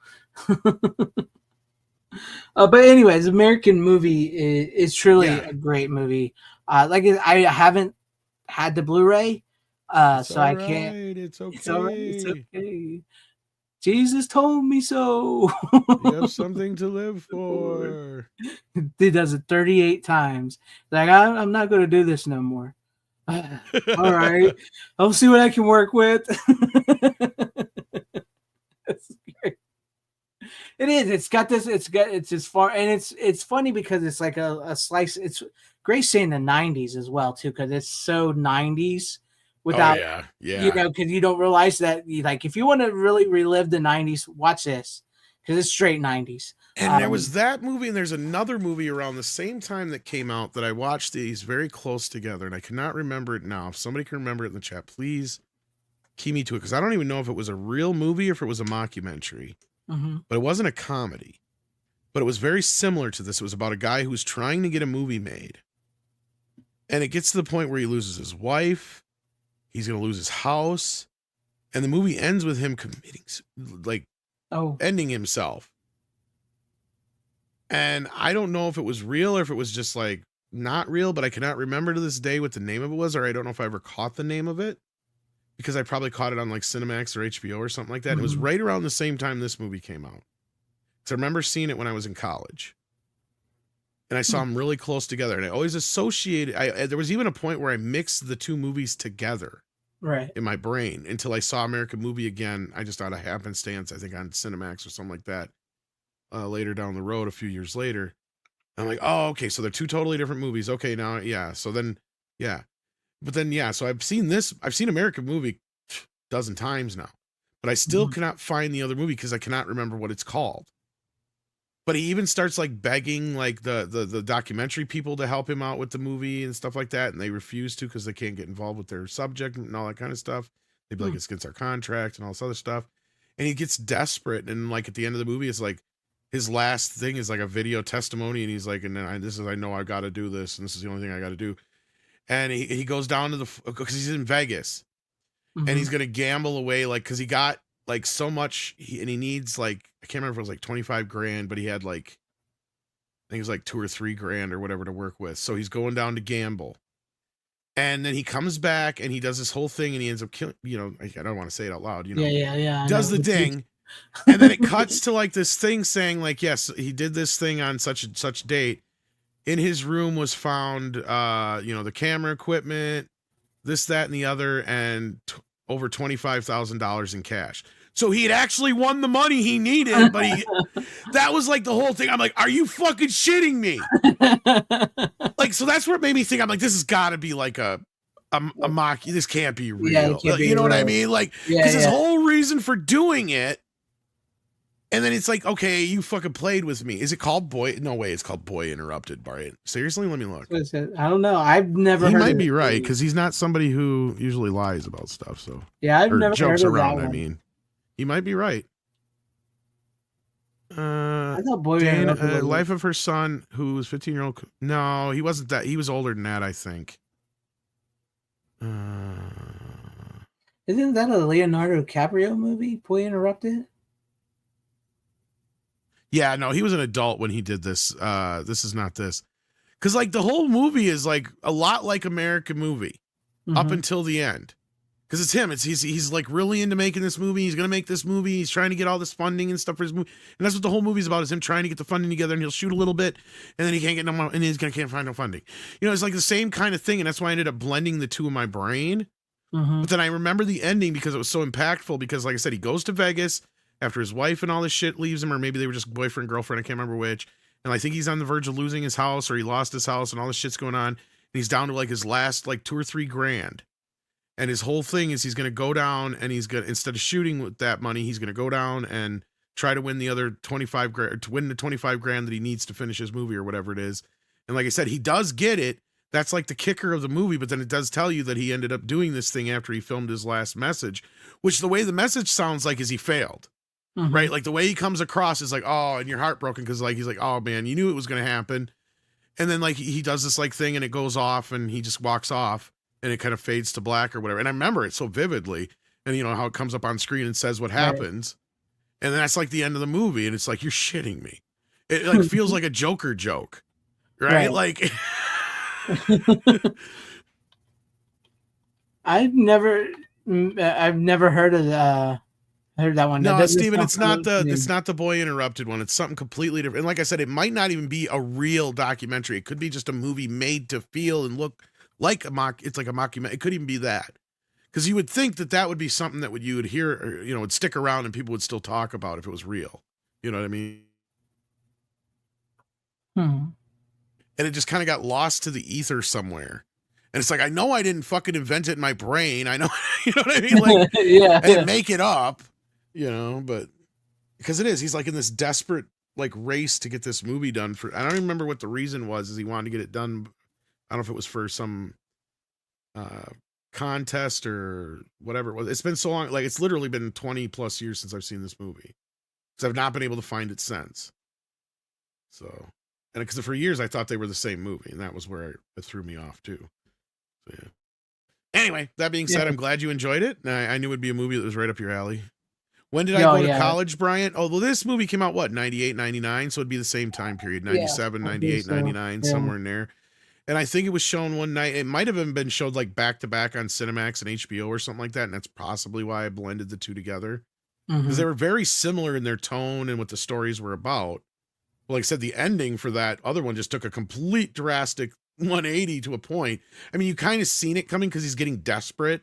Speaker 3: but anyways, American movie is truly a great movie. Like I haven't had the Blu-ray, so I can't.
Speaker 5: It's okay.
Speaker 3: It's all right. It's okay. Jesus told me so.
Speaker 5: You have something to live for.
Speaker 3: He does it 38 times. Like I'm not going to do this no more. All right, I'll see what I can work with. That's great. It is. It's got this. It's as far, and it's funny because it's like a slice. It's great saying the 90s as well too, because it's so 90s without because you don't realize that like if you want to really relive the 90s, watch this because it's straight 90s.
Speaker 5: And there was that movie, and there's another movie around the same time that came out that I watched these very close together, and I cannot remember it now. If somebody can remember it in the chat, please key me to it, because I don't even know if it was a real movie or if it was a mockumentary. But it wasn't a comedy. But it was very similar to this. It was about a guy who was trying to get a movie made. And it gets to the point where he loses his wife. He's going to lose his house. And the movie ends with him ending himself. And I don't know if it was real or if it was just like not real, but I cannot remember to this day what the name of it was, or I don't know if I ever caught the name of it, because I probably caught it on like Cinemax or HBO or something like that. And it was right around the same time this movie came out. So I remember seeing it when I was in college. And I saw them really close together. And I always associated, there was even a point where I mixed the two movies together in my brain until I saw American Movie again. I just out of happenstance, I think on Cinemax or something like that, later down the road, a few years later. I'm like, oh, okay, so they're two totally different movies. Okay, now, yeah. So then, yeah. But then, yeah, so I've seen American Movie a dozen times now, but I still cannot find the other movie because I cannot remember what it's called. But he even starts like begging like the documentary people to help him out with the movie and stuff like that. And they refuse to because they can't get involved with their subject and all that kind of stuff. They'd be like, it's against our contract and all this other stuff. And he gets desperate. And like at the end of the movie, it's like his last thing is like a video testimony. And he's like, and then I know I got to do this. And this is the only thing I got to do. And he goes down to because he's in Vegas and he's going to gamble away. Like, cause he got like so much and he needs like, I can't remember if it was like 25 grand, but he had like, I think it was like 2 or 3 grand or whatever to work with. So he's going down to gamble. And then he comes back and he does this whole thing and he ends up killing, I don't want to say it out loud,
Speaker 3: Yeah.
Speaker 5: Does the ding. And then it cuts to like this thing saying like, yes, he did this thing on such and such date. In his room was found, the camera equipment, this, that, and the other, and over $25,000 in cash. So he had actually won the money he needed, but that was like the whole thing. I'm like, are you fucking shitting me? Like, so that's what made me think, I'm like, this has got to be like a mock. This can't be real.
Speaker 3: Yeah, can't be
Speaker 5: you know
Speaker 3: real.
Speaker 5: what I mean? Like, because his whole reason for doing it, and then it's like, okay, you fucking played with me. Is it called Boy? No way, it's called Boy Interrupted, Brian. Seriously? Let me look.
Speaker 3: I don't know. I've never heard
Speaker 5: He might
Speaker 3: of
Speaker 5: be
Speaker 3: it.
Speaker 5: right, because he's not somebody who usually lies about stuff. So
Speaker 3: yeah, I've never
Speaker 5: jokes
Speaker 3: heard of
Speaker 5: around,
Speaker 3: that one.
Speaker 5: I mean. He might be right.
Speaker 3: I thought Boy
Speaker 5: Jane,
Speaker 3: Interrupted was
Speaker 5: life of her son, who was 15-year-old. No, he wasn't that. He was older than that, I think.
Speaker 3: Isn't that a Leonardo DiCaprio movie? Boy Interrupted.
Speaker 5: Yeah, no, he was an adult when he did this. This is not this. Because, like, the whole movie is, like, a lot like American Movie up until the end. Because it's him. He's like really into making this movie. He's gonna make this movie. He's trying to get all this funding and stuff for his movie, and that's what the whole movie's about. Is him trying to get the funding together, and he'll shoot a little bit, and then he can't get no more, and can't find no funding. You know, it's like the same kind of thing, and that's why I ended up blending the two in my brain. But then I remember the ending because it was so impactful. Because like I said, he goes to Vegas after his wife and all this shit leaves him, or maybe they were just boyfriend girlfriend. I can't remember which. And I think he's on the verge of losing his house, or he lost his house, and all this shit's going on. And he's down to like his last like $2 or $3 grand. And his whole thing is he's going to go down and he's going to, instead of shooting with that money, he's going to go down and try to win the other 25 grand, to win the 25 grand that he needs to finish his movie or whatever it is. And like I said, he does get it. That's like the kicker of the movie. But then it does tell you that he ended up doing this thing after he filmed his last message, which the way the message sounds like is he failed, right? Like the way he comes across is like, oh, and you're heartbroken. Cause like, he's like, oh man, you knew it was going to happen. And then like, he does this like thing and it goes off and he just walks off. And it kind of fades to black or whatever. And I remember it so vividly. And you know how it comes up on screen and says what happens. Right. And that's like the end of the movie. And it's like, you're shitting me. It like feels like a Joker joke. Right? Like
Speaker 3: I've never heard of that one.
Speaker 5: No, Steven, it's not the Boy Interrupted one. It's something completely different. And like I said, it might not even be a real documentary. It could be just a movie made to feel and look like it's like a mockumentary. It could even be that, because you would think that would be something that you would hear, or, you know, would stick around and people would still talk about if it was real. You know what I mean? And it just kind of got lost to the ether somewhere. And it's like, I know I didn't fucking invent it in my brain. I know, you know what I mean? Like, I didn't make it up, you know, but because it is, he's like in this desperate like race to get this movie done I don't even remember what the reason was, is he wanted to get it done. I don't know if it was for some contest or whatever it was. It's been so long. Like, it's literally been 20 plus years since I've seen this movie. Because I've not been able to find it since. So, and because for years I thought they were the same movie. And that was where it threw me off too. So, yeah. Anyway, that being said, I'm glad you enjoyed it. I knew it would be a movie that was right up your alley. When did I go to college, Bryant? Oh, well, this movie came out, what, 98, 99? So it'd be the same time period, 97, 98, 99, somewhere in there. And I think it was shown one night. It might have been showed like back to back on Cinemax and HBO or something like that. And that's possibly why I blended the two together, because they were very similar in their tone and what the stories were about. Well, like I said, the ending for that other one just took a complete drastic 180 to a point. I mean, you kind of seen it coming because he's getting desperate.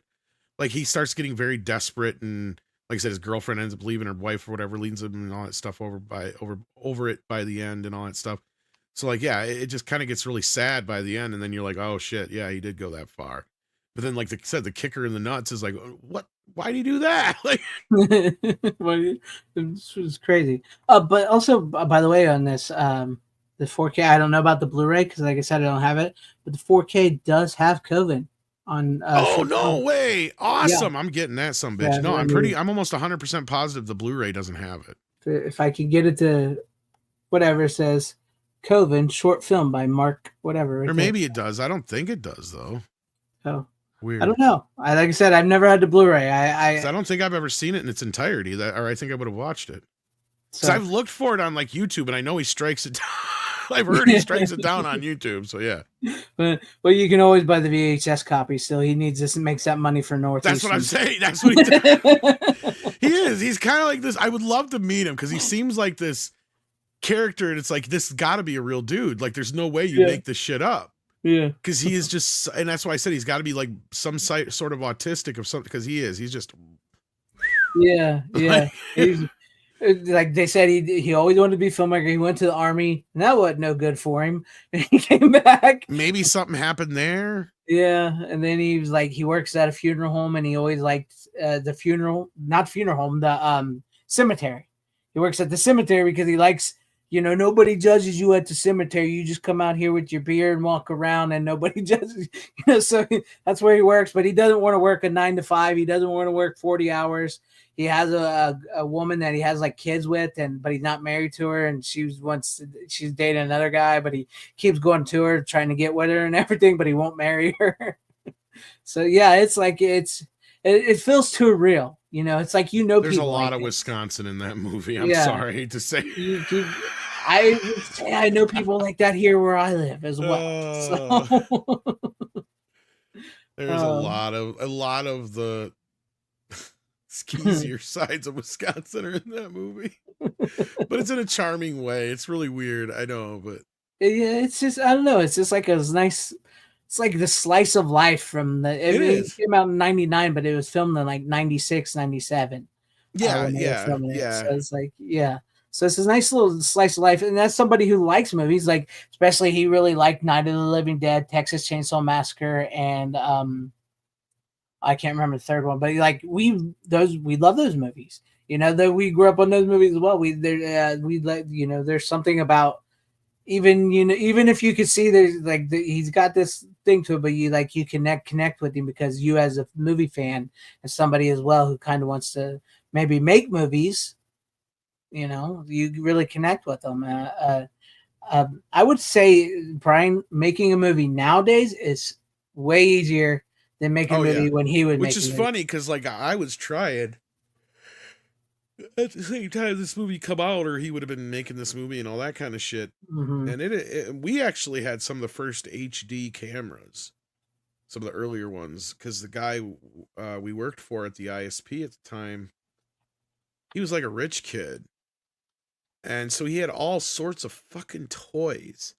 Speaker 5: Like he starts getting very desperate, and like I said, his girlfriend ends up leaving, her wife or whatever leads him and all that stuff over it by the end and all that stuff. So like, yeah, it just kind of gets really sad by the end. And then you're like, oh shit. Yeah, he did go that far. But then like they said, the kicker in the nuts is like, what, why do you do that? Like,
Speaker 3: this was crazy. But also, by the way, on this, the 4K, I don't know about the Blu-ray, because like I said, I don't have it, but the 4K does have COVID on.
Speaker 5: Oh, no way. Awesome. Yeah. I'm getting that some bitch. Yeah, no, I'm almost 100% positive the Blu-ray doesn't have it.
Speaker 3: If I could get it to whatever it says, Coven short film by Mark whatever,
Speaker 5: or maybe it does. I don't think it does though.
Speaker 3: Oh,
Speaker 5: weird.
Speaker 3: I don't know. Like I said, I've never had the Blu-ray. I
Speaker 5: don't think I've ever seen it in its entirety. Or I think I would have watched it. So I've looked for it on like YouTube, and I know he strikes it down. I've heard he strikes it down on YouTube. So yeah.
Speaker 3: Well, you can always buy the VHS copy. Still, he needs this and makes that money for Northeastern.
Speaker 5: That's what I'm saying. That's what he did. He is. He's kind of like this. I would love to meet him because he seems like this character, and it's like, this got to be a real dude. Like, there's no way you make this shit up.
Speaker 3: Yeah,
Speaker 5: because he is just, and that's why I said he's got to be like some sort of autistic of something, because he is. He's just.
Speaker 3: Yeah. He's, like they said, he always wanted to be a filmmaker. He went to the army, and that wasn't no good for him. And he came back.
Speaker 5: Maybe something happened there.
Speaker 3: Yeah, and then he was like, he works at a funeral home, and he always liked the cemetery. He works at the cemetery because he likes, nobody judges you at the cemetery. You just come out here with your beer and walk around, and nobody judges. So that's where he works. But he doesn't want to work a 9 to 5. He doesn't want to work 40 hours. He has a woman that he has like kids with, but he's not married to her, and she's dating another guy, but he keeps going to her, trying to get with her and everything, but he won't marry her. So yeah, it's like it feels too real. It's like
Speaker 5: there's a lot of Wisconsin in that movie. I'm sorry to say.
Speaker 3: I would say I know people like that here where I live as well. So.
Speaker 5: There's a lot of the skeezier sides of Wisconsin are in that movie, but it's in a charming way. It's really weird, I know, but
Speaker 3: yeah, it's just I don't know. It's just like a nice. It's like the slice of life from the. It came out in '99, but it was filmed in like '96, '97.
Speaker 5: Yeah,
Speaker 3: when they were filming
Speaker 5: yeah.
Speaker 3: So it's like So it's a nice little slice of life, and that's somebody who likes movies. Like especially he really liked Night of the Living Dead, Texas Chainsaw Massacre, and I can't remember the third one, but like we love those movies. You know, that we grew up on those movies as well. There's something about even if you could see there's like he's got this thing to it, but you connect with him because you as a movie fan and somebody as well who kind of wants to maybe make movies, you really connect with them. I would say, Brian, making a movie nowadays is way easier than making a movie when he would make it. Which
Speaker 5: is funny because like I was trying at the same time this movie come out, or he would have been making this movie and all that kind of shit.
Speaker 3: Mm-hmm.
Speaker 5: And we actually had some of the first HD cameras, some of the earlier ones, because the guy we worked for at the ISP at the time, he was like a rich kid. And so he had all sorts of fucking toys.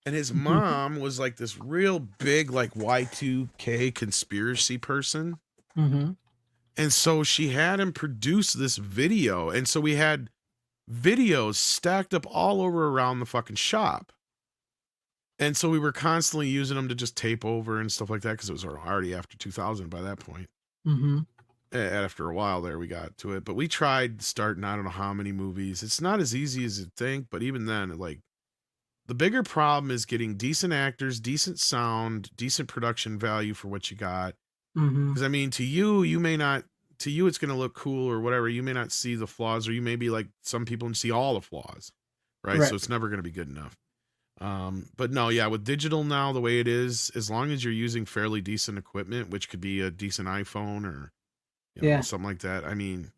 Speaker 5: And his mom was like this real big, like Y2K conspiracy person.
Speaker 3: Mm-hmm.
Speaker 5: And so she had him produce this video. And so we had videos stacked up all over around the fucking shop. And so we were constantly using them to just tape over and stuff like that because it was already after 2000 by that point.
Speaker 3: Mm-hmm.
Speaker 5: After a while there, we got to it. But we tried starting, I don't know how many movies. It's not as easy as you'd think. But even then, like, the bigger problem is getting decent actors, decent sound, decent production value for what you got. Because I mean, to you it's going to look cool or whatever. You may not see the flaws, or you may be like some people and see all the flaws, right? So it's never going to be good enough. But no, yeah, with digital now the way it is, as long as you're using fairly decent equipment, which could be a decent iPhone or something like that. I mean,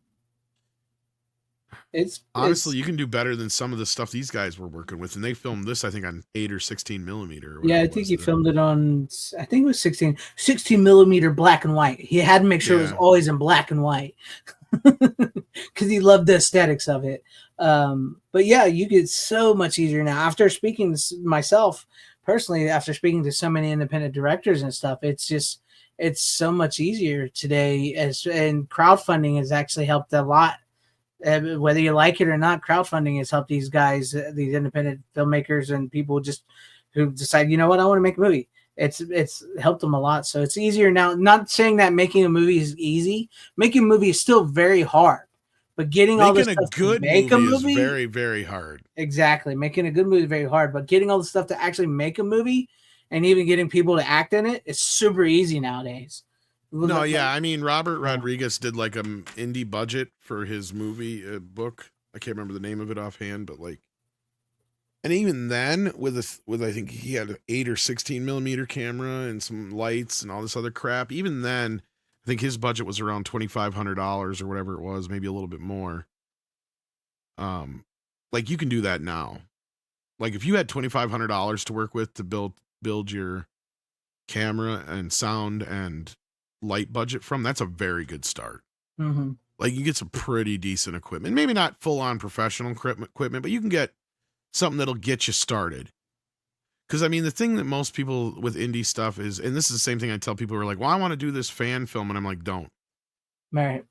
Speaker 5: honestly, you can do better than some of the stuff these guys were working with, and they filmed this, I think, on 8 or 16 millimeter.
Speaker 3: Yeah, I think he filmed it on, I think it was 16 millimeter black and white. He had to make sure it was always in black and white because he loved the aesthetics of it. But yeah, you get so much easier now. After speaking to myself personally, after speaking to so many independent directors and stuff, it's so much easier today. And crowdfunding has actually helped a lot. Whether you like it or not, crowdfunding has helped these guys, these independent filmmakers and people just who decide, you know what, I want to make a movie. It's helped them a lot. So it's easier now. Not saying that making a movie is easy. Making a movie is still very hard. But getting all this stuff to make a movie
Speaker 5: is very, very hard.
Speaker 3: Exactly. Making a good movie is very hard. But getting all the stuff to actually make a movie and even getting people to act in it is super easy nowadays.
Speaker 5: No, yeah, I mean, Robert Rodriguez did like an indie budget for his movie book. I can't remember the name of it offhand, but like, and even then, with I think he had an 8 or 16 millimeter camera and some lights and all this other crap. Even then, I think his budget was around $2,500 or whatever it was, maybe a little bit more. Like you can do that now. Like if you had $2,500 to work with to build your camera and sound and light budget from, that's a very good start.
Speaker 3: Mm-hmm.
Speaker 5: Like you get some pretty decent equipment, maybe not full on professional equipment, but you can get something that'll get you started. Because I mean, the thing that most people with indie stuff is, and this is the same thing I tell people who are like, well, I want to do this fan film, and I'm like, don't.
Speaker 3: Right.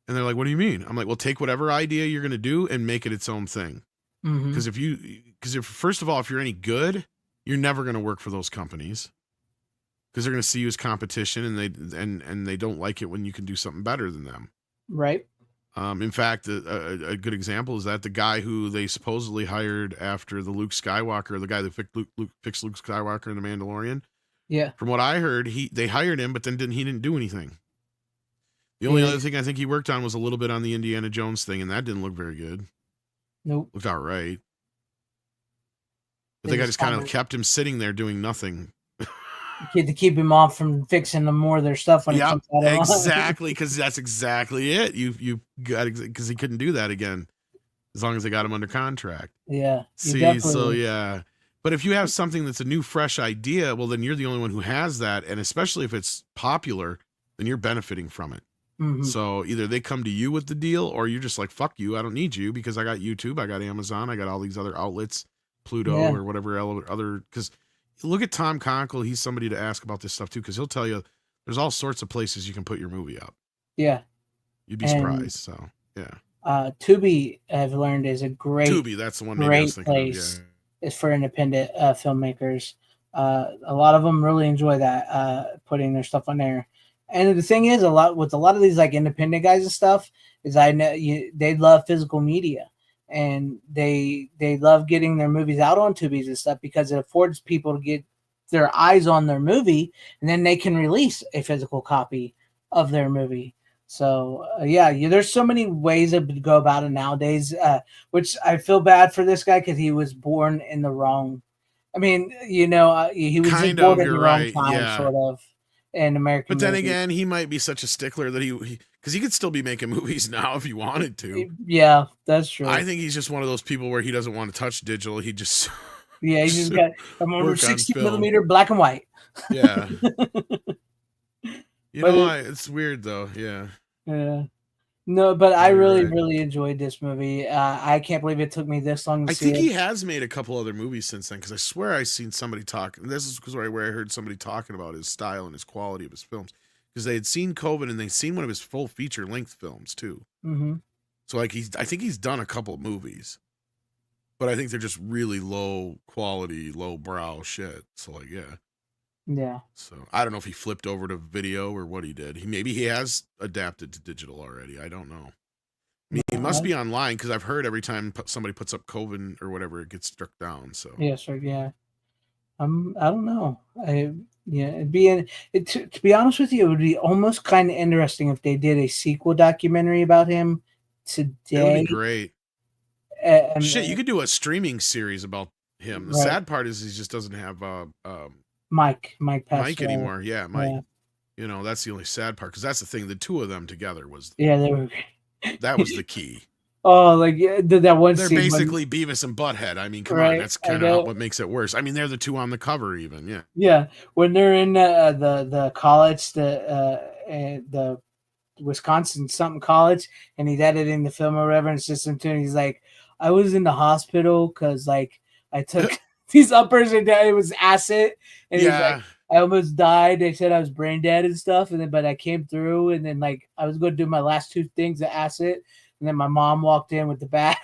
Speaker 5: And they're like, what do you mean? I'm like, well, take whatever idea you're going to do and make it its own thing. Because if first of all, if you're any good, you're never going to work for those companies. Because they're going to see you as competition, and they don't like it when you can do something better than them.
Speaker 3: Right.
Speaker 5: In fact, a good example is that the guy who they supposedly hired after the Luke Skywalker, the guy that fixed Luke Skywalker in The Mandalorian.
Speaker 3: Yeah.
Speaker 5: From what I heard, they hired him, but then he didn't do anything. The only other thing I think he worked on was a little bit on the Indiana Jones thing, and that didn't look very good.
Speaker 3: Nope.
Speaker 5: Looked all right. But they just kind of kept him sitting there doing nothing.
Speaker 3: To keep him off from fixing more of their stuff when it comes out.
Speaker 5: Exactly, because that's exactly it. You got, because he couldn't do that again as long as they got him under contract.
Speaker 3: Yeah.
Speaker 5: See, so yeah, But if you have something that's a new, fresh idea, well, then you're the only one who has that. And especially if it's popular, then you're benefiting from it.
Speaker 3: Mhm.
Speaker 5: So either they come to you with the deal or you're just like, fuck you. I don't need you because I got YouTube, I got Amazon, I got all these other outlets, Pluto
Speaker 3: Yeah.
Speaker 5: or whatever other. Because look at Tom Conkle. He's somebody to ask about this stuff too, because he'll tell you there's all sorts of places you can put your movie up.
Speaker 3: Yeah.
Speaker 5: You'd be surprised. So, yeah.
Speaker 3: Tubi, I've learned, is a
Speaker 5: Tubi, that's the one maybe I was
Speaker 3: great
Speaker 5: thinking
Speaker 3: place.
Speaker 5: of. Yeah.
Speaker 3: Is for independent filmmakers. A lot of them really enjoy that, putting their stuff on there. And the thing is, a lot of these like independent guys and stuff is I know they love physical media, and they love getting their movies out on Tubi's and stuff because it affords people to get their eyes on their movie, and then they can release a physical copy of their movie. So there's so many ways to go about it nowadays, which I feel bad for this guy because he was born in the wrong. I mean, he was
Speaker 5: Kind
Speaker 3: just born
Speaker 5: of,
Speaker 3: in the
Speaker 5: you're
Speaker 3: wrong
Speaker 5: right,
Speaker 3: time,
Speaker 5: yeah.
Speaker 3: sort of, in American.
Speaker 5: But then
Speaker 3: movies.
Speaker 5: again, he might be such a stickler that he because he could still be making movies now if he wanted to.
Speaker 3: Yeah, that's true.
Speaker 5: I think he's just one of those people where he doesn't want to touch digital. He just
Speaker 3: he just got a
Speaker 5: work
Speaker 3: 60
Speaker 5: on film.
Speaker 3: millimeter black and white.
Speaker 5: Yeah.
Speaker 3: But
Speaker 5: it's weird though. Yeah.
Speaker 3: Yeah. No, but I
Speaker 5: You're
Speaker 3: really,
Speaker 5: right.
Speaker 3: really enjoyed this movie. I can't believe it took me this long to
Speaker 5: I
Speaker 3: see
Speaker 5: think
Speaker 3: it.
Speaker 5: he has made a couple other movies since then because I swear I seen somebody talk. And this is where I heard somebody talking about his style and his quality of his films because they had seen COVID and they'd seen one of his full feature length films too.
Speaker 3: Mm-hmm.
Speaker 5: So like I think he's done a couple of movies, but I think they're just really low quality, low brow shit. So like
Speaker 3: Yeah.
Speaker 5: So I don't know if he flipped over to video or what he did. Maybe he has adapted to digital already. I don't know. I mean, he must be online because I've heard every time somebody puts up COVID or whatever, it gets struck down. So
Speaker 3: Yeah, sir. Yeah. I don't know. To be honest with you, it would be almost kind of interesting if they did a sequel documentary about him today.
Speaker 5: it would be great. Shit, you could do a streaming series about him. The sad part is he just doesn't have
Speaker 3: Mike passed away.
Speaker 5: anymore. Yeah, Mike.
Speaker 3: Yeah.
Speaker 5: That's the only sad part because that's the thing. The two of them together was
Speaker 3: that
Speaker 5: was the key.
Speaker 3: Oh, like that one
Speaker 5: They're
Speaker 3: scene
Speaker 5: basically Beavis and Butthead. I mean, come on, that's kind of what makes it worse. I mean, they're the two on the cover, even. Yeah.
Speaker 3: Yeah, when they're in the college, the Wisconsin something college, and he's editing the film or whatever, and it's just him too. And he's like, "I was in the hospital because like I took these uppers and it was acid, and he's like, I almost died. They said I was brain dead and stuff, and then but I came through, and then like I was going to do my last two things of acid." And then my mom walked in with the bag.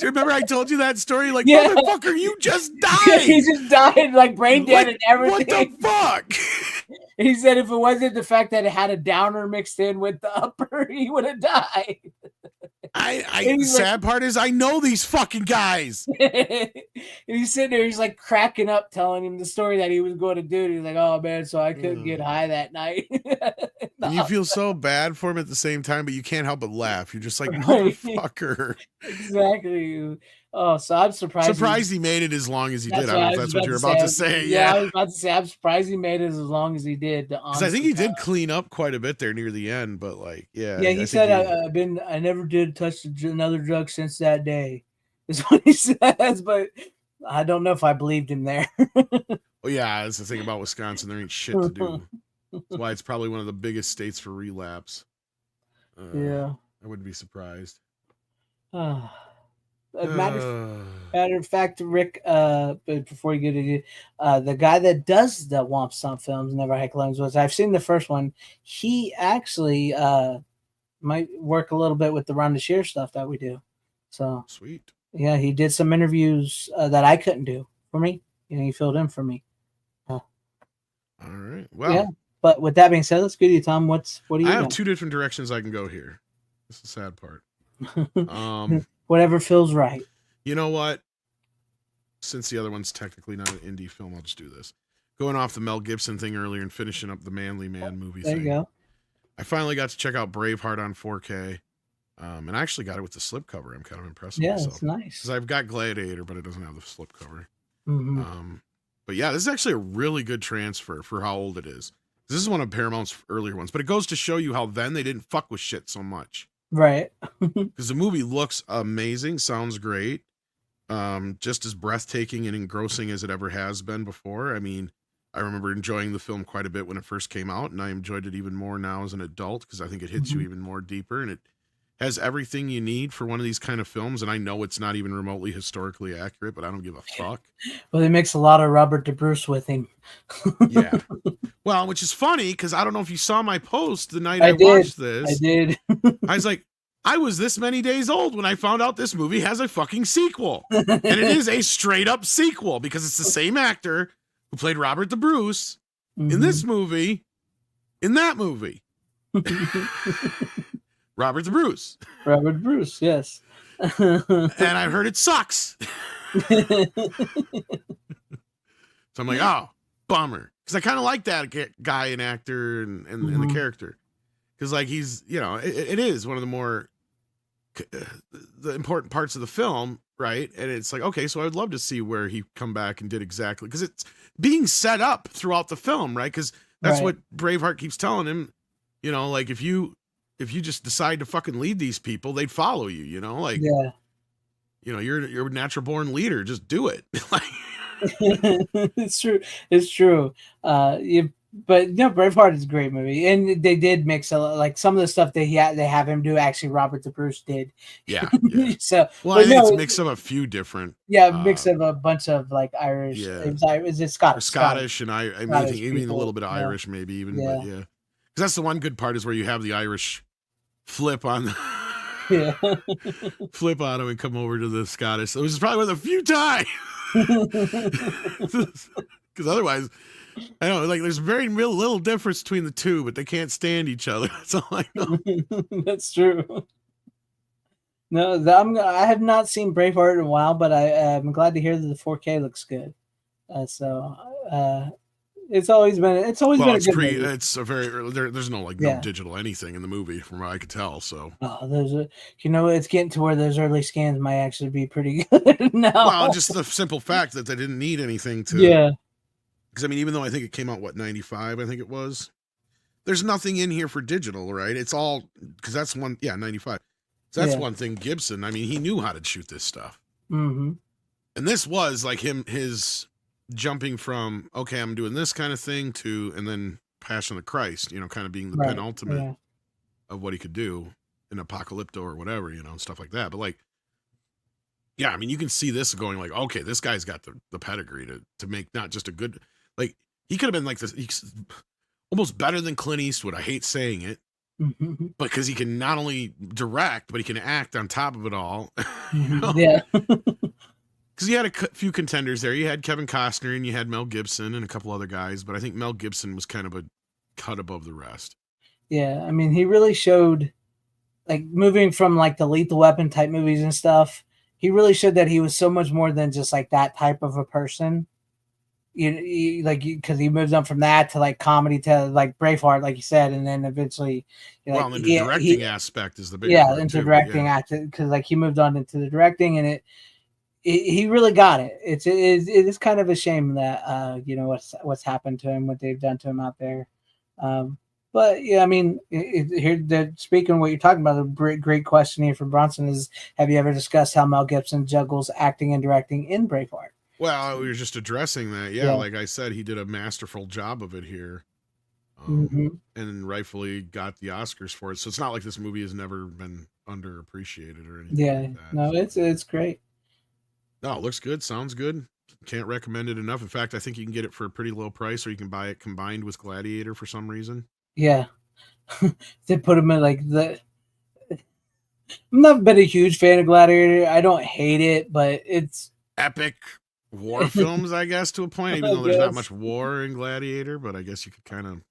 Speaker 5: Remember I told you that story? Like, motherfucker, you just died.
Speaker 3: He just died, like brain dead and everything.
Speaker 5: What the fuck?
Speaker 3: He said if it wasn't the fact that it had a downer mixed in with the upper, he would have died.
Speaker 5: The sad part is I know these fucking guys.
Speaker 3: And he's sitting there, he's like cracking up, telling him the story that he was going to do. And he's like, "Oh man, so I couldn't get high that night."
Speaker 5: You feel so bad for him at the same time, but you can't help but laugh. You're just like, motherfucker.
Speaker 3: Exactly. Oh, so I'm surprised.
Speaker 5: He made it as long as he did. I don't know if that's what you're about to say.
Speaker 3: Yeah, I was about to say I'm surprised he made it as long as he did.
Speaker 5: Because I think he did clean up quite a bit there near the end, but like,
Speaker 3: yeah. He said I never did touch another drug since that day. Is what he says, but I don't know if I believed him there.
Speaker 5: Oh yeah, that's the thing about Wisconsin. There ain't shit to do. That's why it's probably one of the biggest states for relapse.
Speaker 3: Yeah,
Speaker 5: I wouldn't be surprised.
Speaker 3: Matter of fact, Rick, before you get into the guy that does the Womp Stomp films, Never Had Clones, was I've seen the first one. He actually might work a little bit with the Rhonda Shear stuff that we do. So
Speaker 5: sweet.
Speaker 3: Yeah, he did some interviews that I couldn't do for me. He filled in for me.
Speaker 5: All right. Well,
Speaker 3: yeah. But with that being said, let's go to you, Tom. What do you?
Speaker 5: I have two different directions I can go here. That's the sad part.
Speaker 3: Whatever feels right.
Speaker 5: You know what? Since the other one's technically not an indie film, I'll just do this. Going off the Mel Gibson thing earlier and finishing up the Manly Man movie
Speaker 3: there
Speaker 5: thing.
Speaker 3: You go.
Speaker 5: I finally got to check out Braveheart on 4K. And I actually got it with the slipcover. I'm kind of impressed with myself.
Speaker 3: Yeah, it's nice.
Speaker 5: Because I've got Gladiator, but it doesn't have the slipcover.
Speaker 3: Mm-hmm.
Speaker 5: But yeah, this is actually a really good transfer for how old it is. This is one of Paramount's earlier ones, but it goes to show you how then they didn't fuck with shit so much.
Speaker 3: Right.
Speaker 5: Because the movie looks amazing, sounds great. just as breathtaking and engrossing as it ever has been before. I mean, I remember enjoying the film quite a bit when it first came out, and I enjoyed it even more now as an adult because I think it hits you even more deeper, and it has everything you need for one of these kind of films. And I know it's not even remotely historically accurate, but I don't give a fuck.
Speaker 3: Well, they mix a lot of Robert DeBruce with him.
Speaker 5: Yeah. Well, which is funny because I don't know if you saw my post the night I watched this.
Speaker 3: I did.
Speaker 5: I was like, I was this many days old when I found out this movie has a fucking sequel. And it is a straight up sequel because it's the same actor who played Robert the Bruce in this movie, in that movie. Robert the Bruce.
Speaker 3: Robert Bruce, yes.
Speaker 5: And I heard it sucks. So I'm like, oh, bummer. Because I kind of like that guy and actor and the character. Because, like, he's, you know, it is one of the more the important parts of the film, right? And it's like, okay, so I would love to see where he come back and did exactly. Because it's being set up throughout the film, right? Because that's what Braveheart keeps telling him. You know, like, if you just decide to fucking lead these people, they'd follow you, you know? Like, you know, you're a natural born leader. Just do it. Like,
Speaker 3: it's true. It's true. But no, Braveheart is a great movie, and they did mix like some of the stuff they have him do. Actually, Robert the Bruce did.
Speaker 5: Yeah.
Speaker 3: So,
Speaker 5: well, I think it's a mix of a few different.
Speaker 3: Yeah, mix of a bunch of like Irish.
Speaker 5: Yeah.
Speaker 3: Is it Scottish?
Speaker 5: Scottish, and I think even a little bit of Irish, maybe even. Yeah. But yeah, because that's the one good part is where you have the Irish flip on. Flip on him and come over to the Scottish. Which is probably one of the few times. Because otherwise, I don't know, like there's very little difference between the two, but they can't stand each other. That's all I know.
Speaker 3: That's true. No, I have not seen Braveheart in a while, but I'm glad to hear that the 4K looks good. It's always been a good movie.
Speaker 5: It's a very there's no no digital anything in the movie from what I could tell. So
Speaker 3: it's getting to where those early scans might actually be pretty good now.
Speaker 5: Well, just the simple fact that they didn't need anything to.
Speaker 3: Yeah.
Speaker 5: Because I mean, even though I think it came out 95, I think it was. There's nothing in here for digital, right? It's all because that's 95. So that's one thing. Gibson, I mean, he knew how to shoot this stuff. And this was like his jumping from, okay, I'm doing this kind of thing to, and then Passion of the Christ, you know, kind of being the penultimate of what he could do in Apocalypto or whatever, you know, and stuff like that. But like, yeah, I mean, you can see this going like, okay, this guy's got the pedigree to make not just a good, like, he could have been like this, almost better than Clint Eastwood. I hate saying it, but because he can not only direct, but he can act on top of it all. You know? Yeah. Because you had a few contenders there. You had Kevin Costner and you had Mel Gibson and a couple other guys, but I think Mel Gibson was kind of a cut above the rest.
Speaker 3: Yeah, I mean, he really showed, like, moving from like the Lethal Weapon type movies and stuff, he really showed that he was so much more than just like that type of a person. Because he moved on from that to like comedy to like Braveheart, like you said, and then eventually,
Speaker 5: the directing aspect is the big
Speaker 3: into directing because like he moved on into the directing, and he really got it. It is kind of a shame that what's happened to him, what they've done to him out there. But yeah, I mean, speaking of what you're talking about, the great question here from Bronson is: have you ever discussed how Mel Gibson juggles acting and directing in Braveheart?
Speaker 5: Well, we were just addressing that. Yeah, like I said, he did a masterful job of it here, and rightfully got the Oscars for it. So it's not like this movie has never been underappreciated or anything.
Speaker 3: Yeah,
Speaker 5: like that.
Speaker 3: No, it's great.
Speaker 5: No, it looks good. Sounds good. Can't recommend it enough. In fact, I think you can get it for a pretty low price, or you can buy it combined with Gladiator for some reason.
Speaker 3: Yeah, they put him in like the. I'm not been a huge fan of Gladiator. I don't hate it, but it's
Speaker 5: epic war films, I guess, to a point. Even though there's not much war in Gladiator, but I guess you could kind of.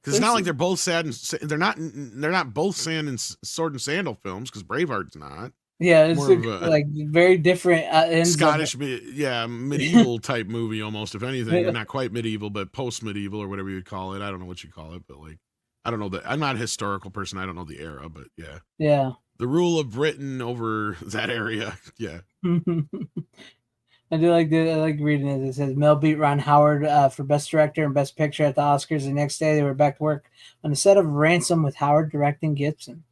Speaker 5: Because it's not like they're both sad and they're not both sand and sword and sandal films. Because Braveheart's not.
Speaker 3: Yeah, it's like very different
Speaker 5: Scottish, medieval type movie almost, if anything. Not quite medieval, but post-medieval or whatever you would call it. I don't know what you call it, but like, I don't know that. I'm not a historical person. I don't know the era, but yeah.
Speaker 3: Yeah.
Speaker 5: The rule of Britain over that area. Yeah.
Speaker 3: I like reading it. It says Mel beat Ron Howard for Best Director and Best Picture at the Oscars. The next day, they were back to work on the set of Ransom with Howard directing Gibson.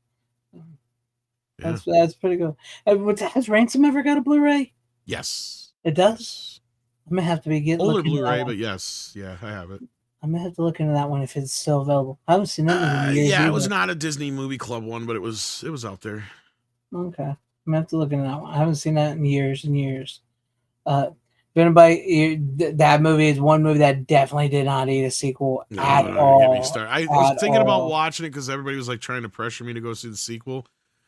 Speaker 3: Yeah. That's pretty good. Has Ransom ever got a Blu-ray?
Speaker 5: Yes.
Speaker 3: It does. I'm gonna have to be
Speaker 5: Older
Speaker 3: looking into that
Speaker 5: Blu-ray,
Speaker 3: one.
Speaker 5: but yes, yeah, I have it.
Speaker 3: I'm gonna have to look into that one if it's still available. I haven't seen that movie in years.
Speaker 5: Yeah,
Speaker 3: either.
Speaker 5: it was not a Disney Movie Club one, but it was out there.
Speaker 3: Okay, I'm gonna have to look into that one. I haven't seen that in years and years. If anybody, that movie is one movie that definitely did not need a sequel at all.
Speaker 5: Get me started. I was thinking about watching it because everybody was like trying to pressure me to go see the sequel.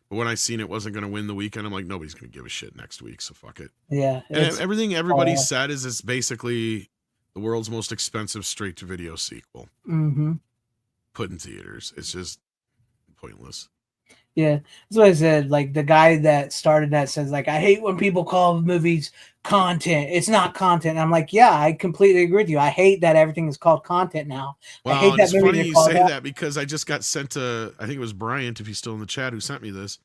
Speaker 5: But when I seen it wasn't going to win the weekend, I'm like, nobody's going to give a shit next week, so fuck it.
Speaker 3: Yeah.
Speaker 5: And everything everybody said is it's basically the world's most expensive straight-to-video sequel.
Speaker 3: Mm-hmm.
Speaker 5: Put in theaters. It's just pointless.
Speaker 3: Yeah, that's what I said. Like the guy that started that says, like, I hate when people call movies content. It's not content. And I'm like, yeah, I completely agree with you. I hate that everything is called content now.
Speaker 5: Well,
Speaker 3: I hate that
Speaker 5: it's funny you say
Speaker 3: that.
Speaker 5: that because I just got sent to, I think it was Bryant, if he's still in the chat, who sent me this.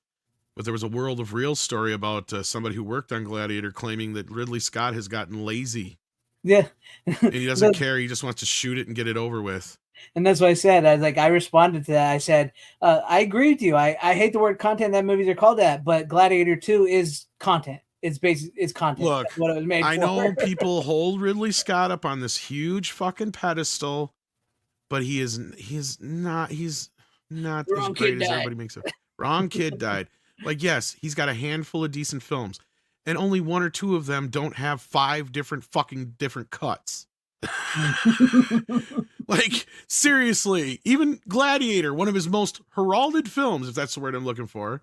Speaker 5: But there was a World of Real story about somebody who worked on Gladiator claiming that Ridley Scott has gotten lazy.
Speaker 3: Yeah.
Speaker 5: And he doesn't care. He just wants to shoot it and get it over with.
Speaker 3: And that's what I said. I responded to that. I said, I agree with you. I hate the word content that movies are called that, but Gladiator 2 is content. It's content.
Speaker 5: Look,
Speaker 3: that's what it was made
Speaker 5: I
Speaker 3: for.
Speaker 5: know people hold Ridley Scott up on this huge fucking pedestal, but he's not as great as everybody makes it. Wrong kid died. Like, yes, he's got a handful of decent films, and only one or two of them don't have 5 different cuts. Like, seriously, even Gladiator, one of his most heralded films, if that's the word I'm looking for.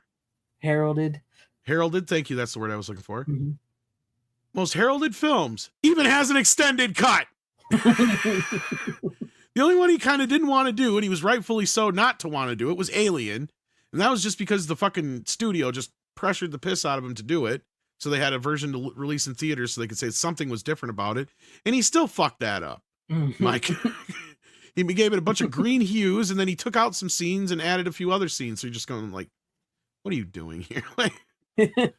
Speaker 3: Heralded,
Speaker 5: thank you, that's the word I was looking for.
Speaker 3: Mm-hmm.
Speaker 5: Most heralded films even has an extended cut. The only one he kind of didn't want to do, and he was rightfully so not to want to do it, was Alien. And that was just because the fucking studio just pressured the piss out of him to do it. So they had a version to release in theaters so they could say something was different about it. And he still fucked that up. Mike. He gave it a bunch of green hues, and then he took out some scenes and added a few other scenes. So you're just going like, what are you doing here? Like, I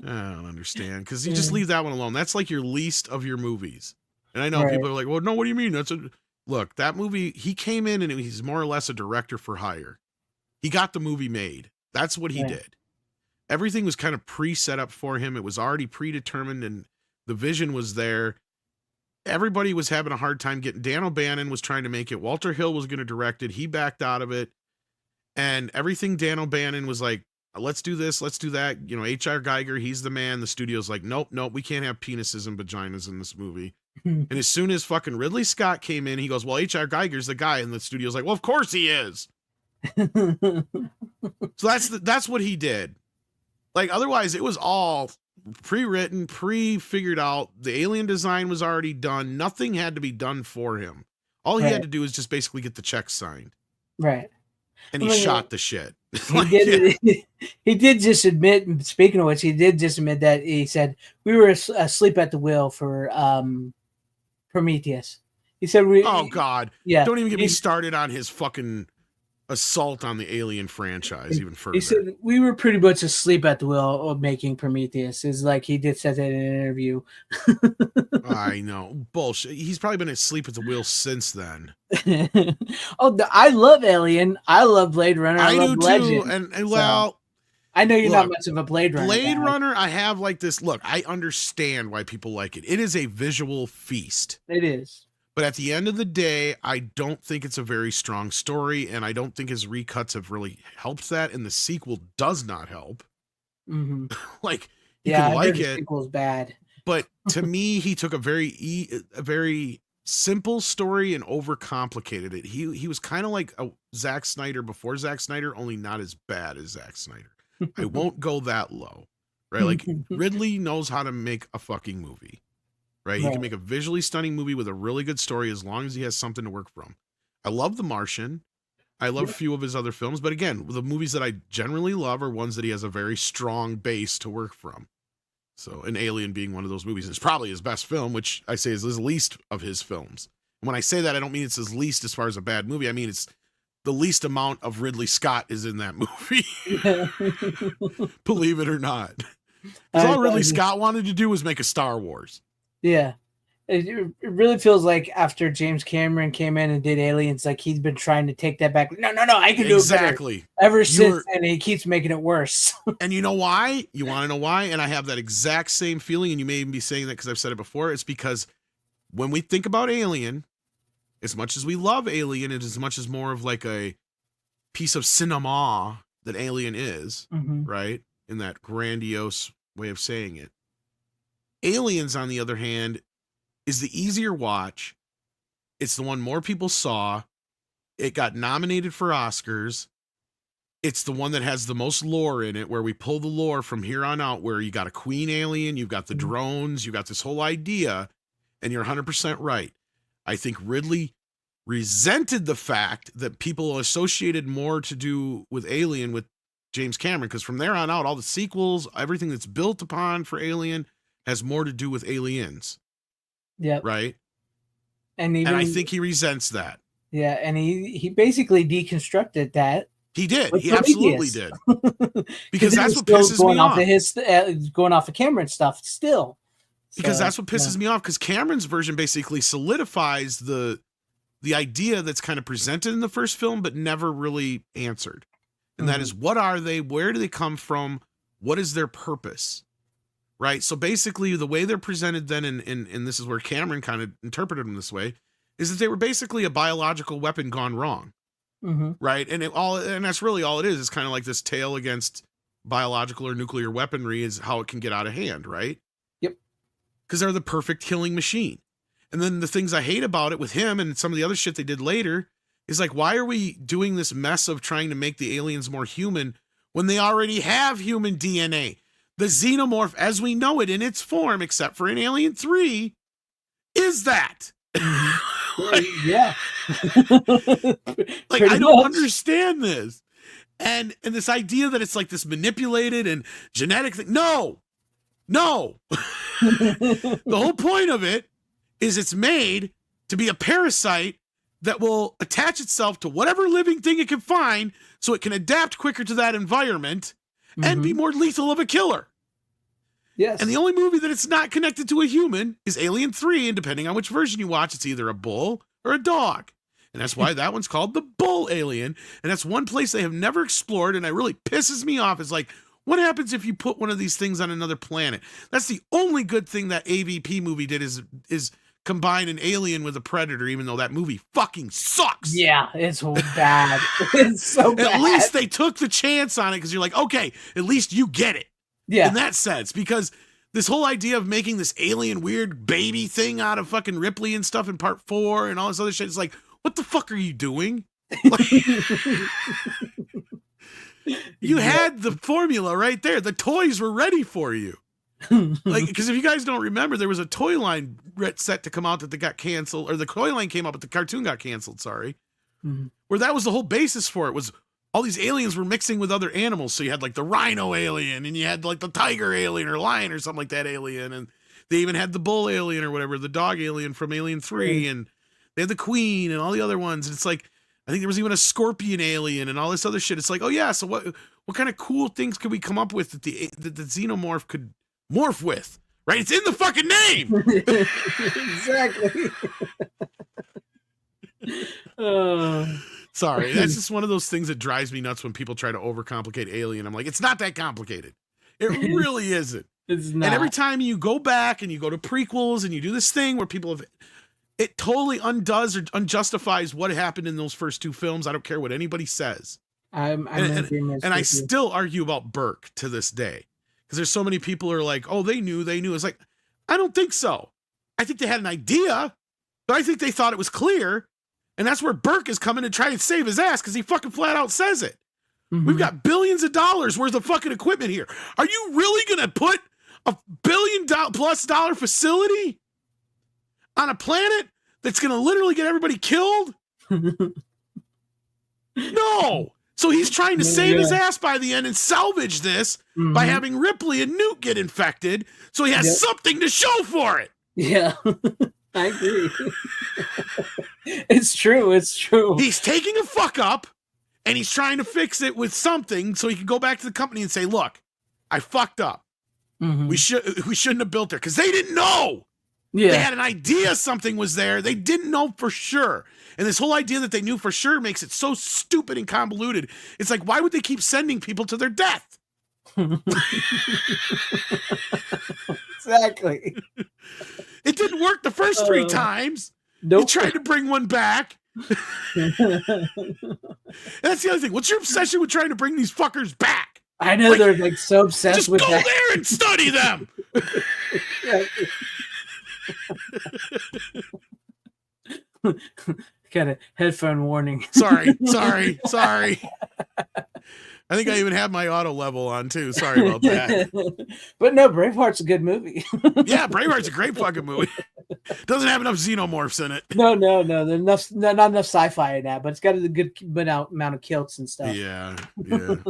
Speaker 5: don't understand. Because you just leave that one alone. That's like your least of your movies. And I know people are like, well, no, what do you mean? Look, that movie, he came in and he's more or less a director for hire. He got the movie made. That's what he did. Everything was kind of pre-set up for him. It was already predetermined, and the vision was there. Everybody was having a hard time getting. Dan O'Bannon was trying to make it. Walter Hill was going to direct it. He backed out of it. And everything Dan O'Bannon was like, let's do this, let's do that. You know, H.R. Geiger, he's the man. The studio's like, nope, we can't have penises and vaginas in this movie. And as soon as fucking Ridley Scott came in, he goes, well, H.R. Geiger's the guy. And the studio's like, well, of course he is. So that's what he did. Like, otherwise it was all pre-written, pre-figured out. The alien design was already done. Nothing had to be done for him. All he had to do was just basically get the check signed.
Speaker 3: Right.
Speaker 5: And he shot the shit.
Speaker 3: He did just admit, speaking of which, he did just admit that he said, we were asleep at the wheel for Prometheus. He said,
Speaker 5: oh God.
Speaker 3: Yeah.
Speaker 5: Don't even get me started on his fucking assault on the Alien franchise even further.
Speaker 3: He said, we were pretty much asleep at the wheel of making Prometheus. Is like he did say that in an interview.
Speaker 5: I know. Bullshit. He's probably been asleep at the wheel since then.
Speaker 3: I love Alien. I love Blade Runner. I love
Speaker 5: do
Speaker 3: Legend.
Speaker 5: too. And well,
Speaker 3: I know you're not much of a Blade Runner.
Speaker 5: Blade Runner, I have like this. Look, I understand why people like it. It is a visual feast.
Speaker 3: It is.
Speaker 5: But at the end of the day, I don't think it's a very strong story, and I don't think his recuts have really helped that, and the sequel does not help.
Speaker 3: Mm-hmm.
Speaker 5: Like, you can like it.
Speaker 3: The sequel's bad.
Speaker 5: But to me, he took a very simple story and overcomplicated it. He was kind of like a Zack Snyder before Zack Snyder, only not as bad as Zack Snyder. I won't go that low, right? Like, Ridley knows how to make a fucking movie. Right? He can make a visually stunning movie with a really good story as long as he has something to work from. I love The Martian. I love a few of his other films. But again, the movies that I generally love are ones that he has a very strong base to work from. So, an Alien being one of those movies. It's probably his best film, which I say is his least of his films. And when I say that, I don't mean it's his least as far as a bad movie. I mean it's the least amount of Ridley Scott is in that movie. Believe it or not. Because all Ridley Scott wanted to do was make a Star Wars.
Speaker 3: Yeah. It really feels like after James Cameron came in and did Aliens, like he's been trying to take that back. No, I can do it better. Ever since, and he keeps making it worse.
Speaker 5: And you know why? You want to know why? And I have that exact same feeling, and you may even be saying that because I've said it before. It's because when we think about Alien, as much as we love Alien, and as much as more of like a piece of cinema that Alien is, right? In that grandiose way of saying it. Aliens, on the other hand, is the easier watch. It's the one more people saw. It got nominated for Oscars. It's the one that has the most lore in it, where we pull the lore from here on out, where you got a queen alien, you've got the drones, you got this whole idea, and you're 100% right. I think Ridley resented the fact that people associated more to do with Alien with James Cameron, because from there on out, all the sequels, everything that's built upon for Alien has more to do with aliens.
Speaker 3: Yeah.
Speaker 5: Right?
Speaker 3: And
Speaker 5: I think he resents that.
Speaker 3: Yeah, and he basically deconstructed that.
Speaker 5: He did. He absolutely did. Because that's what pisses me off.
Speaker 3: Going off of Cameron's stuff still.
Speaker 5: Because that's what pisses me off, because Cameron's version basically solidifies the idea that's kind of presented in the first film, but never really answered. And that is, what are they? Where do they come from? What is their purpose? Right? So basically, the way they're presented then, and this is where Cameron kind of interpreted them this way, is that they were basically a biological weapon gone wrong. Right? And that's really all it is. It's kind of like this tale against biological or nuclear weaponry is how it can get out of hand, right?
Speaker 3: Yep.
Speaker 5: Because they're the perfect killing machine. And then the things I hate about it with him and some of the other shit they did later is like, why are we doing this mess of trying to make the aliens more human when they already have human DNA? The xenomorph, as we know it in its form, except for in Alien 3, is that.
Speaker 3: Yeah.
Speaker 5: Like, I don't understand this. And this idea that it's like this manipulated and genetic thing. No. The whole point of it is it's made to be a parasite that will attach itself to whatever living thing it can find so it can adapt quicker to that environment and be more lethal of a killer.
Speaker 3: Yes.
Speaker 5: And the only movie that it's not connected to a human is Alien 3, and depending on which version you watch, it's either a bull or a dog. And that's why that one's called the bull alien. And that's one place they have never explored, and it really pisses me off. Is like, what happens if you put one of these things on another planet? That's the only good thing that AVP movie did is combine an alien with a predator, even though that movie fucking sucks.
Speaker 3: Yeah, it's bad. It's so bad.
Speaker 5: At least they took the chance on it, because you're like, okay, at least you get it.
Speaker 3: Yeah.
Speaker 5: In that sense, because this whole idea of making this alien weird baby thing out of fucking Ripley and stuff in part 4 and all this other shit, it's like, what the fuck are you doing? Like, you had the formula right there. The toys were ready for you. Like, because if you guys don't remember, there was a toy line set to come out that they got canceled, or the toy line came out, but the cartoon got canceled. Sorry, where that was the whole basis for it, was all these aliens were mixing with other animals. So you had like the rhino alien, and you had like the tiger alien or lion or something like that alien, and they even had the bull alien or whatever, the dog alien from Alien 3, and they had the queen and all the other ones. And it's like, I think there was even a scorpion alien and all this other shit. It's like, oh yeah, so what kind of cool things could we come up with that the xenomorph could morph with? Right? It's in the fucking name.
Speaker 3: Exactly.
Speaker 5: Sorry, that's just one of those things that drives me nuts when people try to overcomplicate Alien. I'm like, it's not that complicated. It really isn't.
Speaker 3: It's not.
Speaker 5: And every time you go back and you go to prequels and you do this thing where people have, it totally undoes or unjustifies what happened in those first 2 films. I don't care what anybody says.
Speaker 3: And
Speaker 5: I still argue about Burke to this day, because there's so many people who are like, oh, they knew. It's like, I don't think so. I think they had an idea, but I think they thought it was clear. And that's where Burke is coming to try and save his ass, because he fucking flat out says it. We've got billions of dollars worth of fucking equipment here. Are you really going to put a $1 billion+ facility on a planet that's going to literally get everybody killed? No. So he's trying to save his ass by the end and salvage this by having Ripley and Newt get infected, so he has something to show for it.
Speaker 3: Yeah. I agree. It's true.
Speaker 5: He's taking a fuck up, and he's trying to fix it with something so he can go back to the company and say, look, I fucked up. We shouldn't have built there, because they didn't know.
Speaker 3: Yeah.
Speaker 5: They had an idea something was there. They didn't know for sure. And this whole idea that they knew for sure makes it so stupid and convoluted. It's like, why would they keep sending people to their death?
Speaker 3: Exactly.
Speaker 5: It didn't work the first 3 times.
Speaker 3: Nope.
Speaker 5: You tried to bring one back. And that's the other thing. What's your obsession with trying to bring these fuckers back?
Speaker 3: I know, they're like so obsessed
Speaker 5: Just
Speaker 3: with
Speaker 5: go
Speaker 3: that.
Speaker 5: there and study them.
Speaker 3: Kind of headphone warning.
Speaker 5: Sorry. I think I even have my auto level on too. Sorry about that.
Speaker 3: But no, Braveheart's a good movie.
Speaker 5: Yeah, Braveheart's a great fucking movie. Doesn't have enough xenomorphs in it.
Speaker 3: No. There's not enough sci-fi in that, but it's got a good amount of kilts and stuff.
Speaker 5: Yeah.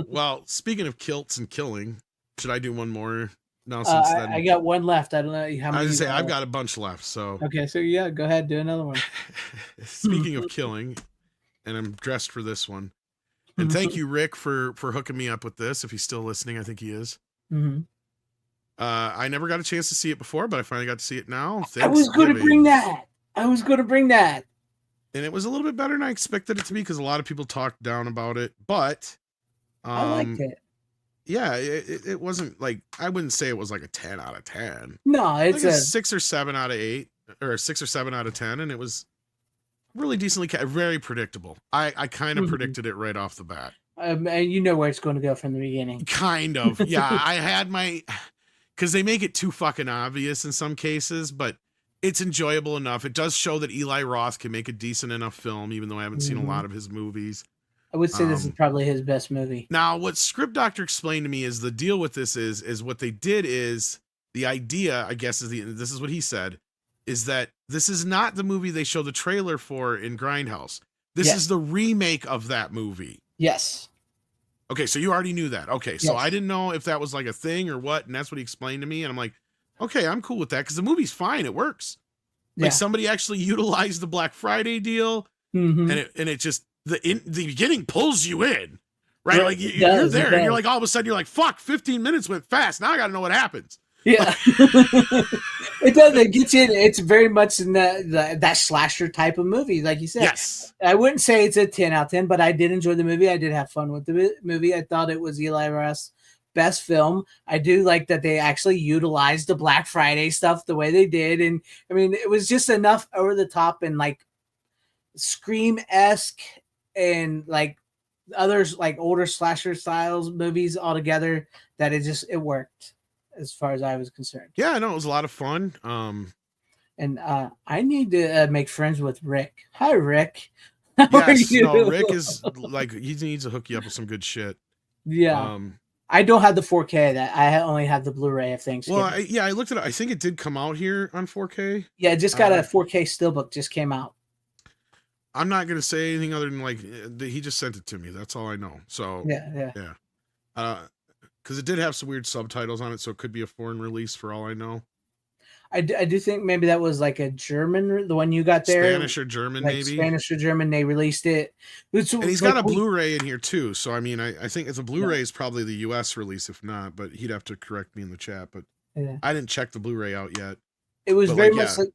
Speaker 5: Well, speaking of kilts and killing, should I do one more? No,
Speaker 3: I got one left. I don't know how many.
Speaker 5: I was gonna say I've got a bunch left. So
Speaker 3: okay, so yeah, go ahead, do another one.
Speaker 5: Speaking of killing, and I'm dressed for this one. And thank you, Rick, for hooking me up with this. If he's still listening, I think he is.
Speaker 3: Mm-hmm.
Speaker 5: I never got a chance to see it before, but I finally got to see it now.
Speaker 3: I was going to bring that.
Speaker 5: And it was a little bit better than I expected it to be because a lot of people talked down about it. But
Speaker 3: I liked it.
Speaker 5: Yeah, it wasn't like, I wouldn't say it was like a 10 out of 10.
Speaker 3: No, it's
Speaker 5: like a 6 or 7 out of 8, or a 6 or 7 out of 10, and it was really decently, very predictable. I kind of predicted it right off the bat.
Speaker 3: And you know where it's going to go from the beginning.
Speaker 5: Kind of. Yeah, I had my, because they make it too fucking obvious in some cases, but it's enjoyable enough. It does show that Eli Roth can make a decent enough film, even though I haven't seen a lot of his movies.
Speaker 3: I would say this is probably his best movie.
Speaker 5: Now, what Script Doctor explained to me is the deal with this is what they did is, the idea, I guess, this is what he said, is that this is not the movie they show the trailer for in Grindhouse. This is the remake of that movie.
Speaker 3: Yes.
Speaker 5: Okay, so you already knew that. Okay, so I didn't know if that was like a thing or what, and that's what he explained to me, and I'm like, okay, I'm cool with that, because the movie's fine, it works. Like, somebody actually utilized the Black Friday deal, and it just, the beginning pulls you in, right? Like, you're there, and you're like, all of a sudden, you're like, fuck, 15 minutes went fast, now I gotta know what happens.
Speaker 3: Yeah. It does. It gets in. It's very much in that slasher type of movie, like you said.
Speaker 5: Yes.
Speaker 3: I wouldn't say it's a 10 out of 10, but I did enjoy the movie. I did have fun with the movie. I thought it was Eli Roth's best film. I do like that they actually utilized the Black Friday stuff the way they did. And I mean, it was just enough over the top and like Scream-esque and like others, like older slasher styles movies altogether, that it worked as far as I was concerned.
Speaker 5: Yeah, no, it was a lot of fun.
Speaker 3: And I need to make friends with Rick. Hi, Rick. How are you?
Speaker 5: No, Rick is like, he needs to hook you up with some good shit.
Speaker 3: Yeah. I don't have the 4K. That I only have the Blu-ray of Thanksgiving.
Speaker 5: Well, I looked at it. I think it did come out here on 4K.
Speaker 3: Yeah, it just got a 4K steelbook. Just came out.
Speaker 5: I'm not gonna say anything other than like he just sent it to me. That's all I know. So yeah. Because it did have some weird subtitles on it, so it could be a foreign release for all I know.
Speaker 3: I do think maybe that was like a German, the one you got there.
Speaker 5: Spanish or German, like maybe.
Speaker 3: Spanish or German, they released it.
Speaker 5: And he's got a Blu-ray in here too. So, I mean, I think it's a Blu-ray is probably the US release, if not, but he'd have to correct me in the chat. But I didn't check the Blu-ray out yet.
Speaker 3: It was very much like,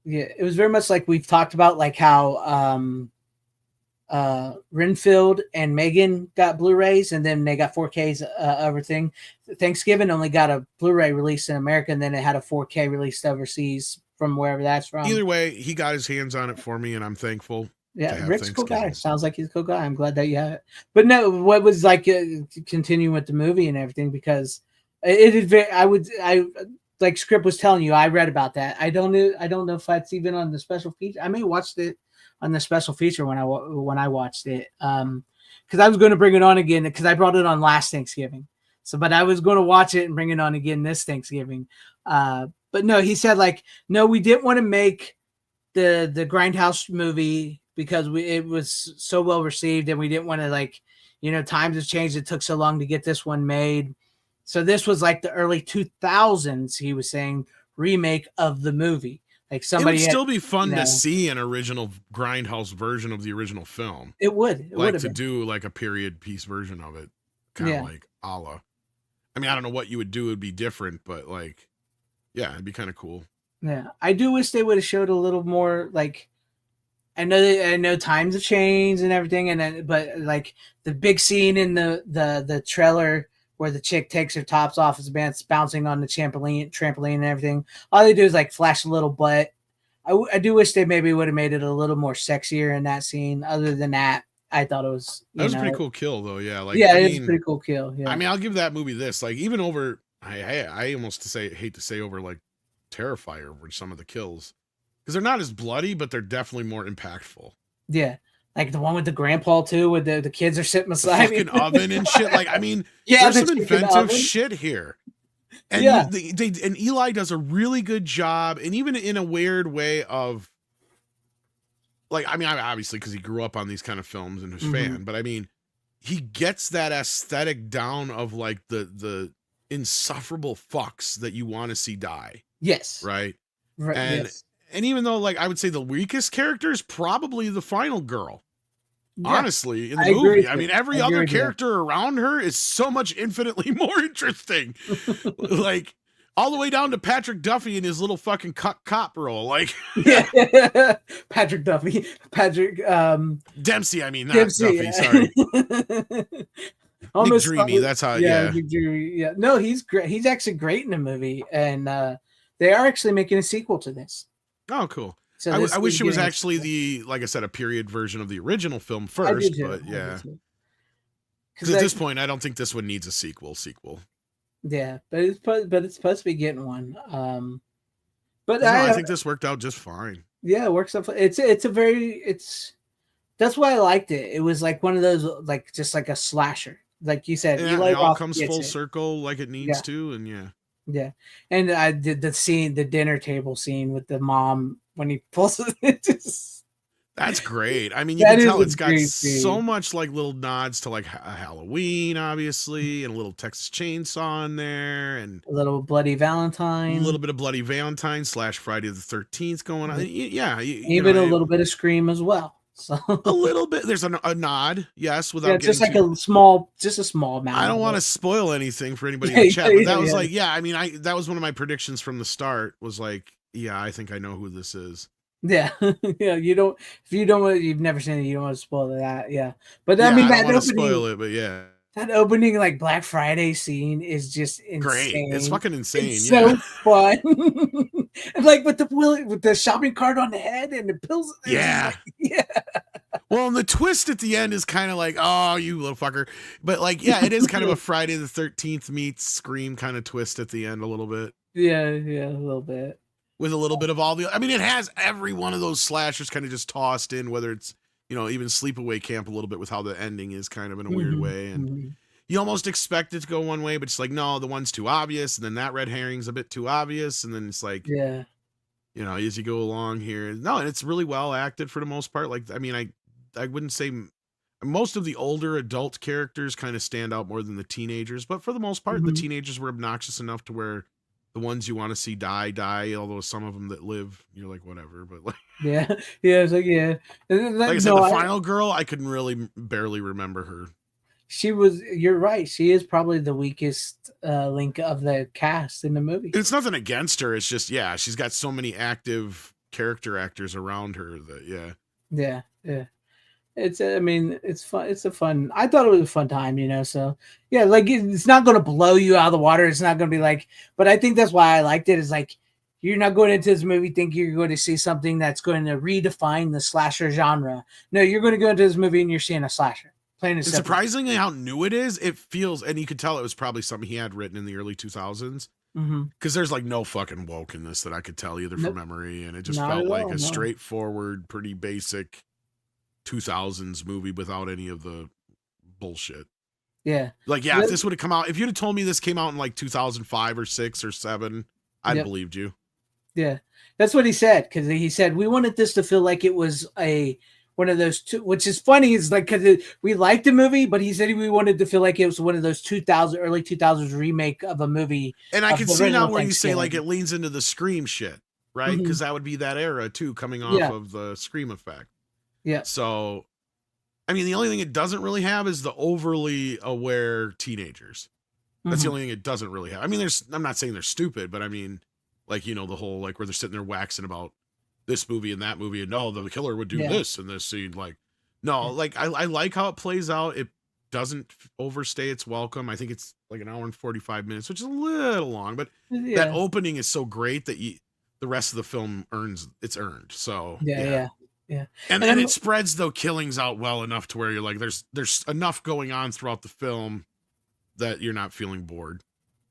Speaker 3: it was very much like we've talked about, like how Renfield and Megan got Blu-rays, and then they got 4Ks, everything. Thanksgiving only got a Blu-ray release in America, and then it had a 4K released overseas from wherever that's from.
Speaker 5: Either way, he got his hands on it for me, and I'm thankful.
Speaker 3: Yeah, Rick's a cool guy. Sounds like he's a cool guy. I'm glad that you have it. But no, what was like continuing with the movie and everything, because I like Script was telling you, I read about that. I don't know if that's even on the special feature. I may have watched it on the special feature when I watched it, because I was going to bring it on again, because I brought it on last Thanksgiving. So, but I was going to watch it and bring it on again this Thanksgiving. But no, he said like, no, we didn't want to make the Grindhouse movie because it was so well received, and we didn't want to, like, times have changed. It took so long to get this one made. So this was like the early 2000s, he was saying, remake of the movie. Like somebody,
Speaker 5: it would still be fun to see an original Grindhouse version of the original film.
Speaker 3: It would. It
Speaker 5: like
Speaker 3: would
Speaker 5: to
Speaker 3: been.
Speaker 5: do like a period piece version of it, kind of like a la. I mean, I don't know what you would do; it would be different, but like, yeah, it'd be kind of cool.
Speaker 3: Yeah, I do wish they would have showed a little more. Like, I know times have changed and everything, and then but like the big scene in the trailer where the chick takes her tops off as bouncing on the trampoline and everything. All they do is like flash a little butt. I do wish they maybe would have made it a little more sexier in that scene. Other than that, I thought it was
Speaker 5: that was a pretty cool kill though. Yeah, like
Speaker 3: yeah, it's a pretty cool kill. Yeah,
Speaker 5: I mean, I'll give that movie this. Like even over, I almost hate to say over like Terrifier were some of the kills because they're not as bloody, but they're definitely more impactful.
Speaker 3: Yeah, like the one with the grandpa too, with the kids are sitting beside
Speaker 5: the fucking oven and shit. Like I mean,
Speaker 3: yeah,
Speaker 5: there's some inventive shit here. And
Speaker 3: yeah,
Speaker 5: and Eli does a really good job, and even in a weird way of, like, I mean, obviously because he grew up on these kind of films and was fan, but I mean, he gets that aesthetic down of like the insufferable fucks that you want to see die.
Speaker 3: Yes,
Speaker 5: right,
Speaker 3: and
Speaker 5: and even though like I would say the weakest character is probably the final girl. Yeah, honestly, in the movie, I mean, every other character around her is so much infinitely more interesting. Like all the way down to Patrick Duffy and his little fucking cop role. Like,
Speaker 3: yeah, Patrick Duffy,
Speaker 5: Dempsey. I mean, not
Speaker 3: Dempsey,
Speaker 5: Duffy. Sorry,
Speaker 3: almost
Speaker 5: Nick Dreamy. That's how. Yeah,
Speaker 3: yeah. No, he's great. He's actually great in the movie, and they are actually making a sequel to this.
Speaker 5: Oh, cool.
Speaker 3: So
Speaker 5: I wish it was actually the, like I said, a period version of the original film first, but yeah. Because at this point, I don't think this one needs a sequel.
Speaker 3: Yeah, but it's supposed to be getting one. But
Speaker 5: no, I think this worked out just fine.
Speaker 3: Yeah, it works out. That's why I liked it. It was like one of those, like just like a slasher, like you said.
Speaker 5: Yeah, it all comes full circle like it needs to, and
Speaker 3: yeah. And I did the dinner table scene with the mom when he pulls it.
Speaker 5: That's great. I mean, you can tell it's got so much like little nods to like Halloween, obviously, and a little Texas Chainsaw in there, and
Speaker 3: a little Bloody Valentine,
Speaker 5: a little bit of Bloody Valentine / Friday the 13th going on. Yeah,
Speaker 3: even a little bit of Scream as well. So
Speaker 5: a little bit. There's a nod, yes, without
Speaker 3: just like a small amount.
Speaker 5: I don't want to spoil anything for anybody in the chat, but that was like, yeah. I mean, that was one of my predictions from the start. Was like, yeah, I think I know who this is.
Speaker 3: Yeah, yeah. You've never seen it, you don't want to spoil that. Yeah, but I mean,
Speaker 5: that opening, spoil it, but yeah,
Speaker 3: that opening like Black Friday scene is just insane.
Speaker 5: Great. It's fucking insane.
Speaker 3: It's so fun. And like with the shopping cart on the head and the pills.
Speaker 5: Yeah,
Speaker 3: yeah.
Speaker 5: Well, and the twist at the end is kind of like, oh, you little fucker. But like, yeah, it is kind of a Friday the 13th meets Scream kind of twist at the end a little bit.
Speaker 3: Yeah, a little bit.
Speaker 5: With a little bit of all the, I mean, it has every one of those slashers kind of just tossed in, whether it's, even Sleepaway Camp a little bit with how the ending is kind of in a weird way. And you almost expect it to go one way, but it's like, no, the one's too obvious. And then that red herring's a bit too obvious. And then it's like,
Speaker 3: yeah,
Speaker 5: as you go along here. No, and it's really well acted for the most part. Like, I mean, I wouldn't say most of the older adult characters kind of stand out more than the teenagers, but for the most part, the teenagers were obnoxious enough to where the ones you want to see die, although some of them that live, you're like, whatever, but like,
Speaker 3: yeah, it's like, yeah.
Speaker 5: Like I said, the final girl, I couldn't really barely remember her.
Speaker 3: You're right. She is probably the weakest link of the cast in the movie.
Speaker 5: It's nothing against her. It's just, she's got so many active character actors around her that,
Speaker 3: yeah. It's, I mean, it's fun. It's a fun, I thought it was a fun time, so yeah, like it's not going to blow you out of the water. It's not going to be like, but I think that's why I liked it is like, you're not going into this movie thinking you're going to see something that's going to redefine the slasher genre. No, you're going to go into this movie and you're seeing a slasher.
Speaker 5: And surprisingly how new it is, it feels, and you could tell it was probably something he had written in the early 2000s. Because there's like no fucking woke in this that I could tell either from memory. And it just felt like a straightforward, pretty basic 2000s movie without any of the bullshit.
Speaker 3: Yeah.
Speaker 5: Like, if this would have come out, if you'd have told me this came out in like 2005 or 6 or 7, I'd have believed you.
Speaker 3: Yeah. That's what he said. Because he said, we wanted this to feel like it was one of those two, which is funny, is like, because we liked the movie, but he said we wanted to feel like it was one of those early 2000s remake of a movie.
Speaker 5: And I can see now where you say like it leans into the Scream shit, right? Because that would be that era too, coming off of the Scream effect.
Speaker 3: Yeah.
Speaker 5: So, I mean, the only thing it doesn't really have is the overly aware teenagers. That's the only thing it doesn't really have. I mean, I'm not saying they're stupid, but I mean, Like, you know, the whole, like, where they're sitting there waxing about this movie and that movie, and no, the killer would do this in this scene. Like, no, like, I like how it plays out. It doesn't overstay its welcome. I think it's like an hour and 45 minutes, which is a little long, but that opening is so great that the rest of the film it's earned. So
Speaker 3: yeah.
Speaker 5: And it spreads the killings out well enough to where you're like, there's enough going on throughout the film that you're not feeling bored.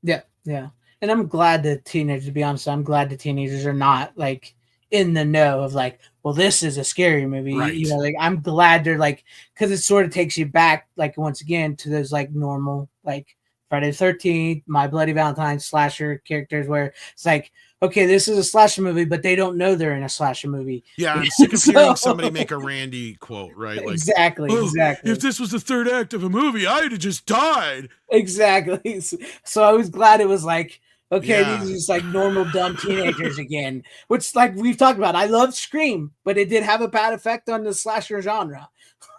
Speaker 3: Yeah. And I'm glad the teenagers, to be honest, I'm glad the teenagers are not like in the know of like, well, this is a scary movie.
Speaker 5: Right.
Speaker 3: You know, like I'm glad they're like, because it sort of takes you back, like once again, to those like normal, like Friday the 13th, My Bloody Valentine slasher characters, where it's like, okay, this is a slasher movie, but they don't know they're in a slasher movie.
Speaker 5: Yeah, I'm sick of hearing somebody make a Randy quote, right? Like,
Speaker 3: exactly.
Speaker 5: If this was the third act of a movie, I'd have just died.
Speaker 3: Exactly. So I was glad it was like, okay, these are just like normal dumb teenagers again, which like we've talked about. I love Scream, but it did have a bad effect on the slasher genre.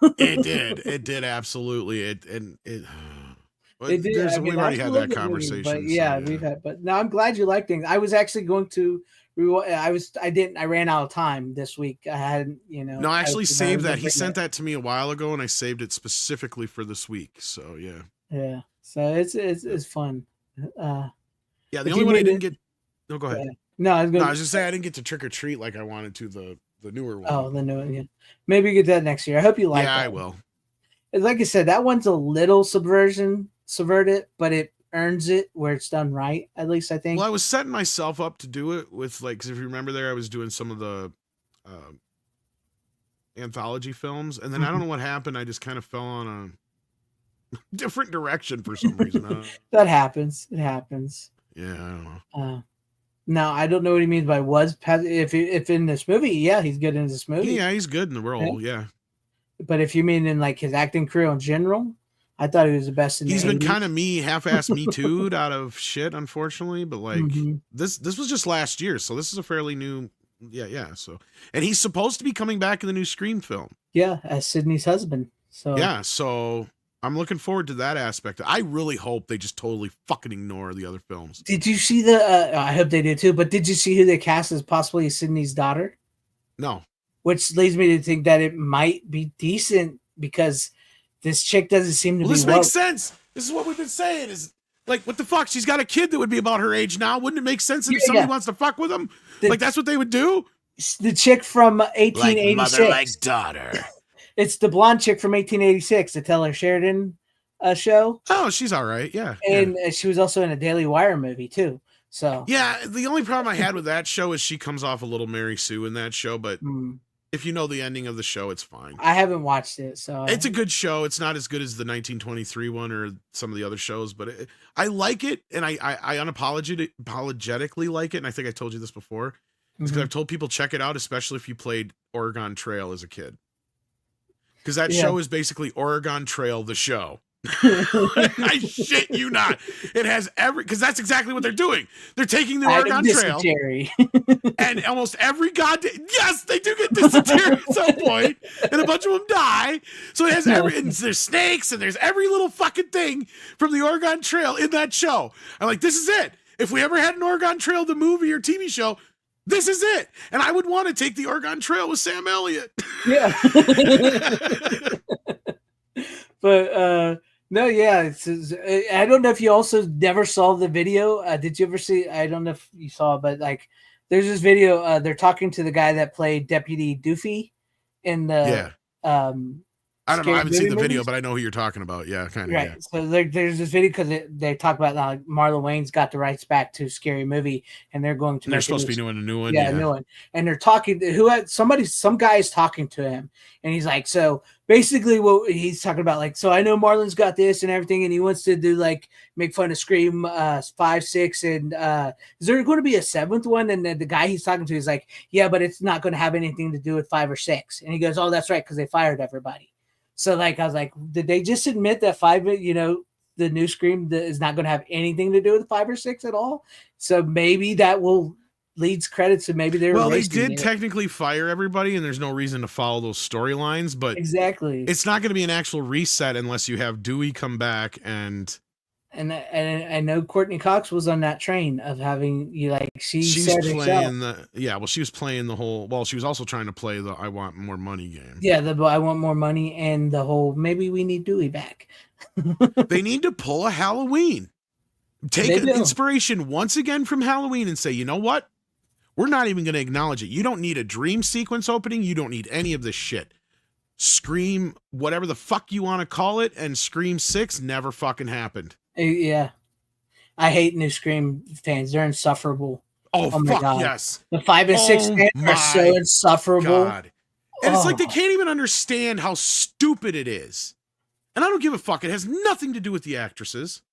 Speaker 5: It did absolutely. We've already had that conversation.
Speaker 3: But now I'm glad you liked things. I was actually going to I ran out of time this week. I hadn't,
Speaker 5: No, I actually saved that. He sent that to me a while ago, and I saved it specifically for this week. So
Speaker 3: yeah. So it's fun.
Speaker 5: The only one I didn't get. No, go ahead.
Speaker 3: No, I was
Speaker 5: just saying I didn't get to Trick or Treat like I wanted to the newer one.
Speaker 3: Oh, the new one. Yeah, maybe you get that next year. I hope you like.
Speaker 5: Yeah,
Speaker 3: that.
Speaker 5: I will.
Speaker 3: Like I said, that one's a little subverted, but it earns it where it's done right. At least I think.
Speaker 5: Well, I was setting myself up to do it with like, because if you remember there, I was doing some of the anthology films, and then I don't know what happened. I just kind of fell on a different direction for some reason.
Speaker 3: That happens. It happens.
Speaker 5: Yeah, I don't know.
Speaker 3: No, I don't know what he means by was. If in this movie, yeah, he's good in this movie.
Speaker 5: Yeah, he's good in the role. Yeah.
Speaker 3: But if you mean in like his acting career in general, I thought he was the best in
Speaker 5: He's
Speaker 3: the
Speaker 5: been
Speaker 3: 80s.
Speaker 5: kind of half-ass me too'd out of shit, unfortunately. But like this was just last year, so this is a fairly new. Yeah. So, and he's supposed to be coming back in the new Scream film.
Speaker 3: Yeah, as Sydney's husband. So
Speaker 5: yeah, so I'm looking forward to that aspect. I really hope they just totally fucking ignore the other films.
Speaker 3: Did you see the? I hope they did too. But did you see who they cast as possibly Sydney's daughter?
Speaker 5: No.
Speaker 3: Which leads me to think that it might be decent because this chick doesn't seem to be.
Speaker 5: This makes sense. This is what we've been saying. Is like, what the fuck? She's got a kid that would be about her age now. Wouldn't it make sense if somebody wants to fuck with him? Like that's what they would do.
Speaker 3: The chick from 1886.
Speaker 5: Like mother, like daughter.
Speaker 3: It's the blonde chick from 1886, the Taylor Sheridan show.
Speaker 5: Oh, she's all right. Yeah.
Speaker 3: And she was also in a Daily Wire movie too. So
Speaker 5: yeah, the only problem I had with that show is she comes off a little Mary Sue in that show, but if you know the ending of the show, it's fine.
Speaker 3: I haven't watched it, so
Speaker 5: it's a good show. It's not as good as the 1923 one or some of the other shows, but I like it, and I unapologetically like it. And I think I told you this before, because I've told people check it out, especially if you played Oregon Trail as a kid, because that show is basically Oregon Trail, the show. I shit you not. It has because that's exactly what they're doing. They're taking the Oregon Trail, and almost every goddamn they do get dysentery at some point, and a bunch of them die. So it has and there's snakes and there's every little fucking thing from the Oregon Trail in that show. I'm like, this is it. If we ever had an Oregon Trail, the movie or TV show, this is it. And I would want to take the Oregon Trail with Sam Elliott.
Speaker 3: Yeah. But no, yeah. I don't know if you also never saw the video. Did you ever see? I don't know if you saw, but like, there's this video. They're talking to the guy that played Deputy Doofy in the
Speaker 5: I don't know. I haven't seen the video, but I know who you're talking about. Yeah, kind of.
Speaker 3: Right.
Speaker 5: Yeah.
Speaker 3: So there's this video because they talk about like Marlon Wayne's got the rights back to Scary Movie, and they're going to.
Speaker 5: They're supposed to be doing a new one.
Speaker 3: Yeah, a new one. And they're talking. Some guy is talking to him, and he's like, so basically, what he's talking about, like, so I know Marlon's got this and everything, and he wants to do like make fun of Scream 5, 6, and is there going to be a 7th one? And then the guy he's talking to is like, yeah, but it's not going to have anything to do with 5 or 6. And he goes, oh, that's right, because they fired everybody. So, like, I was like, did they just admit that 5, the new Scream is not going to have anything to do with 5 or 6 at all? So maybe that will leads credits to maybe they're.
Speaker 5: Well, they did technically fire everybody, and there's no reason to follow those storylines. But
Speaker 3: exactly,
Speaker 5: it's not going to be an actual reset unless you have Dewey come back and
Speaker 3: And I know Courtney Cox was on that train of having you like
Speaker 5: She's
Speaker 3: said
Speaker 5: playing
Speaker 3: herself.
Speaker 5: she was playing the whole. Well, she was also trying to play the "I want more money" game.
Speaker 3: Yeah, the I want more money and the whole maybe we need Dewey back.
Speaker 5: They need to pull a Halloween. Take an inspiration once again from Halloween and say, you know what? We're not even going to acknowledge it. You don't need a dream sequence opening. You don't need any of this shit. Scream, whatever the fuck you want to call it, and Scream 6 never fucking happened.
Speaker 3: Yeah. I hate new Scream fans. They're insufferable.
Speaker 5: Oh fuck
Speaker 3: God.
Speaker 5: yes.
Speaker 3: The 5 and 6 fans are so insufferable.
Speaker 5: God. And it's like they can't even understand how stupid it is. And I don't give a fuck. It has nothing to do with the actresses.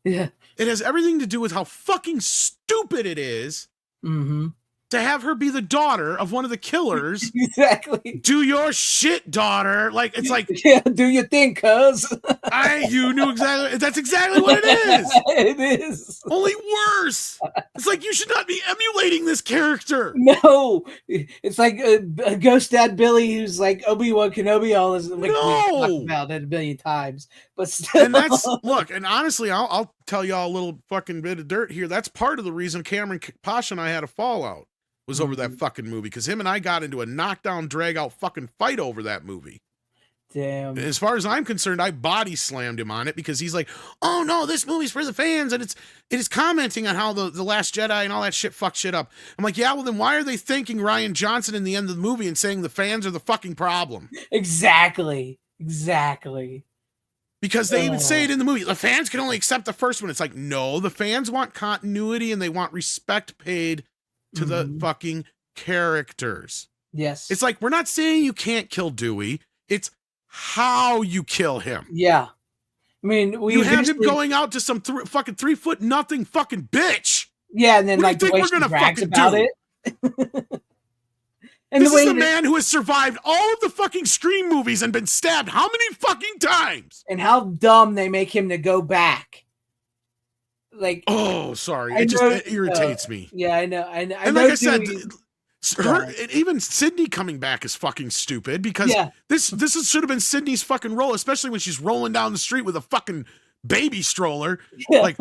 Speaker 3: Yeah.
Speaker 5: It has everything to do with how fucking stupid it is to have her be the daughter of one of the killers.
Speaker 3: Exactly.
Speaker 5: Do your shit, daughter. Like, it's like,
Speaker 3: yeah, do your thing, cuz.
Speaker 5: You knew exactly. That's exactly what it is.
Speaker 3: It is.
Speaker 5: Only worse. It's like you should not be emulating this character.
Speaker 3: No, it's like a ghost dad Billy who's like Obi-Wan Kenobi. All this, like,
Speaker 5: no,
Speaker 3: talked about it a billion times, but still.
Speaker 5: And that's look. And honestly, I'll tell y'all a little fucking bit of dirt here. That's part of the reason Cameron Pasha and I had a fallout was over that fucking movie, because him and I got into a knockdown, drag out fucking fight over that movie.
Speaker 3: Damn.
Speaker 5: As far as I'm concerned, I body slammed him on it because he's like, "Oh no, this movie's for the fans," and it is commenting on how the Last Jedi and all that shit fucked shit up. I'm like, yeah, well then why are they thanking Rian Johnson in the end of the movie and saying the fans are the fucking problem?
Speaker 3: Exactly.
Speaker 5: Because they even say it in the movie. The fans can only accept the first one. It's like, no, the fans want continuity and they want respect paid to the fucking characters.
Speaker 3: Yes.
Speaker 5: It's like, we're not saying you can't kill Dewey. It's how you kill him.
Speaker 3: Yeah. I mean,
Speaker 5: you have him going out to some fucking 3 foot nothing fucking bitch.
Speaker 3: Yeah, and then
Speaker 5: what do you think we're gonna fucking about do? It? And this is the man who has survived all of the fucking Scream movies and been stabbed how many fucking times?
Speaker 3: And how dumb they make him to go back. Like,
Speaker 5: oh, sorry, it irritates me.
Speaker 3: Yeah, I know. And
Speaker 5: like I said, even Sydney coming back is fucking stupid because this should have been Sydney's fucking role, especially when she's rolling down the street with a fucking baby stroller. Like,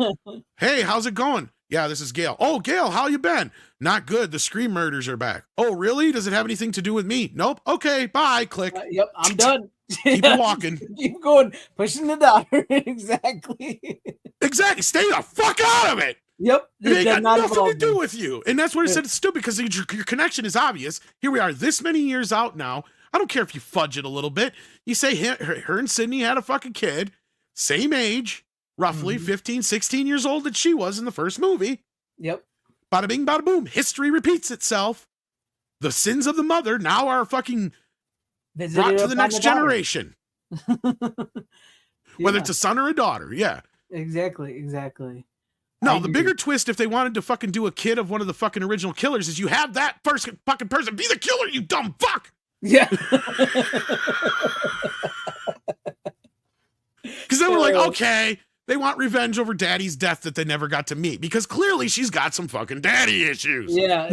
Speaker 5: hey, how's it going? Yeah, this is Gail. Oh, Gail, how you been? Not good. The Scream murders are back. Oh, really? Does it have anything to do with me? Nope. Okay, bye. Click.
Speaker 3: Yep, I'm done.
Speaker 5: Keep walking.
Speaker 3: Keep going. Pushing the daughter. Exactly.
Speaker 5: Stay the fuck out of it.
Speaker 3: Yep.
Speaker 5: It ain't got nothing to do with you. And that's what I said. It's stupid because your connection is obvious. Here we are this many years out now. I don't care if you fudge it a little bit. You say her and Sydney had a fucking kid. Same age. Roughly 15, 16 years old that she was in the first movie.
Speaker 3: Yep.
Speaker 5: Bada bing, bada boom. History repeats itself. The sins of the mother now are fucking brought to the next generation. Whether it's a son or a daughter. Yeah.
Speaker 3: Exactly.
Speaker 5: No, the bigger twist, if they wanted to fucking do a kid of one of the fucking original killers, is you have that first fucking person be the killer, you dumb fuck.
Speaker 3: Yeah.
Speaker 5: Because then we're like, okay, they want revenge over daddy's death that they never got to meet because clearly she's got some fucking daddy issues.
Speaker 3: Yeah.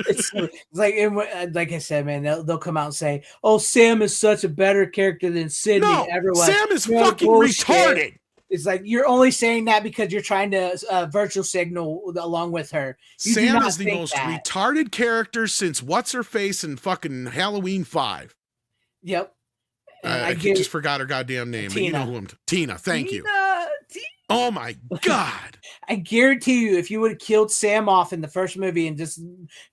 Speaker 3: It's like I said, man, they'll come out and say, "Oh, Sam is such a better character than Sydney."
Speaker 5: No,
Speaker 3: everyone,
Speaker 5: Sam is fucking retarded.
Speaker 3: It's like you're only saying that because you're trying to virtual signal along with her.
Speaker 5: Sam is the most retarded character since what's her face in fucking Halloween 5.
Speaker 3: Yep.
Speaker 5: I just forgot her goddamn name. Tina. But you know who I'm Tina. Thank you. Oh my God.
Speaker 3: I guarantee you, if you would have killed Sam off in the first movie and just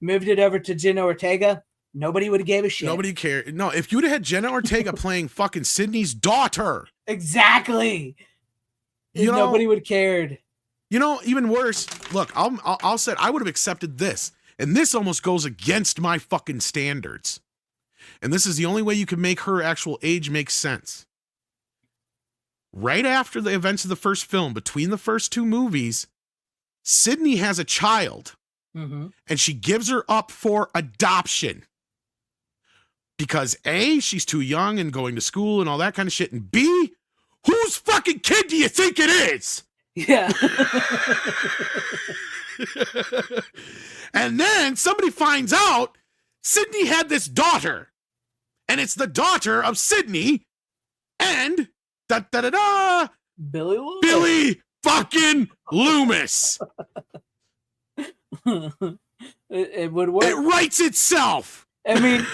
Speaker 3: moved it over to Jenna Ortega, nobody would have gave a shit.
Speaker 5: Nobody cared. No, if you'd have had Jenna Ortega playing fucking Sydney's daughter.
Speaker 3: Exactly. Nobody would have cared.
Speaker 5: You know, even worse, look, I'll say I would have accepted this. And this almost goes against my fucking standards. And this is the only way you can make her actual age make sense. Right after the events of the first film, between the first two movies, Sydney has a child. And she gives her up for adoption. Because A, she's too young and going to school and all that kind of shit. And B, whose fucking kid do you think it is?
Speaker 3: Yeah.
Speaker 5: And then somebody finds out Sydney had this daughter. And it's the daughter of Sydney. And
Speaker 3: Billy Loomis.
Speaker 5: Billy fucking Loomis.
Speaker 3: It would work.
Speaker 5: It writes itself.
Speaker 3: I mean,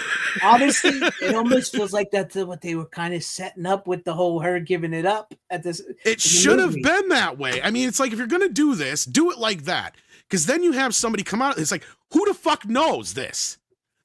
Speaker 3: honestly, it almost feels like that's what they were kind of setting up with the whole her giving it up at this.
Speaker 5: It should have been that way. I mean, it's like, if you're going to do this, do it like that. Because then you have somebody come out. It's like, who the fuck knows this?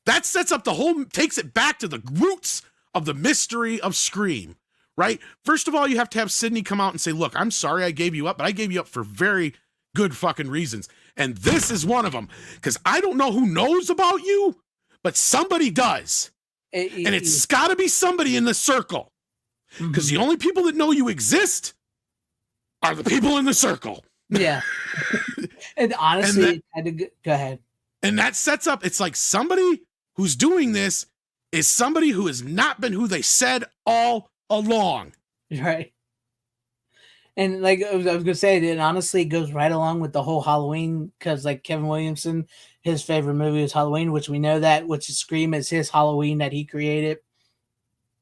Speaker 5: That sets up the whole, takes it back to the roots of the mystery of Scream, right? First of all, you have to have Sidney come out and say, look, I'm sorry I gave you up, but I gave you up for very good fucking reasons. And this is one of them. Because I don't know who knows about you, but somebody does. And it's got to be somebody in the circle. Because the only people that know you exist are the people in the circle.
Speaker 3: Yeah. And honestly, go ahead.
Speaker 5: And that sets up, it's like somebody who's doing this is somebody who has not been who they said all along.
Speaker 3: Right. And like I was going to say, it honestly goes right along with the whole Halloween, because like Kevin Williamson, his favorite movie is Halloween, which we know that, which is Scream is his Halloween that he created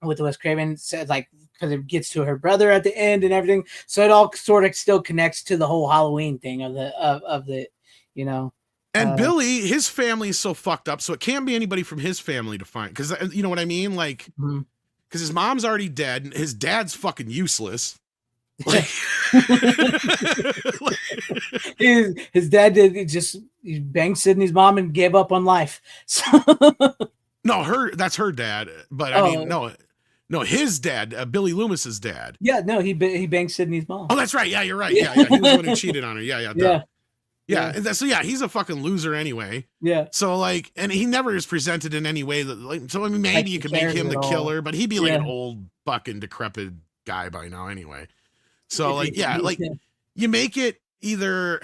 Speaker 3: with Wes Craven, said like, because it gets to her brother at the end and everything. So it all sort of still connects to the whole Halloween thing of the, you know.
Speaker 5: And Billy, his family is so fucked up, so it can't be anybody from his family to find. Because you know what I mean? Like, because his mom's already dead, and his dad's fucking useless. Like,
Speaker 3: his dad did he banged Sydney's mom and gave up on life. So
Speaker 5: no, that's her dad. But I mean, no, his dad, Billy Loomis's dad.
Speaker 3: Yeah, no, he banged Sydney's mom.
Speaker 5: Oh, that's right. Yeah, you're right. Yeah. He was the one who cheated on her. Yeah. So yeah, he's a fucking loser anyway.
Speaker 3: Yeah.
Speaker 5: So like, and he never is presented in any way that like. So I mean, maybe you could make him the killer, but he'd be like an old fucking decrepit guy by now anyway. So like, yeah, like you make it either.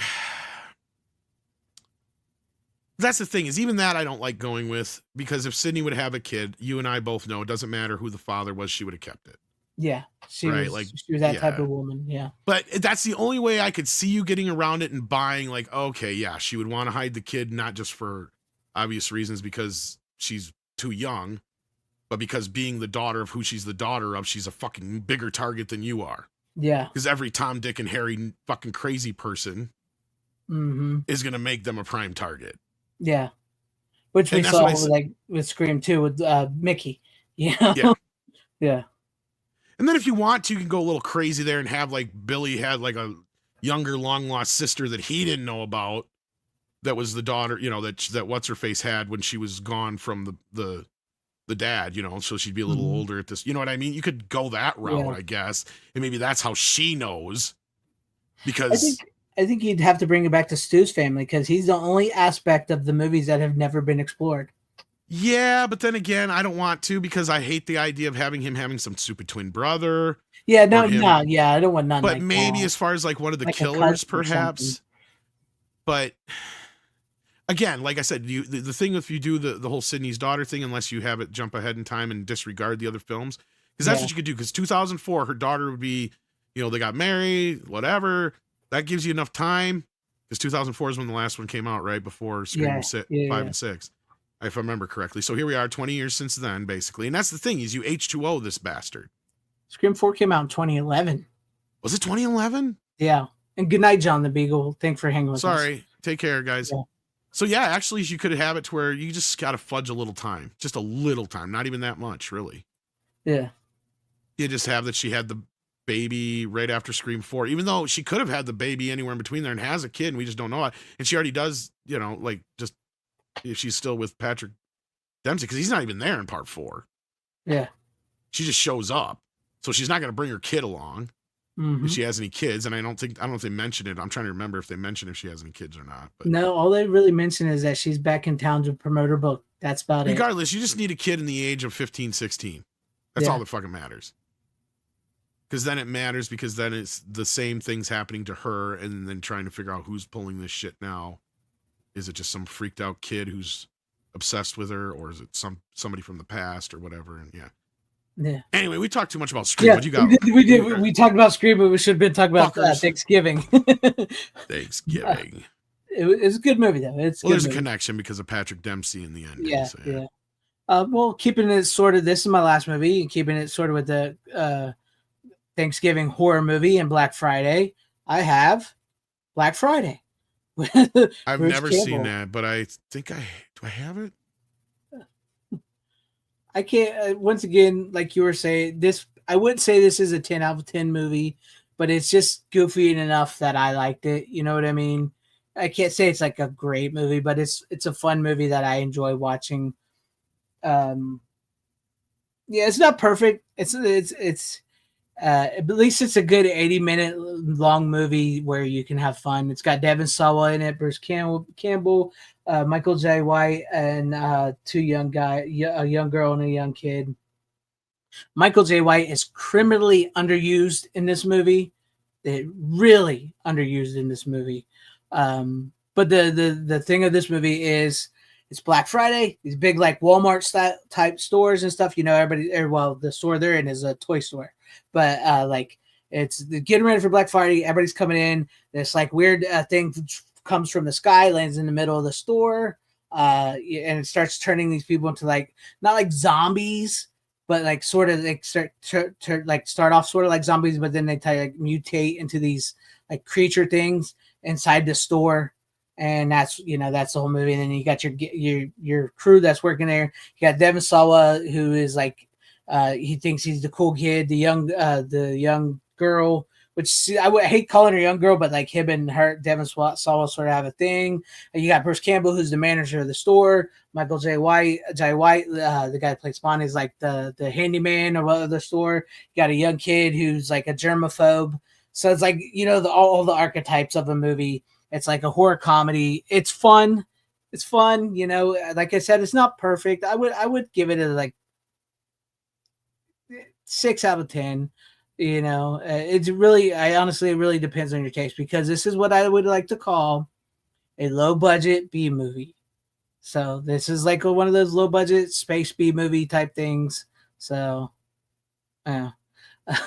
Speaker 5: That's the thing, is even that I don't like going with, because if Sydney would have a kid, you and I both know it doesn't matter who the father was, she would have kept it.
Speaker 3: Yeah, she was that type of woman. Yeah,
Speaker 5: but that's the only way I could see you getting around it and buying, like, okay, yeah, she would want to hide the kid, not just for obvious reasons because she's too young, but because being the daughter of who she's the daughter of, she's a fucking bigger target than you are.
Speaker 3: Yeah,
Speaker 5: because every Tom, Dick, and Harry fucking crazy person is gonna make them a prime target.
Speaker 3: Yeah, which we saw like with Scream 2 with Mickey. You know? Yeah.
Speaker 5: And then if you want to, you can go a little crazy there and have like Billy had like a younger long lost sister that he didn't know about, that was the daughter, you know, that what's her face had when she was gone from the dad, you know, so she'd be a little older at this. You know what I mean? You could go that route, I guess, and maybe that's how she knows. Because
Speaker 3: I think you'd have to bring it back to Stu's family, because he's the only aspect of the movies that have never been explored.
Speaker 5: Yeah, but then again, I don't want to, because I hate the idea of having some stupid twin brother.
Speaker 3: Yeah, no, I don't want none.
Speaker 5: But
Speaker 3: like
Speaker 5: maybe
Speaker 3: that.
Speaker 5: As far as like one of the
Speaker 3: like
Speaker 5: killers, perhaps. But again, like I said, the thing if you do the whole Sydney's daughter thing, unless you have it jump ahead in time and disregard the other films, because that's what you could do. Because 2004, her daughter would be, you know, they got married, whatever. That gives you enough time, because 2004 is when the last one came out, right before Scream 5 and 6, if I remember correctly. So here we are, 20 years since then, basically. And that's the thing, is you H2O this bastard.
Speaker 3: Scream 4 came out in 2011.
Speaker 5: Was it 2011?
Speaker 3: Yeah. And good night, John the Beagle. Thanks for hanging with us.
Speaker 5: Sorry. Take care, guys.
Speaker 3: Yeah.
Speaker 5: So yeah, actually, you could have it to where you just got to fudge a little time, just a little time, not even that much, really.
Speaker 3: Yeah.
Speaker 5: You just have that she had the baby right after Scream 4, even though she could have had the baby anywhere in between there and has a kid, and we just don't know it. And she already does, you know, like, just if she's still with Patrick Dempsey, because he's not even there in part 4.
Speaker 3: Yeah.
Speaker 5: She just shows up. So she's not going to bring her kid along if she has any kids. And I don't know if they mentioned it. I'm trying to remember if they mentioned if she has any kids or not. But
Speaker 3: no, all they really mention is that she's back in town to promote her book. That's about it.
Speaker 5: Regardless, you just need a kid in the age of 15, 16. That's all that fucking matters. Because then it matters, because then it's the same things happening to her, and then trying to figure out who's pulling this shit now. Is it just some freaked out kid who's obsessed with her, or is it somebody from the past or whatever? And
Speaker 3: yeah.
Speaker 5: Anyway, we talked too much about Scream.
Speaker 3: Yeah,
Speaker 5: What you got?
Speaker 3: We did. We talked about Scream, but we should have been talking about Thanksgiving.
Speaker 5: Thanksgiving.
Speaker 3: It's a good movie, though.
Speaker 5: There's a connection because of Patrick Dempsey in the end.
Speaker 3: Yeah. Well, keeping it sort of, this is my last movie, and keeping it sort of with the Thanksgiving horror movie and Black Friday, I have Black Friday.
Speaker 5: I've never seen that, but I think do I have it?
Speaker 3: I can't. Once again, like you were saying, this I wouldn't say this is a 10 out of 10 movie, but it's just goofy enough that I liked it. You know what I mean? I can't say it's like a great movie, but it's a fun movie that I enjoy watching. Yeah, it's not perfect. At least it's a good 80-minute long movie where you can have fun. It's got Devin Sawa in it, Bruce Campbell, Michael J. White, and two young guys, a young girl and a young kid. Michael J. White is criminally underused in this movie. Really underused in this movie. But the thing of this movie is it's Black Friday. These big like Walmart style type stores and stuff. You know, the store they're in is a toy store, but like it's getting ready for Black Friday. Everybody's coming in. This like weird thing comes from the sky, lands in the middle of the store, and it starts turning these people into like not like zombies, but like sort of like start off sort of like zombies, but then they like mutate into these like creature things inside the store. And that's the whole movie. And then you got your crew that's working there. You got Devin Sawa, who is like he thinks he's the cool kid. The young girl, which I would hate calling her young girl, but like him and her, Devin Sawa sort of have a thing. You got Bruce Campbell, who's the manager of the store. Michael J. White, the guy that plays Spawn, is like the handyman of the store. You got a young kid who's like a germaphobe. So it's like all the archetypes of a movie. It's like a horror comedy. It's fun. It's fun. Like I said, it's not perfect. I would give it a like 6 out of 10. It's really, it really depends on your taste, because this is what I would like to call a low budget B movie. So this is like one of those low budget space B movie type things. So, yeah.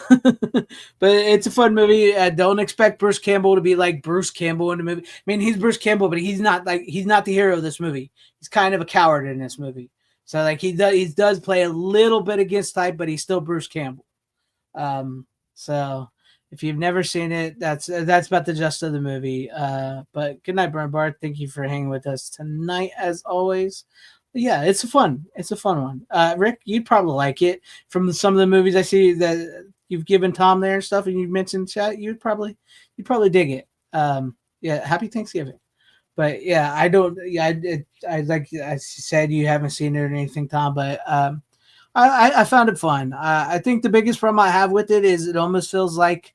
Speaker 3: But it's a fun movie. Don't expect Bruce Campbell to be like Bruce Campbell in the movie. I mean, he's Bruce Campbell, but he's not the hero of this movie. He's kind of a coward in this movie. So like he does play a little bit against type, but he's still Bruce Campbell. So if you've never seen it, that's about the gist of the movie. But good night, Brian Bart. Thank you for hanging with us tonight, as always. Yeah, it's a fun one. Rick, you'd probably like it from some of the movies I see that you've given Tom there and stuff, and you mentioned chat. You'd probably dig it. Yeah, happy Thanksgiving. But yeah, I don't. Yeah, I like I said, you haven't seen it or anything, Tom. But I found it fun. I think the biggest problem I have with it is it almost feels like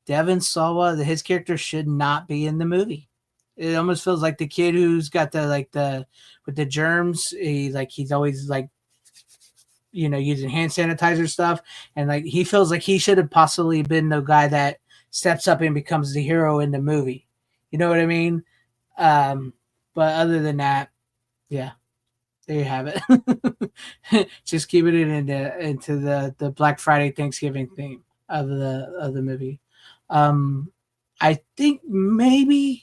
Speaker 3: Devin Sawa, his character, should not be in the movie. It almost feels like the kid who's got with the germs. He's always like, using hand sanitizer stuff, and like he feels like he should have possibly been the guy that steps up and becomes the hero in the movie. You know what I mean? But other than that, yeah, there you have it. Just keep it into the Black Friday Thanksgiving theme of the movie. I think maybe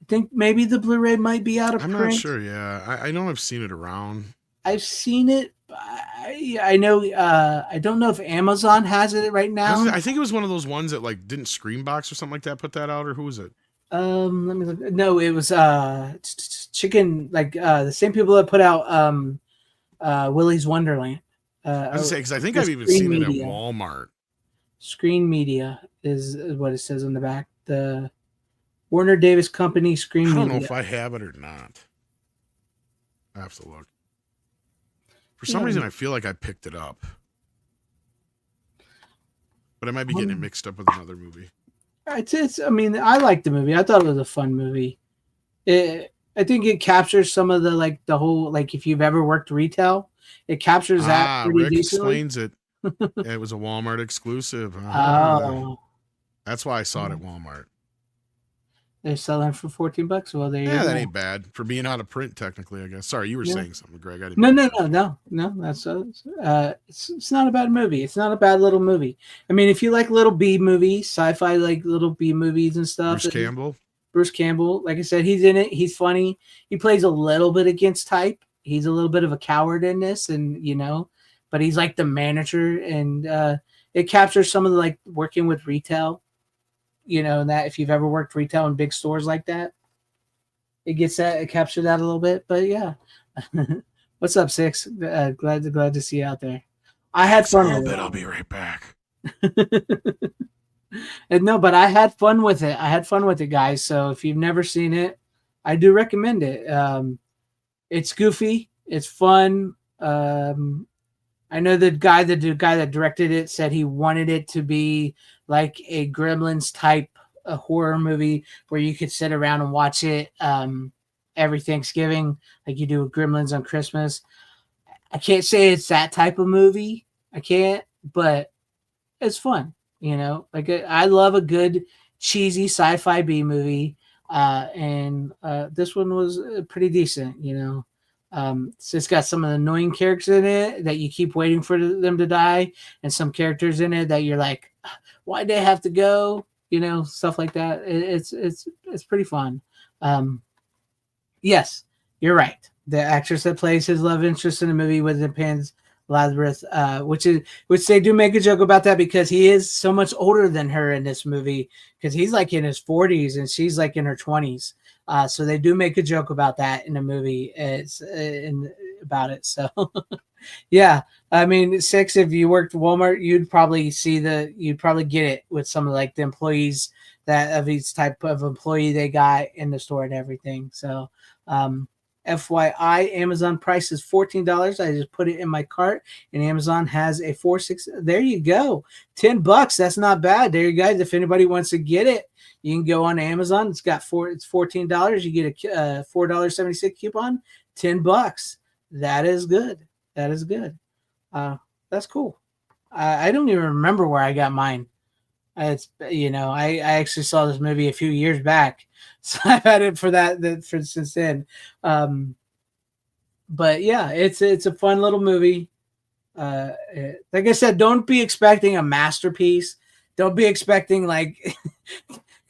Speaker 3: the Blu-ray might be out of print.
Speaker 5: I'm not sure. Yeah, I know I've seen it around.
Speaker 3: I've seen it. I know. I don't know if Amazon has it right now.
Speaker 5: I think it was one of those ones that like didn't Screenbox or something like that put that out, or who was it?
Speaker 3: Let me look. No, it was Chicken. Like the same people that put out Willy's Wonderland.
Speaker 5: I was gonna say, because I think I've even seen it at Walmart.
Speaker 3: Screen Media is what it says on the back. The Warner Davis Company Screen Media.
Speaker 5: I don't know if I have it or not. I have to look. For some reason, I feel like I picked it up. But I might be getting it mixed up with another movie.
Speaker 3: I I liked the movie. I thought it was a fun movie. I think it captures some of the whole, like, if you've ever worked retail, it captures that pretty
Speaker 5: Rick
Speaker 3: decently.
Speaker 5: explains it. It was a Walmart exclusive.
Speaker 3: Oh.
Speaker 5: That's why I saw it at Walmart.
Speaker 3: They're selling for $14. Well, there you go.
Speaker 5: Yeah, that ain't bad for being out of print, technically, I guess. Sorry, you were saying something, Greg. I didn't
Speaker 3: No. That's it's not a bad movie. It's not a bad little movie. I mean, if you like little B movies, sci-fi, like little B movies and stuff. Bruce Campbell, like I said, he's in it. He's funny. He plays a little bit against type. He's a little bit of a coward in this, and but he's like the manager, and it captures some of the, like working with retail, and that if you've ever worked retail in big stores like that, it captured that a little bit. But yeah. What's up, Six? Glad to see you out there. I had fun with it.
Speaker 5: I'll be right back.
Speaker 3: And no, but I had fun with it. I had fun with it, guys. So if you've never seen it, I do recommend it. It's goofy. It's fun. I know the guy that directed it said he wanted it to be like a Gremlins type a horror movie where you could sit around and watch it every Thanksgiving, like you do with Gremlins on Christmas. I can't say it's that type of movie. I can't, but it's fun. Like I love a good cheesy sci-fi B movie, and this one was pretty decent. It's got some of the annoying characters in it that you keep waiting for them to die, and some characters in it that you're like, why'd they have to go? Stuff like that. It's pretty fun. Yes, you're right. The actress that plays his love interest in the movie with the Pan's Lazarus, which they do make a joke about that because he is so much older than her in this movie because he's like in his 40s and she's like in her 20s. So they do make a joke about that in the movie. About it. So yeah, I mean, Six, if you worked at Walmart, you'd probably get it with some of like the employees that of each type of employee they got in the store and everything. So FYI, Amazon price is $14. I just put it in my cart, and Amazon has a 4.6. There you go, $10. That's not bad. There you guys. If anybody wants to get it, you can go on Amazon. It's $14. You get a $4.76 coupon, $10. That is good. That is good. That's cool. I don't even remember where I got mine. I actually saw this movie a few years back, so I've had it for since then. But yeah, it's a fun little movie. Like I said, don't be expecting a masterpiece. Don't be expecting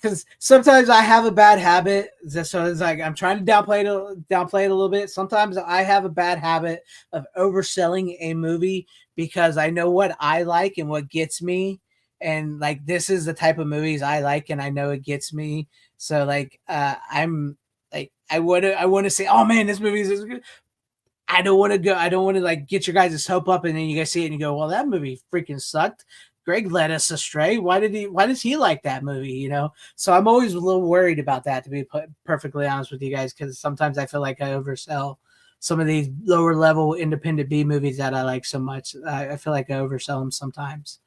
Speaker 3: because sometimes I have a bad habit. So it's like I'm trying to downplay it a little bit. Sometimes I have a bad habit of overselling a movie because I know what I like and what gets me. And like this is the type of movies I like, and I know it gets me. So I'm like I want to say, oh man, this movie is good. I don't want to like get your guys' hope up, and then you guys see it and you go, well, that movie freaking sucked. Greg led us astray. Why does he like that movie? So I'm always a little worried about that, to be perfectly honest with you guys, because sometimes I feel like I oversell some of these lower level independent B movies that I like so much. I feel like I oversell them sometimes.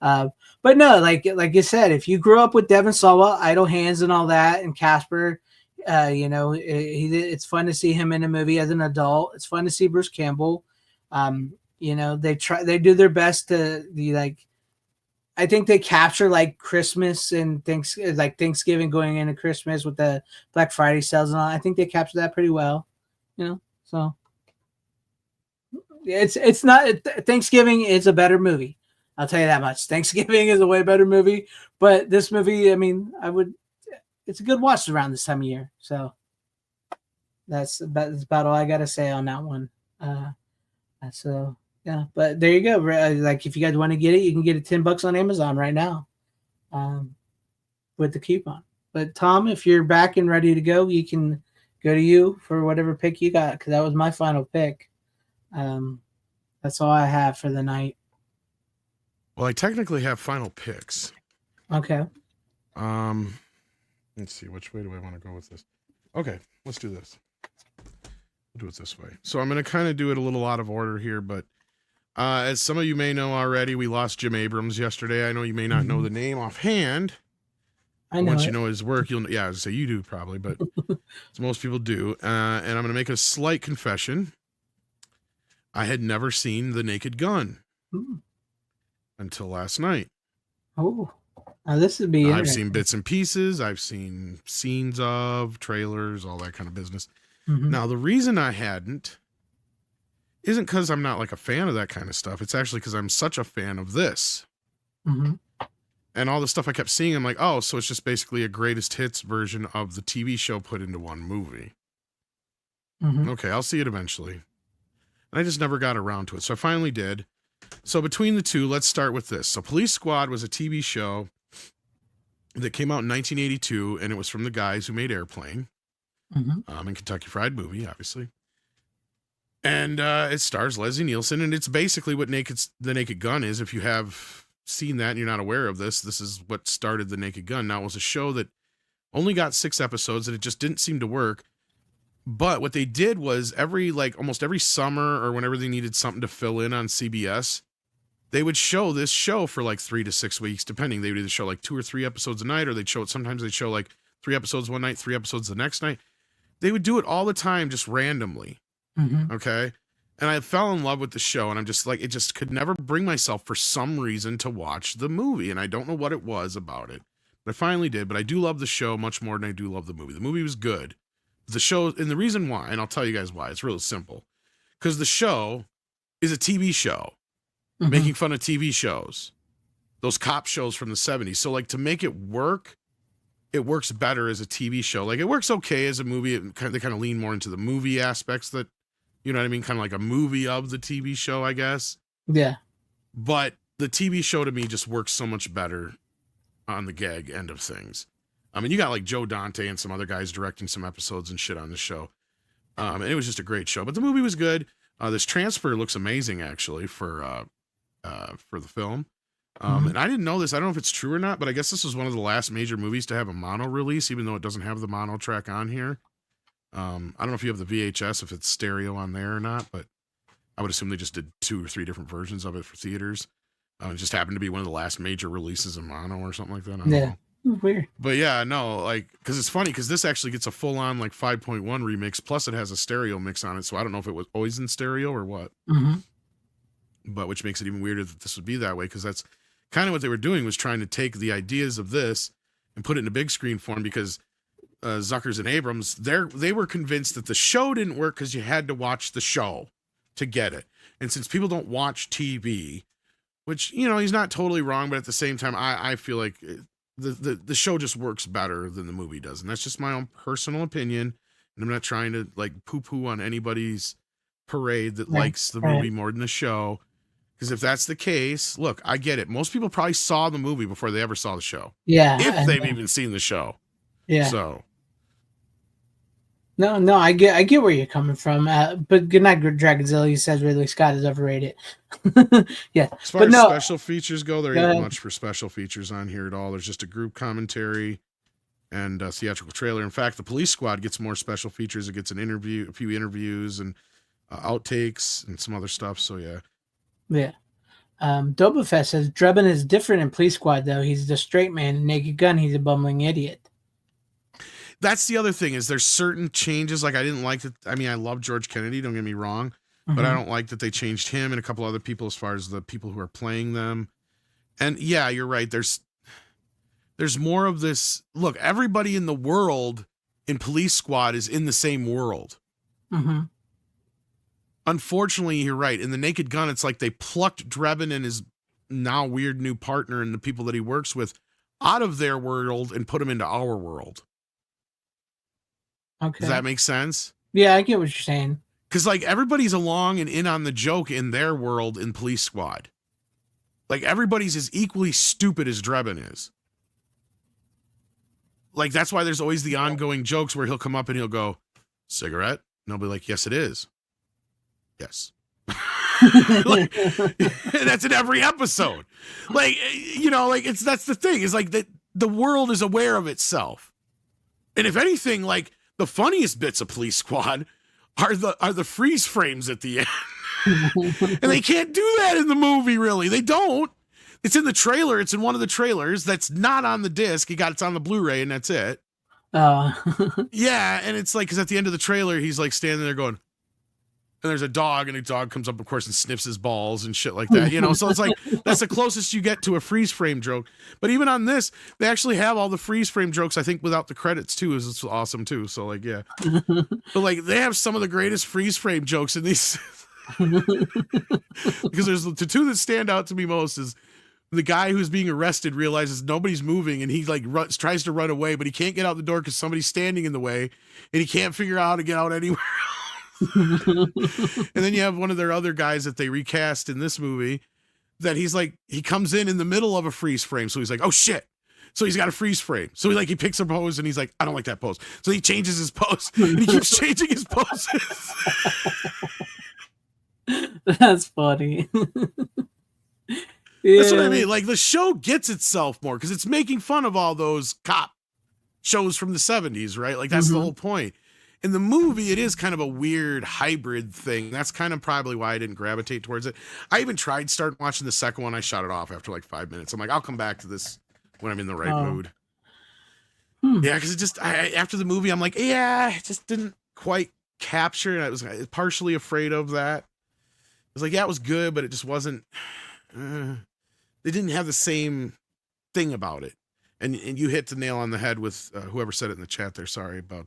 Speaker 3: But no, like you said, if you grew up with Devon Sawa, Idle Hands and all that, and Casper, it's fun to see him in a movie as an adult. It's fun to see Bruce Campbell. They do their best to be like, I think they capture like Christmas and Thanksgiving going into Christmas with the Black Friday sales and all. I think they capture that pretty well, so it's not Thanksgiving is a better movie. I'll tell you that much. Thanksgiving is a way better movie, but this movie, I mean, it's a good watch around this time of year. So that's about all I got to say on that one. So yeah, but there you go. Like if you guys want to get it, you can get it $10 on Amazon right now, with the coupon. But Tom, if you're back and ready to go, you can go to you for whatever pick you got, because that was my final pick. That's all I have for the night.
Speaker 5: Well, I technically have final picks.
Speaker 3: Okay.
Speaker 5: Let's see. Which way do I want to go with this? Okay, let's do this. We'll do it this way. So I'm going to kind of do it a little out of order here, but as some of you may know already, we lost Jim Abrams yesterday. I know you may not know the name offhand.
Speaker 3: I know.
Speaker 5: Once you know his work, you'll so you do probably, but most people do. And I'm going to make a slight confession. I had never seen The Naked Gun until last night.
Speaker 3: Oh, now this would be
Speaker 5: I've seen bits and pieces. I've seen scenes of trailers, all that kind of business.
Speaker 3: Mm-hmm.
Speaker 5: Now, the reason I hadn't isn't because I'm not like a fan of that kind of stuff. It's actually because I'm such a fan of this.
Speaker 3: Mm-hmm.
Speaker 5: And all the stuff I kept seeing, I'm like, oh, so it's just basically a greatest hits version of the TV show put into one movie.
Speaker 3: Mm-hmm.
Speaker 5: Okay, I'll see it eventually. And I just never got around to it. So I finally did. So between the two, let's start with this. So Police Squad was a TV show that came out in 1982, and it was from the guys who made Airplane, and Kentucky Fried Movie, obviously. And it stars Leslie Nielsen, and it's basically what The Naked Gun is. If you have seen that and you're not aware of this, this is what started The Naked Gun. Now, it was a show that only got 6 episodes, and it just didn't seem to work. But what they did was almost every summer or whenever they needed something to fill in on CBS, they would show this show for like 3 to 6 weeks, depending. They would either show like 2 or 3 episodes a night, or sometimes they'd show like 3 episodes one night, 3 episodes the next night. They would do it all the time, just randomly. Okay. And I fell in love with the show, and I'm just like, it just could never bring myself for some reason to watch the movie. And I don't know what it was about it, but I finally did. But I do love the show much more than I do love the movie. The movie was good. The show, and the reason why, and I'll tell you guys why, it's really simple. Because the show is a TV show making fun of TV shows, those cop shows from the 70s. So like, to make it works better as a TV show. Like, it works okay as a movie. They kind of lean more into the movie aspects that, you know what I mean? Kind of like a movie of the TV show, I guess.
Speaker 3: Yeah.
Speaker 5: But the TV show to me just works so much better on the gag end of things. I mean, you got like Joe Dante and some other guys directing some episodes and shit on the show. And it was just a great show, but the movie was good. This transfer looks amazing, actually, for the film. And I didn't know this. I don't know if it's true or not, but I guess this was one of the last major movies to have a mono release, even though it doesn't have the mono track on here. I don't know if you have the VHS, if it's stereo on there or not, but I would assume they just did 2 or 3 different versions of it for theaters. It just happened to be one of the last major releases in mono or something like that. I don't know.
Speaker 3: Weird.
Speaker 5: But yeah, no, like, because it's funny, because this actually gets a full-on like 5.1 remix, plus it has a stereo mix on it, so I don't know if it was always in stereo or what. But which makes it even weirder that this would be that way, because that's kind of what they were doing, was trying to take the ideas of this and put it in a big screen form, because Zuckers and Abrams, they were convinced that the show didn't work because you had to watch the show to get it. And since people don't watch TV, which, you know, he's not totally wrong, but at the same time, I feel like the show just works better than the movie does. And that's just my own personal opinion. And I'm not trying to like poo-poo on anybody's parade that likes the movie more than the show. Because if that's the case, look, I get it. Most people probably saw the movie before they ever saw the show. Yeah. If they've even seen the show. Yeah. So.
Speaker 3: No, I get where you're coming from. But good night, Dragonzilla. Says Ridley Scott is overrated. Yeah.
Speaker 5: As far as special features go, there ain't much for special features on here at all. There's just a group commentary and a theatrical trailer. In fact, the Police Squad gets more special features. It gets a few interviews and outtakes and some other stuff. So yeah.
Speaker 3: Yeah. Dobafest says Drebin is different in Police Squad, though. He's the straight man. In Naked Gun, he's a bumbling idiot.
Speaker 5: That's the other thing, is there's certain changes. Like, I didn't like that. I mean, I love George Kennedy, don't get me wrong, but I don't like that they changed him and a couple other people as far as the people who are playing them. And yeah, you're right. There's more of this. Look, everybody in the world in Police Squad is in the same world. Unfortunately, you're right. In the Naked Gun, it's like they plucked Drebin and his now weird new partner and the people that he works with out of their world and put them into our world. Okay. Does that make sense?
Speaker 3: Yeah, I get what you're saying.
Speaker 5: Because like everybody's along and in on the joke in their world in Police Squad. Like everybody's as equally stupid as Drebin is. Like that's why there's always the ongoing jokes where he'll come up and he'll go, "Cigarette?" And I'll be like, "Yes, it is." Yes. Like, that's in every episode. Like, you know, like that's the thing, is like that the world is aware of itself. And if anything, like the funniest bits of Police Squad are the freeze frames at the end. And they can't do that in the movie, really. They don't. It's in the trailer. It's in one of the trailers that's not on the disc. It's on the Blu-ray, and that's it. Yeah, and it's like, because at the end of the trailer, he's like standing there going, and there's a dog, and a dog comes up, of course, and sniffs his balls and shit like that, you know? So it's like, that's the closest you get to a freeze frame joke. But even on this, they actually have all the freeze frame jokes, I think, without the credits, too. It's awesome, too. So, like, yeah. But, like, they have some of the greatest freeze frame jokes in these. Because there's the two that stand out to me most is the guy who's being arrested realizes nobody's moving, and he, like, tries to run away, but he can't get out the door because somebody's standing in the way, and he can't figure out how to get out anywhere else. And then you have one of their other guys that they recast in this movie, that he's like, he comes in the middle of a freeze frame. So he's like, oh shit. So he's got a freeze frame. So he picks a pose and he's like, I don't like that pose. So he changes his pose and he keeps changing his poses.
Speaker 3: That's funny.
Speaker 5: That's what I mean. Like the show gets itself more because it's making fun of all those cop shows from the 70s, right? Like that's the whole point. In the movie, it is kind of a weird hybrid thing. That's kind of probably why I didn't gravitate towards it. I even tried starting watching the second one. I shut it off after like 5 minutes. I'm like, I'll come back to this when I'm in the right mood. Yeah, because it just, after the movie, I'm like, yeah, it just didn't quite capture. And I was partially afraid of that. I was like, yeah, it was good, but it just wasn't, they didn't have the same thing about it. And you hit the nail on the head with whoever said it in the chat there. Sorry about,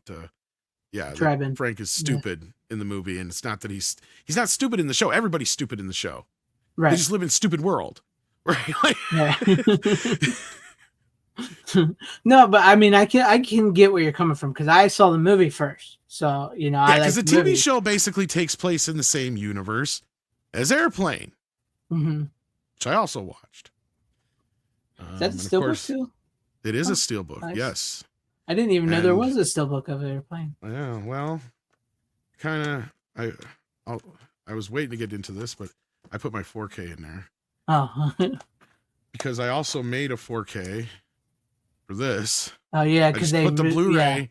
Speaker 5: Frank is stupid in the movie. And it's not that he's not stupid in the show. Everybody's stupid in the show. Right. They just live in a stupid world. Right. Like,
Speaker 3: yeah. No, but I mean, I can get where you're coming from because I saw the movie first. So, you know,
Speaker 5: yeah, because the TV show basically takes place in the same universe as Airplane, which I also watched.
Speaker 3: Is that the steelbook too?
Speaker 5: It is a steelbook, nice. Yes.
Speaker 3: I didn't even know there was a steelbook of Airplane.
Speaker 5: Yeah, well, kind of. I was waiting to get into this, but I put my 4K in there.
Speaker 3: Oh.
Speaker 5: Because I also made a 4K for this.
Speaker 3: Oh yeah, because they
Speaker 5: put the Blu-ray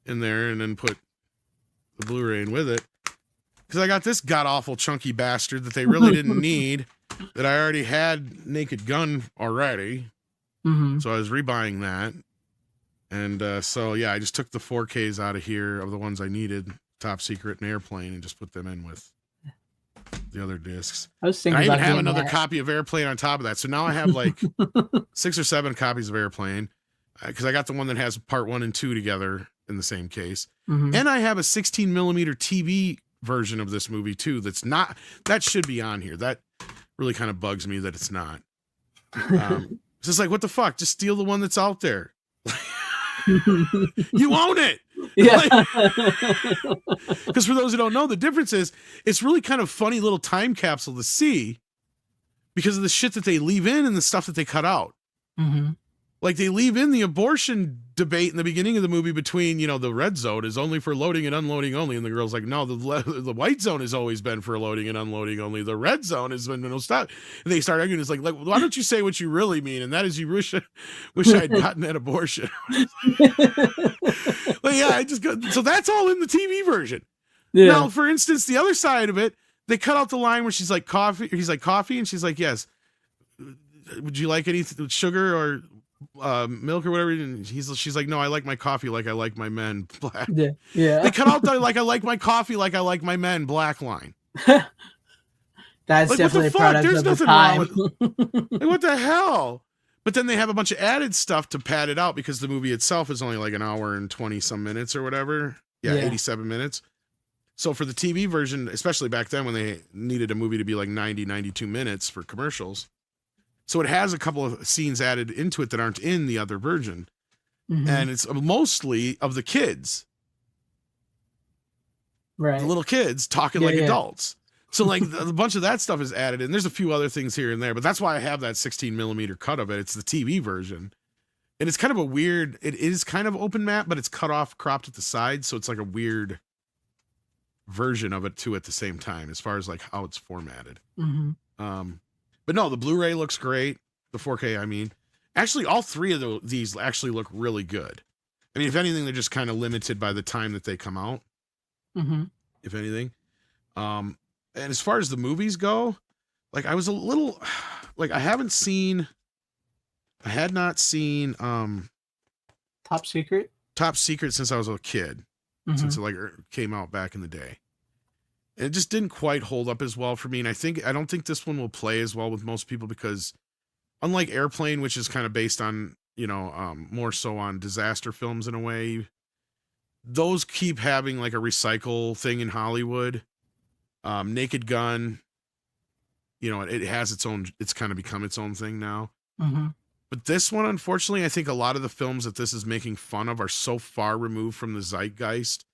Speaker 5: in there and then put the Blu-ray in with it. Because I got this god-awful chunky bastard that they really didn't need, that I already had Naked Gun already. So I was rebuying that. And so, yeah, I just took the 4Ks out of here of the ones I needed, Top Secret and Airplane, and just put them in with the other discs.
Speaker 3: I was thinking
Speaker 5: I even have another copy of Airplane on top of that. So now I have like 6 or 7 copies of Airplane because I got the one that has part 1 and 2 together in the same case. And I have a 16 millimeter TV version of this movie too. That should be on here. That really kind of bugs me that it's not. It's just like, what the fuck? Just steal the one that's out there. You own it. Yeah. Because for those who don't know, the difference is it's really kind of funny little time capsule to see because of the shit that they leave in and the stuff that they cut out. Like they leave in the abortion debate in the beginning of the movie between, you know, the red zone is only for loading and unloading only. And the girl's like, no, the white zone has always been for loading and unloading only. The red zone has been no stop. And they start arguing. It's like, why don't you say what you really mean? And that is you wish I'd gotten that abortion. Like, yeah, so that's all in the TV version. Yeah. Now, for instance, the other side of it, they cut out the line where she's like, coffee. He's like, coffee. And she's like, yes. Would you like any sugar or milk or whatever? And she's like, no, I like my coffee like I like my men black. Yeah. They cut out the like I like my coffee like I like my men black line.
Speaker 3: That's like, definitely a product
Speaker 5: There's
Speaker 3: of
Speaker 5: nothing
Speaker 3: the time.
Speaker 5: wrong with, like, what the hell? But then they have a bunch of added stuff to pad it out because the movie itself is only like an hour and 20 some minutes or whatever. Yeah, 87 minutes. So for the TV version, especially back then when they needed a movie to be like 90, 92 minutes for commercials. So it has a couple of scenes added into it that aren't in the other version. And it's mostly of the kids.
Speaker 3: Right.
Speaker 5: The little kids talking like adults. So like a bunch of that stuff is added in. There's a few other things here and there, but that's why I have that 16 millimeter cut of it. It's the TV version. And it's kind of a weird, it is kind of open map, but it's cut off, cropped at the side. So it's like a weird version of it too at the same time, as far as like how it's formatted. But no, the Blu-ray looks great. The 4K, I mean. Actually, all three of these actually look really good. I mean, if anything, they're just kind of limited by the time that they come out. If anything. And as far as the movies go, like I was a little, like I had not seen
Speaker 3: Top Secret
Speaker 5: since I was a kid, since it like came out back in the day. And it just didn't quite hold up as well for me. And I don't think this one will play as well with most people because unlike Airplane, which is kind of based on, you know, more so on disaster films in a way, those keep having like a recycle thing in Hollywood. Naked Gun, you know, it has it's kind of become its own thing now. But this one, unfortunately, I think a lot of the films that this is making fun of are so far removed from the zeitgeist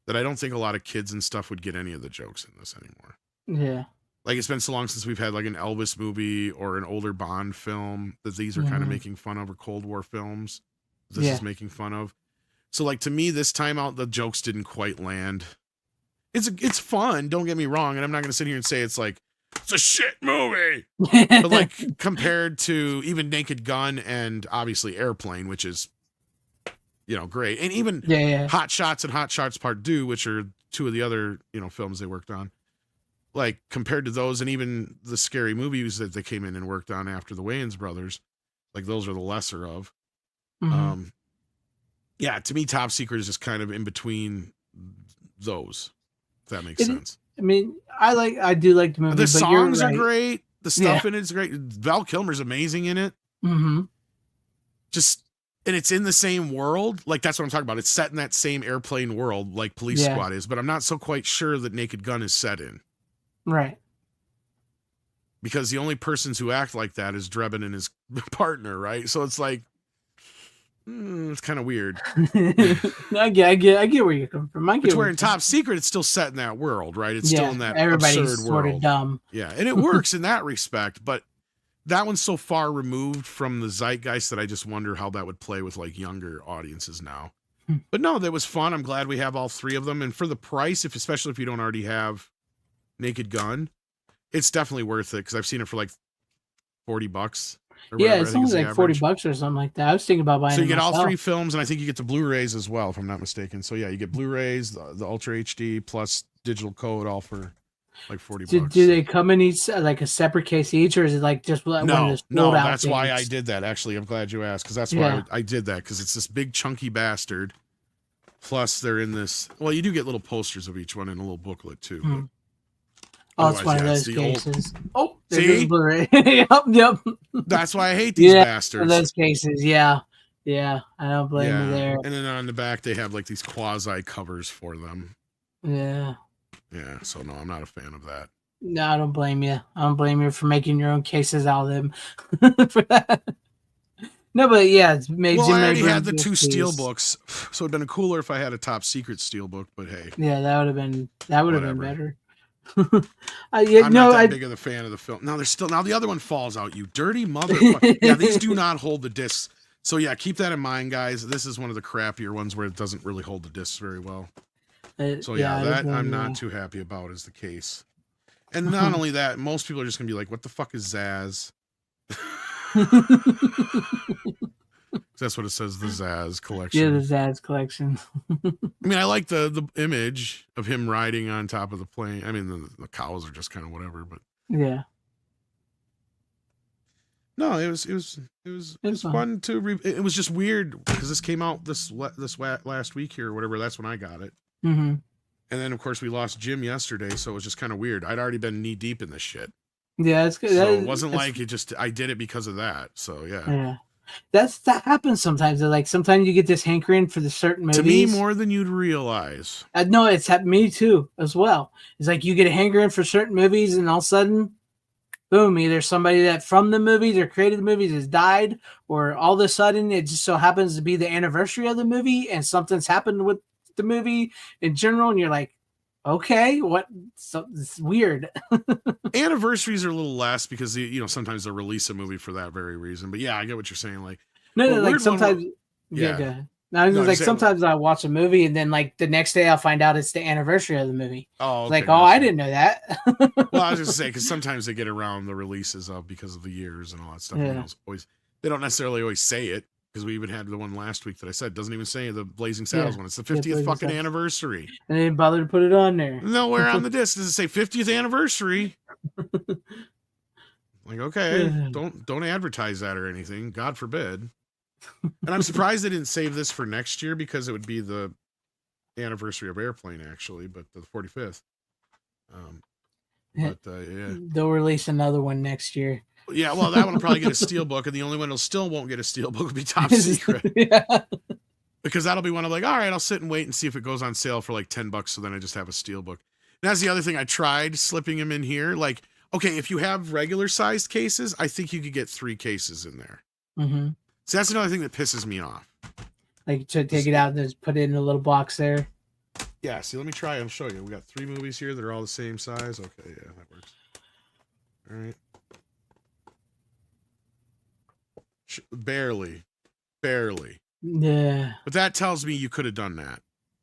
Speaker 5: that I don't think a lot of kids and stuff would get any of the jokes in this anymore.
Speaker 3: Yeah.
Speaker 5: Like, it's been so long since we've had like an Elvis movie or an older Bond film that these are kind of making fun of, or Cold War films this is making fun of. So like, to me, this time out, the jokes didn't quite land. It's fun, don't get me wrong, and I'm not going to sit here and say it's like, it's a shit movie. But like, compared to even Naked Gun and obviously Airplane, which is, you know, great. And even Hot Shots and Hot Shots Part 2, which are two of the other, you know, films they worked on. Like, compared to those, and even the Scary Movies that they came in and worked on after the Wayans brothers, like, those are the lesser of. Yeah, to me, Top Secret is just kind of in between those, if that makes sense.
Speaker 3: I mean, I do like the movie.
Speaker 5: The songs are great. The stuff in it is great. Val Kilmer's amazing in it. Just, and it's in the same world. Like, that's what I'm talking about. It's set in that same airplane world like Police Squad is, but I'm not so quite sure that Naked Gun is set in.
Speaker 3: Right.
Speaker 5: Because the only persons who act like that is Drebin and his partner, right? So it's like, it's kind of weird.
Speaker 3: I get where you're coming from.
Speaker 5: Which, where in Top Secret, it's still set in that world, right? It's still in that
Speaker 3: everybody's
Speaker 5: absurd
Speaker 3: sort
Speaker 5: world.
Speaker 3: of dumb.
Speaker 5: Yeah, and it works in that respect, but that one's so far removed from the zeitgeist that I just wonder how that would play with like younger audiences now. But no, that was fun. I'm glad we have all three of them, and for the price, especially if you don't already have Naked Gun, it's definitely worth it, because I've seen it for like $40.
Speaker 3: Yeah, it's only like $40 or something like that. I was thinking about buying.
Speaker 5: So you get all three films, and I think you get the Blu-rays as well, if I'm not mistaken. So yeah, you get Blu-rays, the Ultra HD plus digital code, all for like $40.
Speaker 3: Do they come in each like a separate case each, or is it like just one of those
Speaker 5: No,
Speaker 3: fold-out
Speaker 5: that's why I
Speaker 3: things?
Speaker 5: did that. Actually, I'm glad you asked, because that's why I did that, because it's this big chunky bastard. Plus, they're in this. Well, you do get little posters of each one in a little booklet too. But
Speaker 3: oh, it's one of those cases. Oh,
Speaker 5: see,
Speaker 3: Blu-ray. Yep.
Speaker 5: That's why I hate these bastards.
Speaker 3: Those cases, yeah. I don't blame you there.
Speaker 5: And then on the back, they have like these quasi covers for them.
Speaker 3: Yeah.
Speaker 5: So no, I'm not a fan of that.
Speaker 3: No, I don't blame you. I don't blame you for making your own cases out of them for that. No, but yeah, it's made.
Speaker 5: Well, I already had the two steel books, so it'd been cooler if I had a Top Secret steel book. But hey,
Speaker 3: yeah, that would have been better.
Speaker 5: I'm not that big of a fan of the film. Now the other one falls out. You dirty motherfucker! Yeah, these do not hold the discs. So yeah, keep that in mind, guys. This is one of the crappier ones where it doesn't really hold the discs very well. So yeah, that I'm not too happy about is the case. And not only that, most people are just gonna be like, "What the fuck is Zaz?" That's what it says, the Zaz collection.
Speaker 3: Yeah, the Zaz collection.
Speaker 5: I mean, I like the image of him riding on top of the plane. I mean, the cows are just kind of whatever, but
Speaker 3: yeah.
Speaker 5: No, it was fun to. It was just weird because this came out this last week here or whatever. That's when I got it. And then of course we lost Jim yesterday, so it was just kind of weird. I'd already been knee deep in this shit.
Speaker 3: Yeah, it's good.
Speaker 5: So it wasn't like it just. I did it because of that. So yeah.
Speaker 3: Yeah. That happens sometimes. Like sometimes you get this hankering for the certain movies.
Speaker 5: To me, more than you'd realize.
Speaker 3: No, it's happened me too as well. It's like you get a hankering for certain movies, and all of a sudden, boom! Either somebody that from the movies or created the movies has died, or all of a sudden it just so happens to be the anniversary of the movie, and something's happened with the movie in general, and you're like, okay, what? So it's weird.
Speaker 5: Anniversaries are a little less because sometimes they'll release a movie for that very reason. But yeah, I get what you're saying. Like
Speaker 3: like sometimes, sometimes I watch a movie and then like the next day I'll find out it's the anniversary of the movie.
Speaker 5: Oh, okay,
Speaker 3: like I didn't know that.
Speaker 5: Well, I was just saying because sometimes they get around the releases because of the years and all that stuff.
Speaker 3: Yeah.
Speaker 5: They don't necessarily always say it. Because we even had the one last week that I said doesn't even say the Blazing Saddles one. It's the 50th fucking anniversary.
Speaker 3: And they didn't bother to put it on there.
Speaker 5: Nowhere on the disc does it say 50th anniversary. Like, okay, don't advertise that or anything. God forbid. And I'm surprised they didn't save this for next year because it would be the anniversary of Airplane, actually, but the 45th.
Speaker 3: They'll release another one next year.
Speaker 5: Yeah, well, that one will probably get a steelbook, and the only one that still won't get a steelbook will be Top Secret. Because that'll be one of like, all right, I'll sit and wait and see if it goes on sale for like $10, so then I just have a steelbook. And that's the other thing I tried slipping them in here. Like, okay, if you have regular sized cases, I think you could get 3 cases in there. So that's another thing that pisses me off.
Speaker 3: Like to take it out and just put it in a little box there.
Speaker 5: Yeah, see, let me try. I'll show you. We got 3 movies here that are all the same size. Okay, yeah, that works. All right. Barely.
Speaker 3: Yeah.
Speaker 5: But that tells me you could have done that.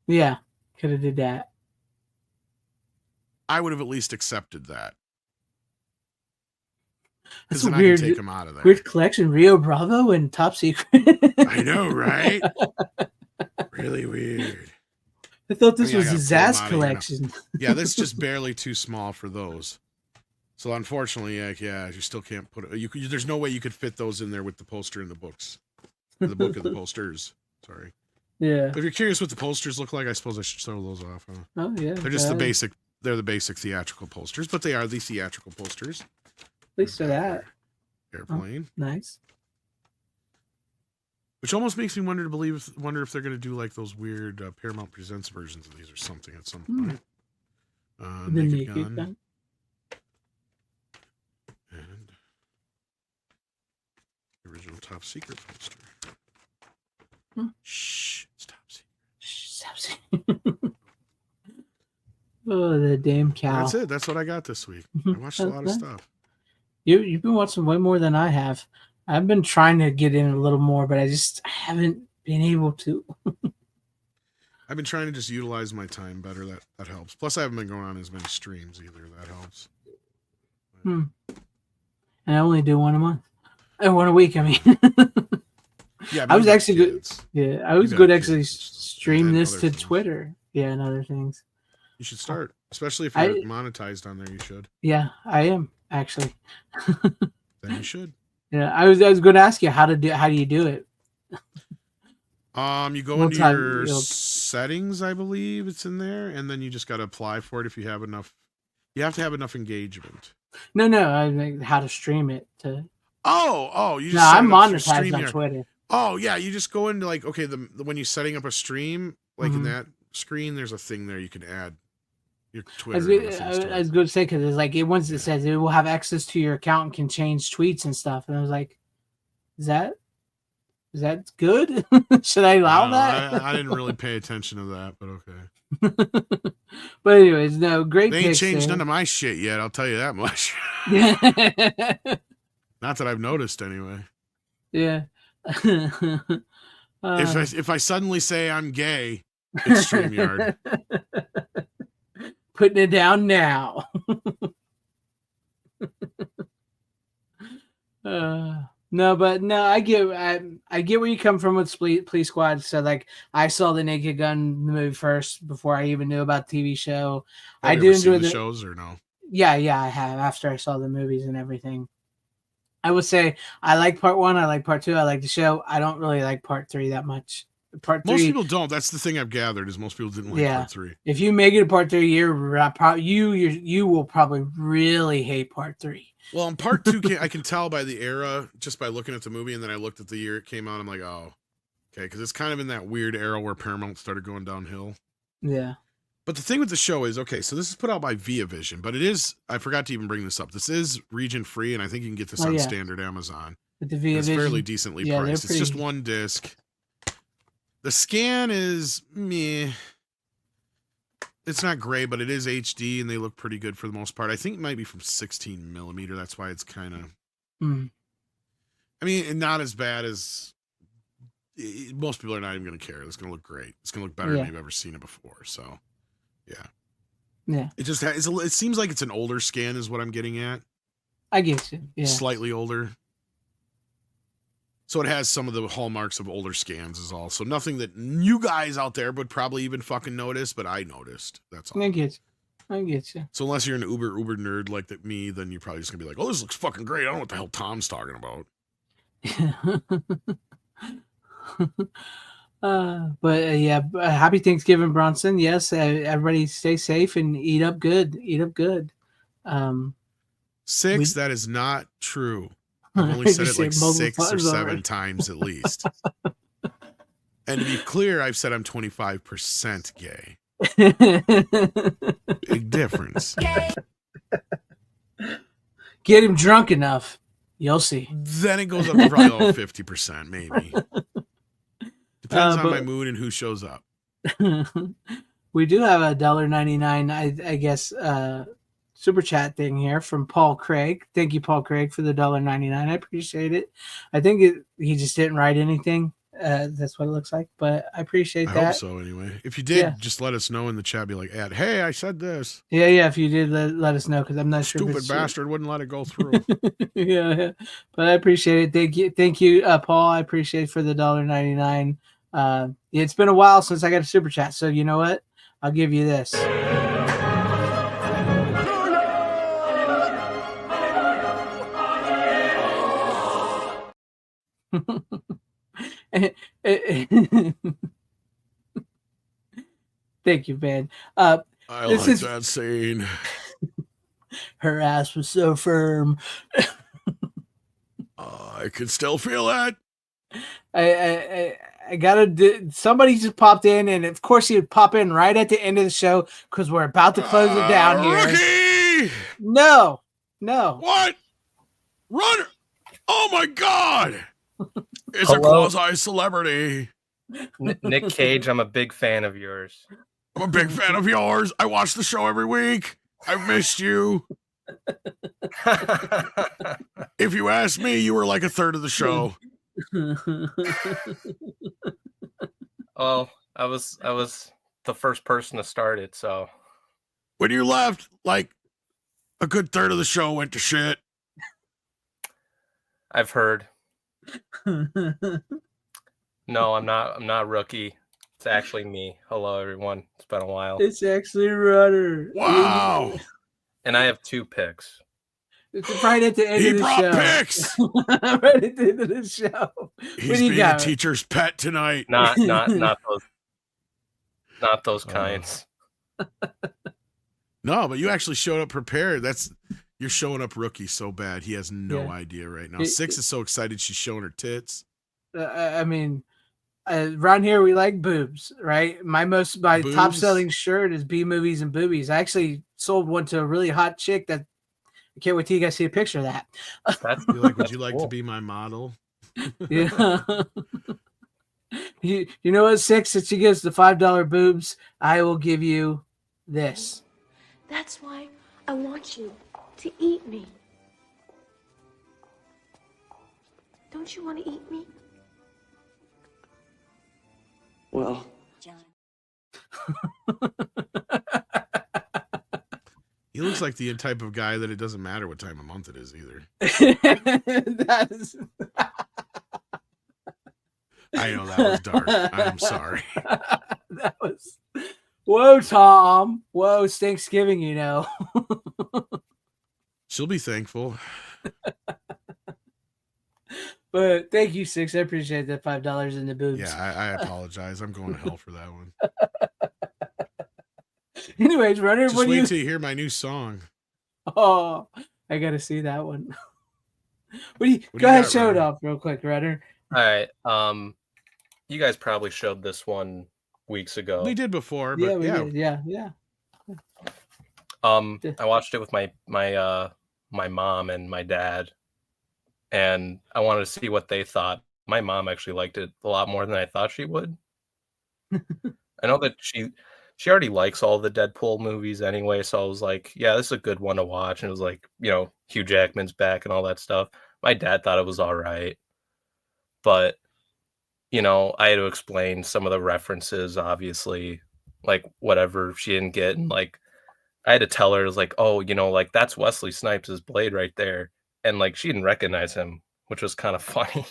Speaker 3: Yeah. Could have did that.
Speaker 5: I would have at least accepted that.
Speaker 3: That's
Speaker 5: Because
Speaker 3: a
Speaker 5: then
Speaker 3: weird,
Speaker 5: I can take him out of there.
Speaker 3: weird collection. Rio Bravo and Top Secret.
Speaker 5: I know, right? Really weird.
Speaker 3: I thought this
Speaker 5: I
Speaker 3: was
Speaker 5: gotta
Speaker 3: a
Speaker 5: pull 'em
Speaker 3: Zaz
Speaker 5: out of here now.
Speaker 3: collection.
Speaker 5: Yeah, this is just barely too small for those. So unfortunately, yeah, you still can't put it. There's no way you could fit those in there with the poster and the books. The book of the posters. Sorry.
Speaker 3: Yeah.
Speaker 5: But if you're curious what the posters look like, I suppose I should throw those off. Huh?
Speaker 3: Oh yeah.
Speaker 5: They're just the basic. They're the basic theatrical posters, but they are the theatrical posters.
Speaker 3: At least for that.
Speaker 5: Airplane.
Speaker 3: Oh, nice.
Speaker 5: Which almost makes me wonder if they're going to do like those weird Paramount Presents versions of these or something at some point.
Speaker 3: The
Speaker 5: Naked
Speaker 3: Naked
Speaker 5: Gun. And the original Top Secret poster. Shh, it's Top Secret.
Speaker 3: Oh, the damn cow.
Speaker 5: That's it. That's what I got this week. I watched a lot of stuff.
Speaker 3: You've been watching way more than I have. I've been trying to get in a little more, but I haven't been able to.
Speaker 5: I've been trying to just utilize my time better. That helps. Plus, I haven't been going on as many streams either. That helps.
Speaker 3: And I only do one a month. One a week, I mean.
Speaker 5: Yeah,
Speaker 3: I was actually good.
Speaker 5: Kids.
Speaker 3: Yeah, I was good actually stream this to Twitter. Yeah, and other things.
Speaker 5: You should start, especially if you're monetized on there. You should.
Speaker 3: Yeah, I am actually.
Speaker 5: Then you should.
Speaker 3: Yeah, I was going to ask you how do you do it?
Speaker 5: You go into your settings, I believe it's in there, and then you just got to apply for it if you have enough. You have to have enough engagement.
Speaker 3: No, I mean how to stream it to.
Speaker 5: You just
Speaker 3: I'm monetized on Twitter.
Speaker 5: Oh yeah, you just go into like when you're setting up a stream, like in that screen, there's a thing there you can add your Twitter.
Speaker 3: I was going to say because it's like once it says it will have access to your account and can change tweets and stuff, and I was like, is that good? Should I allow that?
Speaker 5: I didn't really pay attention to that, but okay.
Speaker 3: But anyways, no, great.
Speaker 5: They ain't changed none of my shit yet. I'll tell you that much. Not that I've noticed anyway.
Speaker 3: Yeah.
Speaker 5: If I suddenly say I'm gay, it's StreamYard.
Speaker 3: Putting it down now. I get where you come from with Police Squad. So like, I saw the Naked Gun movie first before I even knew about the TV show.
Speaker 5: I did enjoy the shows or no?
Speaker 3: Yeah, I have. After I saw the movies and everything, I would say I like part 1. I like part 2. I like the show. I don't really like part 3 that much. Part 3.
Speaker 5: Most people don't. That's the thing I've gathered is most people didn't like part 3.
Speaker 3: If you make it a part 3, you will probably really hate part 3.
Speaker 5: Well, in part 2, I can tell by the era just by looking at the movie, and then I looked at the year it came out. I'm like, oh, okay, because it's kind of in that weird era where Paramount started going downhill.
Speaker 3: Yeah.
Speaker 5: But the thing with the show is, okay, so this is put out by Via Vision, but it is, I forgot to even bring this up. This is region free, and I think you can get this on standard Amazon.
Speaker 3: But the Via Vision,
Speaker 5: fairly decently priced. It's just one disc. The scan is meh. It's not great, but it is HD, and they look pretty good for the most part. I think it might be from 16 millimeter. That's why it's kind of. I mean, not as bad as most people are not even going to care. It's going to look great. It's going to look better than they've ever seen it before. So, yeah. It just it seems like it's an older scan, is what I'm getting at.
Speaker 3: I get you. Yeah.
Speaker 5: Slightly older. So it has some of the hallmarks of older scans is all. So nothing that you guys out there would probably even fucking notice, but I noticed. That's all.
Speaker 3: I get you. So
Speaker 5: unless you're an uber nerd like me, then you're probably just going to be like, oh, this looks fucking great. I don't know what the hell Tom's talking about.
Speaker 3: Happy Thanksgiving, Bronson. Yes, everybody stay safe and eat up good.
Speaker 5: 6, that is not true. I've only said it like 6 or 7 times at least. And to be clear, I've said I'm 25% gay. Big difference.
Speaker 3: Get him drunk enough. You'll see.
Speaker 5: Then it goes up to probably 50%, maybe. Depends on my mood and who shows up.
Speaker 3: We do have $1.99, I guess, super chat thing here from Paul Craig. Thank you, Paul Craig, for the $1.99. I appreciate it. I think he just didn't write anything. That's what it looks like, but I appreciate that.
Speaker 5: I hope so anyway. If you did, just let us know in the chat. Be like, hey, I said this.
Speaker 3: Yeah, if you did, let us know, because I'm not sure.
Speaker 5: Stupid bastard wouldn't let it go through.
Speaker 3: yeah, but I appreciate it. Thank you, Paul. I appreciate it for the $1.99. It's been a while since I got a super chat, so you know what? I'll give you this. Thank you, man.
Speaker 5: I like that scene.
Speaker 3: Her ass was so firm.
Speaker 5: I can still feel it.
Speaker 3: I gotta. Somebody just popped in, and of course he would pop in right at the end of the show because we're about to close it down here.
Speaker 5: Rookie!
Speaker 3: No.
Speaker 5: What? Runner! Oh my God! It's
Speaker 2: Hello?
Speaker 5: a quasi-celebrity.
Speaker 2: Nick Cage, I'm a big fan of yours.
Speaker 5: I'm a big fan of yours. I watch the show every week. I've missed you. If you ask me, you were like a third of the show.
Speaker 2: Well, I was the first person to start it, so
Speaker 5: When you left, like a good third of the show went to shit.
Speaker 2: I've heard. No, I'm not Rookie. It's actually me. Hello, everyone. It's been a while.
Speaker 3: It's actually Rudder.
Speaker 5: Wow.
Speaker 2: And I have 2 picks.
Speaker 3: It's right at the end of the show.
Speaker 5: He brought picks.
Speaker 3: Right at the end of the show.
Speaker 5: He's being a teacher's pet tonight.
Speaker 2: Not those kinds.
Speaker 5: No, but you actually showed up prepared. You're showing up Rookie so bad. He has no idea right now. Six is so excited she's showing her tits.
Speaker 3: I mean, around here we like boobs, right? My top selling shirt is B movies and boobies. I actually sold one to a really hot chick that I can't wait till you guys see a picture of that.
Speaker 5: Would you like to be my model?
Speaker 3: Yeah. You know what, Six? If she gives the $5 boobs, I will give you this.
Speaker 7: That's why I want you to eat me. Don't you want to eat me?
Speaker 8: Well,
Speaker 7: John.
Speaker 5: He looks like the type of guy that it doesn't matter what time of month it is either. I know that was dark. I'm sorry.
Speaker 3: That was. Whoa, Tom. Whoa, it's Thanksgiving, you know.
Speaker 5: She'll be thankful.
Speaker 3: But thank you, Six. I appreciate that $5 in the boobs.
Speaker 5: Yeah, I apologize. I'm going to hell for that one.
Speaker 3: Anyways, Runner,
Speaker 5: just wait till you hear my new song.
Speaker 3: Oh, I got to see that one. Go ahead, show it off real quick, Runner.
Speaker 2: All right. You guys probably showed this one weeks ago.
Speaker 5: We did before, but
Speaker 3: we did. Yeah.
Speaker 2: I watched it with my mom and my dad, and I wanted to see what they thought. My mom actually liked it a lot more than I thought she would. I know that she already likes all the Deadpool movies anyway, so I was like, yeah, this is a good one to watch. And it was like, Hugh Jackman's back and all that stuff. My dad thought it was all right, but I had to explain some of the references, obviously, like whatever she didn't get. And like, I had to tell her, it was like, oh, like that's Wesley Snipes' Blade right there. And like, she didn't recognize him, which was kind of funny.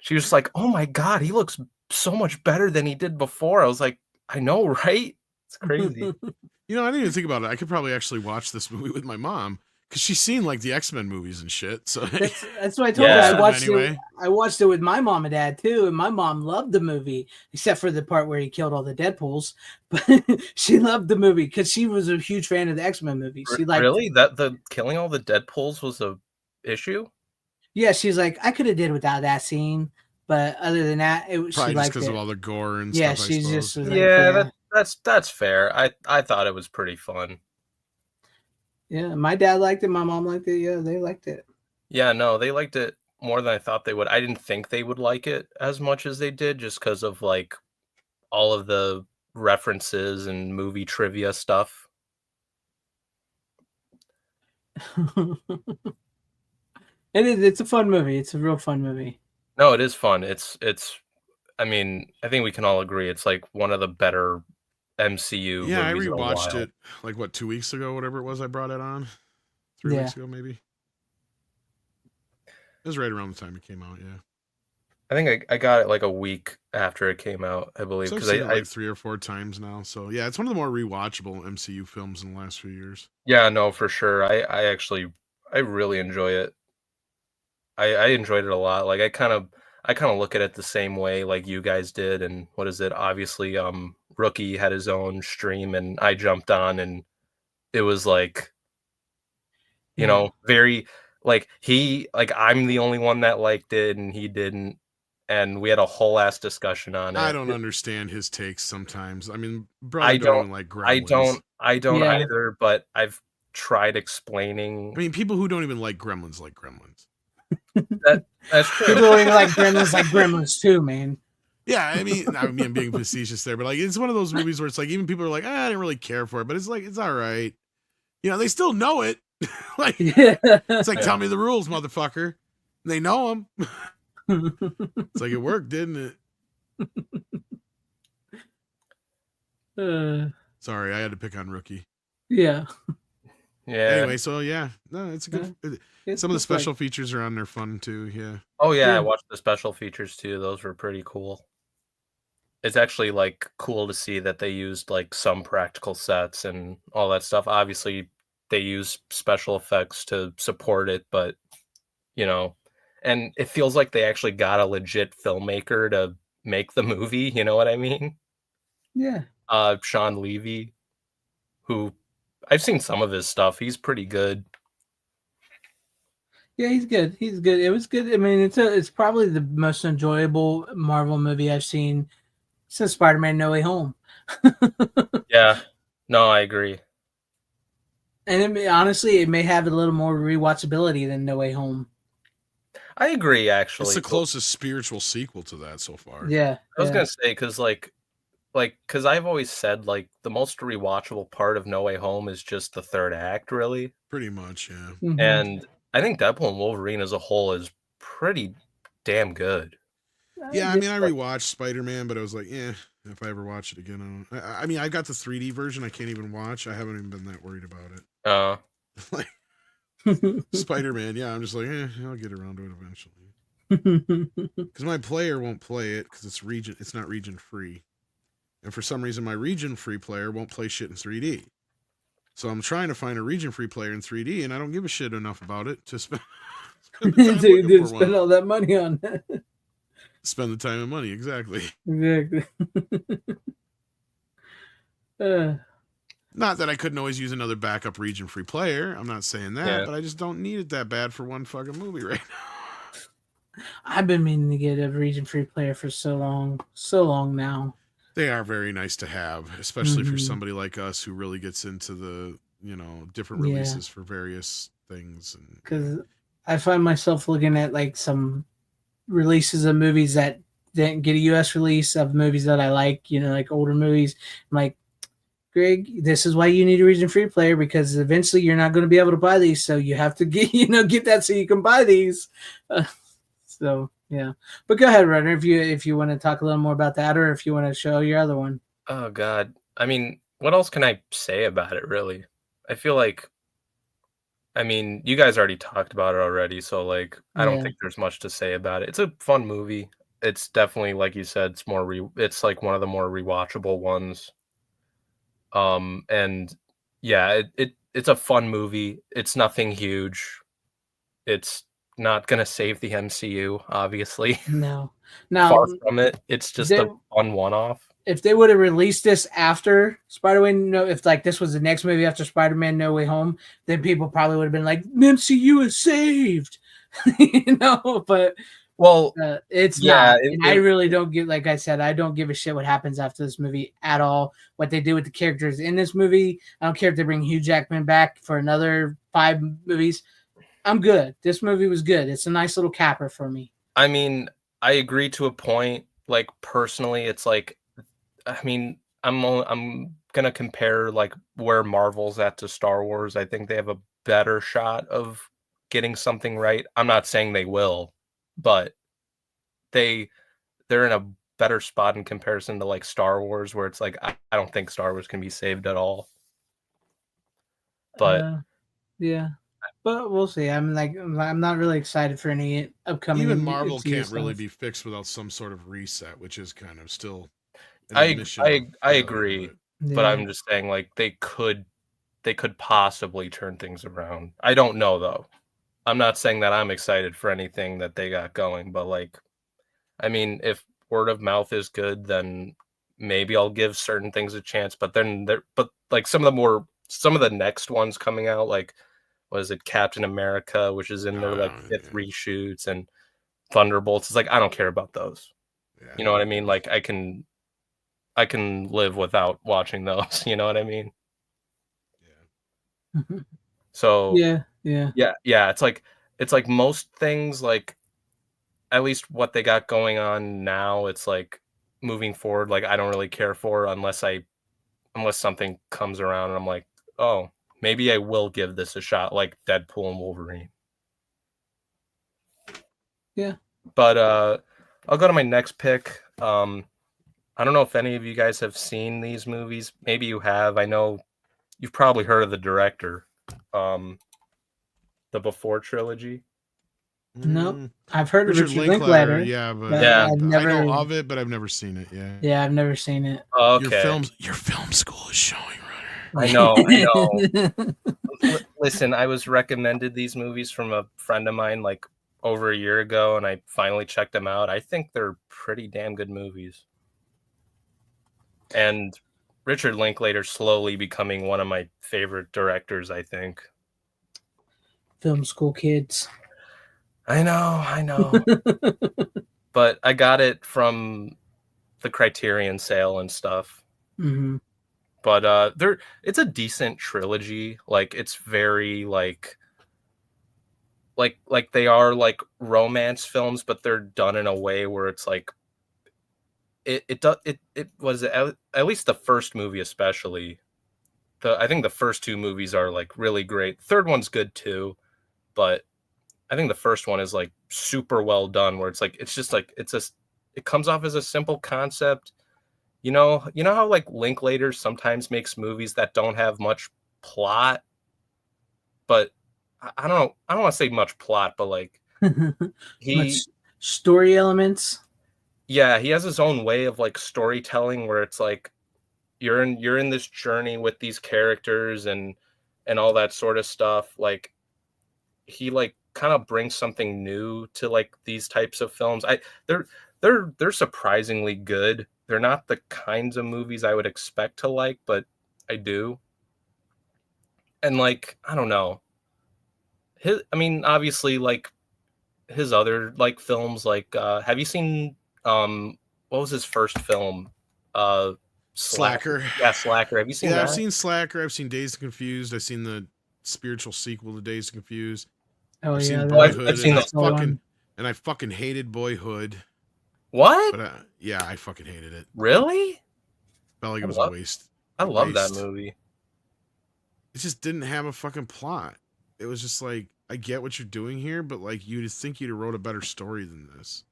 Speaker 2: She was like, oh my God, he looks so much better than he did before. I was like, I know, right? It's crazy.
Speaker 5: I didn't even think about it. I could probably actually watch this movie with my mom because she's seen like the X-Men movies and shit. So
Speaker 3: that's what I told her. I watched it with my mom and dad too, and my mom loved the movie, except for the part where he killed all the Deadpools. But she loved the movie because she was a huge fan of the X-Men movies. She liked
Speaker 2: that the killing all the Deadpools was a issue.
Speaker 3: Yeah, she's like, I could have did without that scene, but other than that,
Speaker 5: probably
Speaker 3: she
Speaker 5: just because of all the gore and stuff.
Speaker 3: Yeah, she's just
Speaker 2: that's fair. I thought it was pretty fun.
Speaker 3: Yeah, my dad liked it. My mom liked it. Yeah, they liked it.
Speaker 2: Yeah, no, they liked it more than I thought they would. I didn't think they would like it as much as they did, just because of like all of the references and movie trivia stuff.
Speaker 3: It is. It's a fun movie. It's a real fun movie.
Speaker 2: No, it is fun. It's. I mean, I think we can all agree it's like one of the better MCU
Speaker 5: Yeah, I
Speaker 2: movies in a
Speaker 5: rewatched
Speaker 2: while.
Speaker 5: it like 2 weeks ago, whatever it was. I brought it on 3
Speaker 3: Yeah.
Speaker 5: weeks ago, maybe. It was right around the time it came out. Yeah,
Speaker 2: I think I got it like a week after it came out, I believe,
Speaker 5: so I've
Speaker 2: because
Speaker 5: seen it like 3 or 4 times now. So yeah, it's one of the more rewatchable MCU films in the last few years.
Speaker 2: Yeah, no, for sure. I really enjoy it. I enjoyed it a lot. Like I kind of look at it the same way like you guys did. And what is it? Obviously, Rookie had his own stream, and I jumped on, and it was like, you know, very like I'm the only one that liked it, and he didn't, and we had a whole ass discussion on it.
Speaker 5: I don't understand his takes sometimes. I mean, brother
Speaker 2: I
Speaker 5: don't
Speaker 2: don't,
Speaker 5: even like Gremlins.
Speaker 2: I don't
Speaker 3: Yeah.
Speaker 2: either. But I've tried explaining.
Speaker 5: I mean, people who don't even like Gremlins like Gremlins.
Speaker 2: That's true.
Speaker 3: People who like Gremlins too, man.
Speaker 5: Yeah, I mean, I'm being facetious there, but like, it's one of those movies where it's like, even people are like, I didn't really care for it, but it's like, it's all right. You know, they still know it. Like, it's like, tell me the rules, motherfucker. They know them. It's like, it worked, didn't it? Sorry, I had to pick on Rookie.
Speaker 3: Yeah.
Speaker 2: Yeah.
Speaker 5: Anyway, so yeah, no, it's a good. Some of the special features are on there fun too. Yeah.
Speaker 2: Oh yeah,
Speaker 3: Yeah.
Speaker 2: I watched the special features too. Those were pretty cool. It's actually like cool to see that they used like some practical sets and all that stuff. Obviously, they use special effects to support it, but you know, and it feels like they actually got a legit filmmaker to make the movie. You know what I mean?
Speaker 3: Yeah.
Speaker 2: Sean Levy, who I've seen some of his stuff. He's pretty good.
Speaker 3: Yeah, he's good. He's good. It was good. I mean, it's probably the most enjoyable Marvel movie I've seen since Spider-Man: No Way Home.
Speaker 2: Yeah. No, I agree.
Speaker 3: And honestly, it may have a little more rewatchability than No Way Home.
Speaker 2: I agree, actually.
Speaker 5: It's the closest spiritual sequel to that so far.
Speaker 3: Yeah.
Speaker 2: I was gonna say, because I've always said like the most rewatchable part of No Way Home is just the third act, really.
Speaker 5: Pretty much, yeah.
Speaker 3: Mhm.
Speaker 2: And I think Deadpool and Wolverine as a whole is pretty damn good.
Speaker 5: Yeah, I mean, I rewatched Spider-Man, but I was like, if I ever watch it again, I mean, I got the 3D version. I can't even watch. I haven't even been that worried about it. Like Spider-Man, yeah, I'm just like, I'll get around to it eventually. Because my player won't play it because it's not region free, and for some reason, my region free player won't play shit in 3D. So I'm trying to find a region free player in 3D, and I don't give a shit enough about it to spend
Speaker 3: spend all that money on that.
Speaker 5: Spend the time and money, exactly.
Speaker 3: Exactly.
Speaker 5: Not that I couldn't always use another backup region free player. I'm not saying that,
Speaker 2: Yeah.
Speaker 5: but I just don't need it that bad for one fucking movie right now.
Speaker 3: I've been meaning to get a region free player for so long now.
Speaker 5: They are very nice to have, especially for somebody like us who really gets into the, different releases for various things.
Speaker 3: Because I find myself looking at like some releases of movies that didn't get a US release of movies that I like, like older movies. I'm like, Greg, this is why you need a region free player, because eventually you're not going to be able to buy these, so you have to get that so you can buy these. So yeah, but go ahead, Runner, if you want to talk a little more about that, or if you want to show your other one.
Speaker 2: Oh God, I mean, what else can I say about it? Really, I feel like, I mean, you guys already talked about it already, so like, I don't think there's much to say about it. It's a fun movie. It's definitely, like you said, it's like one of the more rewatchable ones. And yeah, it's a fun movie. It's nothing huge. It's not gonna save the MCU, obviously.
Speaker 3: No,
Speaker 2: Far from it. It's just a fun one-off.
Speaker 3: If they would have released this after Spider-Man, if like this was the next movie after Spider-Man: No Way Home, then people probably would have been like, MCU is saved, But
Speaker 2: well,
Speaker 3: it's not. I really don't give, like I said, I don't give a shit what happens after this movie at all. What they do with the characters in this movie, I don't care if they bring Hugh Jackman back for another 5 movies. I'm good. This movie was good. It's a nice little capper for me.
Speaker 2: I mean, I agree to a point. Like personally, it's like, I mean, I'm gonna compare like where Marvel's at to Star Wars, I think they have a better shot of getting something right. I'm not saying they will, but they're in a better spot in comparison to like Star Wars, where it's like I don't think Star Wars can be saved at all. But
Speaker 3: yeah, but we'll see. I'm not really excited for any upcoming.
Speaker 5: Even Marvel
Speaker 3: MCU
Speaker 5: can't really
Speaker 3: stuff.
Speaker 5: be fixed without some sort of reset, which is kind of still an
Speaker 2: I
Speaker 5: admission of
Speaker 2: agree,
Speaker 5: failure,
Speaker 2: but I'm just saying like they could possibly turn things around. I don't know though. I'm not saying that I'm excited for anything that they got going, but like, I mean, if word of mouth is good, then maybe I'll give certain things a chance. But then like some of the next ones coming out, like what is it, Captain America, which is in their like fifth reshoots, and Thunderbolts. It's like I don't care about those.
Speaker 5: Yeah.
Speaker 2: You know what I mean? Like I can live without watching those. You know what I mean?
Speaker 5: Yeah.
Speaker 2: So
Speaker 3: yeah.
Speaker 2: It's like most things, like at least what they got going on now, it's like moving forward, like I don't really care for unless something comes around and I'm like, oh, maybe I will give this a shot, like Deadpool and Wolverine.
Speaker 3: Yeah.
Speaker 2: But I'll go to my next pick. I don't know if any of you guys have seen these movies. Maybe you have. I know you've probably heard of the director. The Before trilogy.
Speaker 3: Nope. I've heard of
Speaker 5: Richard
Speaker 3: Richard
Speaker 5: Linklater.
Speaker 3: Linklater.
Speaker 5: Yeah, but
Speaker 3: I've
Speaker 5: I know of it, but I've never seen it. Yeah.
Speaker 3: Yeah, I've never seen it.
Speaker 2: Okay.
Speaker 5: Your film school is showing, Runner.
Speaker 2: I know. Listen, I was recommended these movies from a friend of mine like over a year ago, and I finally checked them out. I think they're pretty damn good movies. And Richard Linklater slowly becoming one of my favorite directors, I think.
Speaker 3: Film school kids.
Speaker 2: I know. But I got it from the Criterion sale and stuff.
Speaker 3: Mm-hmm.
Speaker 2: But it's a decent trilogy. Like it's very like they are like romance films, but they're done in a way where it's like it was at least the first movie especially. I think the first two movies are like really great. Third one's good too, but I think the first one is like super well done, where it's like it's just like it comes off as a simple concept. You know how like Linklater sometimes makes movies that don't have much plot, but I don't want to say much plot, but like
Speaker 3: much story elements.
Speaker 2: Yeah, he has his own way of like storytelling where it's like you're in this journey with these characters and all that sort of stuff. Like he like kind of brings something new to like these types of films. They're surprisingly good. They're not the kinds of movies I would expect to like, but I do. And like, I don't know. Obviously like his other like films, like have you seen what was his first film?
Speaker 5: Slacker.
Speaker 2: Yeah, Slacker. Have you seen that?
Speaker 5: Yeah, I've seen Slacker. I've seen Dazed and Confused. I've seen the spiritual sequel to Dazed and Confused.
Speaker 3: Oh,
Speaker 5: I've
Speaker 3: yeah.
Speaker 5: seen Boyhood.
Speaker 2: I've seen
Speaker 5: and I fucking hated Boyhood.
Speaker 2: What?
Speaker 5: But yeah, I fucking hated it.
Speaker 2: Really?
Speaker 5: Felt like it was a waste.
Speaker 2: I love that movie.
Speaker 5: It just didn't have a fucking plot. It was just like, I get what you're doing here, but like you'd think you'd have wrote a better story than this.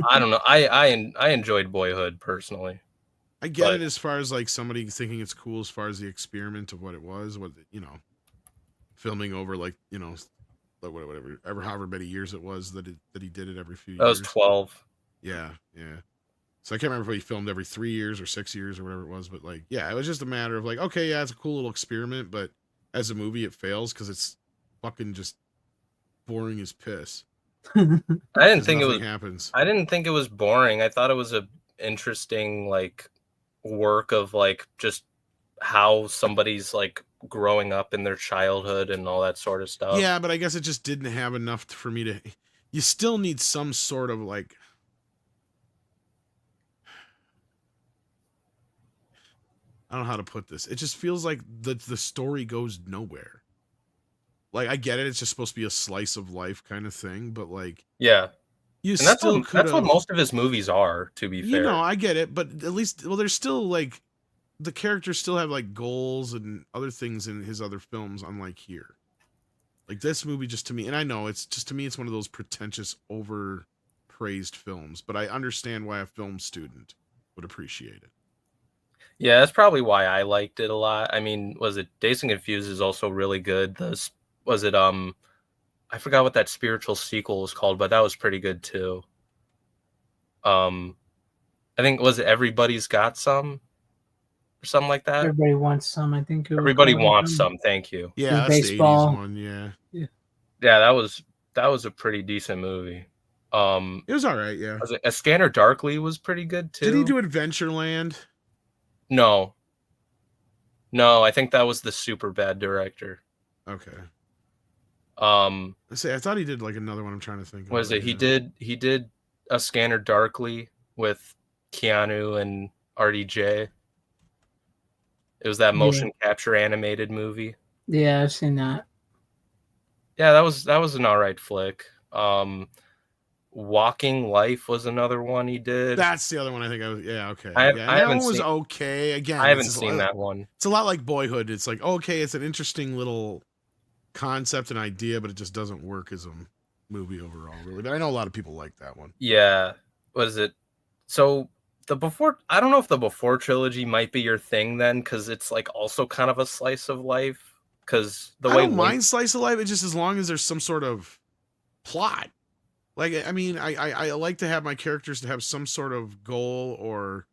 Speaker 2: I don't know. I enjoyed Boyhood personally.
Speaker 5: I get it as far as like somebody thinking it's cool as far as the experiment of what it was, filming over like, whatever, however many years it was that he did it every few years.
Speaker 2: That was 12.
Speaker 5: Yeah. So I can't remember if he filmed every 3 years or 6 years or whatever it was, but like, yeah, it was just a matter of like, okay, yeah, it's a cool little experiment, but as a movie, it fails because it's fucking just boring as piss.
Speaker 2: I didn't think it was.
Speaker 5: Happens.
Speaker 2: I didn't think it was boring. I thought it was a interesting like work of like just how somebody's like growing up in their childhood and all that sort of stuff.
Speaker 5: Yeah, but I guess it just didn't have enough for me to. You still need some sort of like. I don't know how to put this. It just feels like the story goes nowhere. Like I get it, it's just supposed to be a slice of life kind of thing, but like
Speaker 2: yeah,
Speaker 5: that's
Speaker 2: what most of his movies are. To be fair,
Speaker 5: I get it, but at least there's still like the characters still have like goals and other things in his other films, unlike here. Like this movie, just to me, and I know it's just to me, it's one of those pretentious, overpraised films. But I understand why a film student would appreciate it.
Speaker 2: Yeah, that's probably why I liked it a lot. I mean, was it Dazed and Confused is also really good. Was it I forgot what that spiritual sequel was called, but that was pretty good too. I think was it Everybody's Got Some or something like that.
Speaker 3: Everybody wants some. I think
Speaker 2: Everybody Wants Some. Thank you.
Speaker 5: Yeah, that's
Speaker 3: baseball.
Speaker 5: the 80s one. Yeah,
Speaker 2: Yeah, that was a pretty decent movie.
Speaker 5: it was all right. Yeah,
Speaker 2: Was it A Scanner Darkly was pretty good too.
Speaker 5: did he do Adventureland?
Speaker 2: No, I think that was the super bad director.
Speaker 5: Okay.
Speaker 2: I
Speaker 5: I thought he did like another one. I'm trying to think.
Speaker 2: Was it? He did A Scanner Darkly with Keanu and RDJ. It was that motion capture animated movie.
Speaker 3: Yeah, I've seen that.
Speaker 2: Yeah, that was an all right flick. Walking Life was another one he did.
Speaker 5: That's the other one I think I was. Yeah, okay.
Speaker 2: That
Speaker 5: one was okay. Again,
Speaker 2: I haven't seen that one.
Speaker 5: It's a lot like Boyhood. It's like, okay, it's an interesting little concept and idea, but it just doesn't work as a movie overall. Really, but I know a lot of people like that one.
Speaker 2: Yeah, was it? So I don't know if the Before trilogy might be your thing then, because it's like also kind of a slice of life. Because
Speaker 5: I don't mind slice of life, it's just as long as there's some sort of plot. Like, I mean, I like to have my characters to have some sort of goal or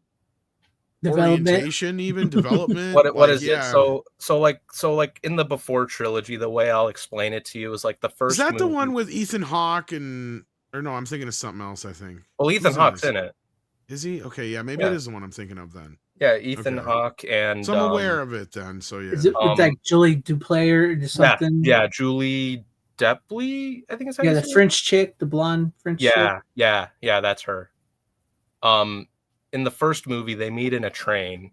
Speaker 5: orientation, even development.
Speaker 2: What is it? So like in the Before trilogy, the way I'll explain it to you is like the first.
Speaker 5: Is that
Speaker 2: movie,
Speaker 5: the one with Ethan Hawke or no? I'm thinking of something else. I think.
Speaker 2: Well, Ethan Hawke's in it.
Speaker 5: Is he? Okay, yeah, maybe it is the one I'm thinking of then.
Speaker 2: Yeah, Ethan Hawke and.
Speaker 5: So I'm aware of it then. So yeah.
Speaker 3: Is it with like Julie Duplayer or something?
Speaker 2: Yeah, Julie Depley, I think it's how
Speaker 3: the French chick, the blonde French chick.
Speaker 2: Yeah, that's her. In the first movie, they meet in a train,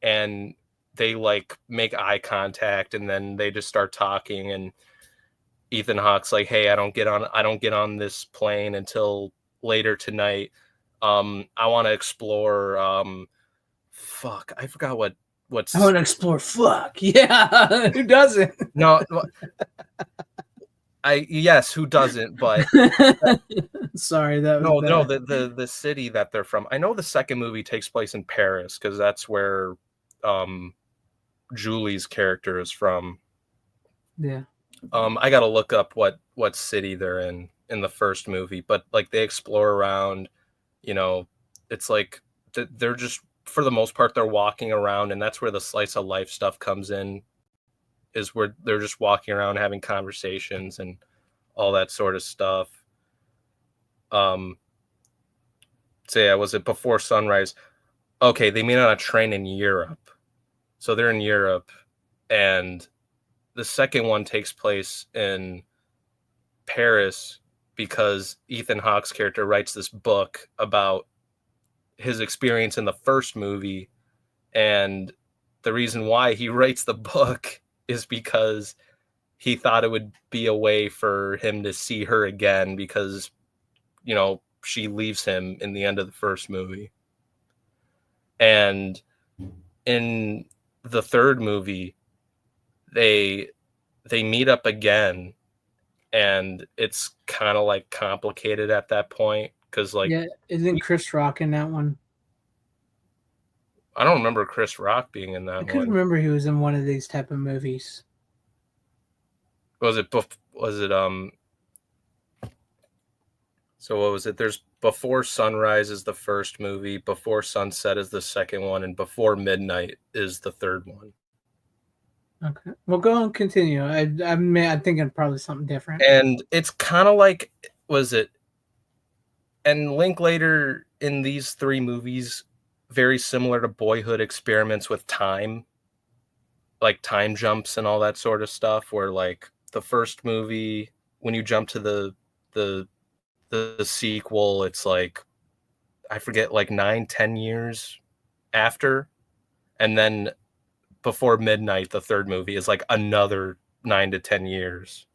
Speaker 2: and they like make eye contact, and then they just start talking. And Ethan Hawke's like, "Hey, I don't get on this plane until later tonight. I want to explore. Fuck, I forgot what's.
Speaker 3: I want to explore. Fuck, yeah. Who doesn't?
Speaker 2: No. Yes, who doesn't? But
Speaker 3: sorry, that was bad.
Speaker 2: The city that they're from. I know the second movie takes place in Paris because that's where Julie's character is from.
Speaker 3: Yeah.
Speaker 2: I gotta look up what city they're in the first movie, but like they explore around. You know, it's like they're just for the most part they're walking around, and that's where the slice of life stuff comes in. Is where they're just walking around having conversations and all that sort of stuff. So yeah, was it Before Sunrise? Okay, they meet on a train in Europe. So they're in Europe, and the second one takes place in Paris because Ethan Hawke's character writes this book about his experience in the first movie, and the reason why he writes the book is because he thought it would be a way for him to see her again because, you know, she leaves him in the end of the first movie. And in the third movie, they meet up again, and it's kind of like complicated at that point because like
Speaker 3: isn't Chris Rock in that one?
Speaker 2: I don't remember Chris Rock being in that one.
Speaker 3: I couldn't remember he was in one of these type of movies.
Speaker 2: So what was it? There's Before Sunrise is the first movie, Before Sunset is the second one, and Before Midnight is the third one.
Speaker 3: Okay. Well, go and continue. I'm thinking probably something different.
Speaker 2: And it's kind of like, and Linklater in these three movies, very similar to Boyhood, experiments with time, like time jumps and all that sort of stuff, where like the first movie, when you jump to the sequel, it's like, I forget, like 9-10 years after. And then Before Midnight, the third movie, is like another 9 to 10 years.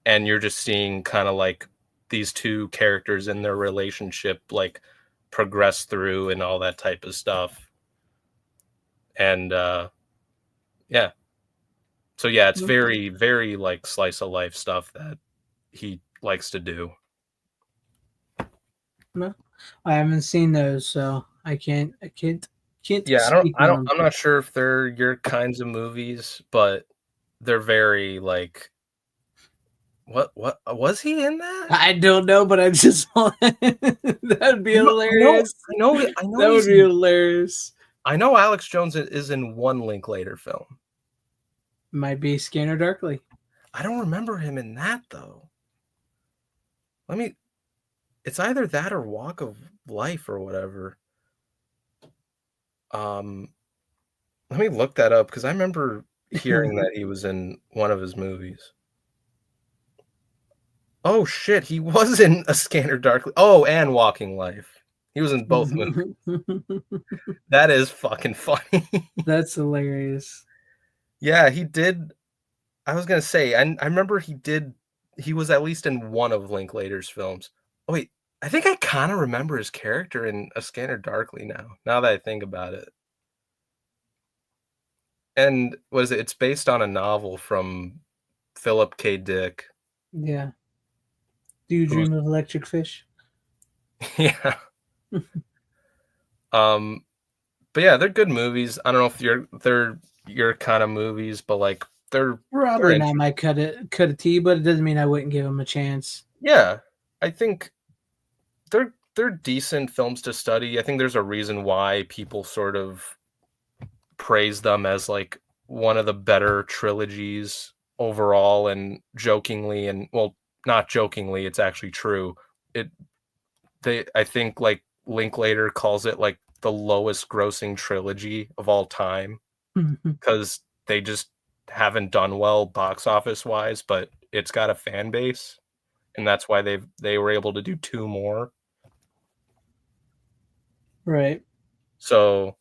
Speaker 2: And you're just seeing kind of like these two characters in their relationship, like progress through and all that type of stuff. And yeah. So yeah, it's very, very like slice of life stuff that he likes to do.
Speaker 3: No, I haven't seen those, so I can't
Speaker 2: Yeah,
Speaker 3: speak on them.
Speaker 2: I'm not sure if they're your kinds of movies, but they're very like what was he in that?
Speaker 3: I don't know, but I just that would be hilarious.
Speaker 2: I know
Speaker 3: That would be hilarious.
Speaker 2: I know Alex Jones is in one Linklater film.
Speaker 3: Might be Scanner Darkly.
Speaker 2: I don't remember him in that though. It's either that or Walk of Life or whatever. Let me look that up because I remember hearing that he was in one of his movies. Oh shit, he was in A Scanner Darkly. Oh, and Walking Life. He was in both movies. That is fucking funny.
Speaker 3: That's hilarious.
Speaker 2: Yeah, he did. I was gonna say, I remember he was at least in one of Linklater's films. Oh wait, I think I kind of remember his character in A Scanner Darkly now that I think about it. And it's based on a novel from Philip K. Dick.
Speaker 3: Yeah. Do you dream of electric fish?
Speaker 2: Yeah. But yeah, they're good movies. I don't know if they're your kind of movies, but like they're
Speaker 3: Probably not my cut of tea, but it doesn't mean I wouldn't give them a chance.
Speaker 2: Yeah, I think they're decent films to study. I think there's a reason why people sort of praise them as like one of the better trilogies overall, and jokingly, and well, not jokingly, it's actually true. I think like Linklater calls it like the lowest grossing trilogy of all time because they just haven't done well box office wise, but it's got a fan base, and that's why they were able to do 2 more.
Speaker 3: Right.
Speaker 2: So,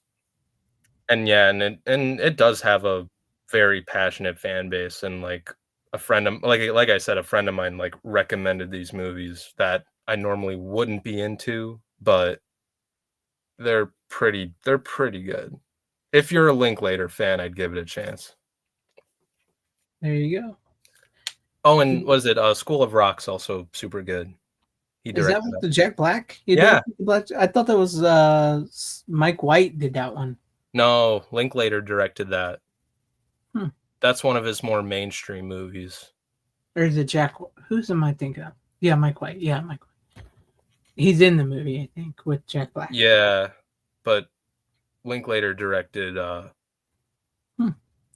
Speaker 2: and yeah, and it does have a very passionate fan base, and like a friend of like I said, a friend of mine like recommended these movies that I normally wouldn't be into, but they're pretty good. If you're a Linklater fan, I'd give it a chance.
Speaker 3: There you go.
Speaker 2: Oh, and was it School of Rock's also super good?
Speaker 3: Is that with the Jack Black?
Speaker 2: Yeah.
Speaker 3: I thought that was Mike White did that one.
Speaker 2: No, Linklater directed that. That's one of his more mainstream movies.
Speaker 3: Or is it Jack? Who's am I thinking of? Yeah, Mike White. Yeah, Mike White. He's in the movie, I think, with Jack Black.
Speaker 2: Yeah, but Linklater directed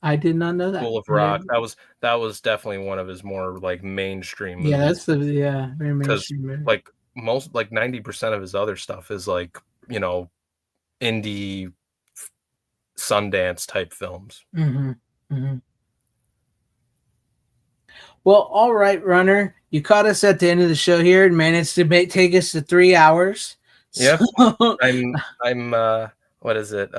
Speaker 3: I did not know that.
Speaker 2: School of Rock. That was definitely one of his more like mainstream movies.
Speaker 3: Yeah, that's very mainstream movie.
Speaker 2: Like 90% of his other stuff is like, you know, indie Sundance type films.
Speaker 3: Well, all right, Runner. You caught us at the end of the show here and managed to take us to 3 hours.
Speaker 2: Yep. I'm what is it?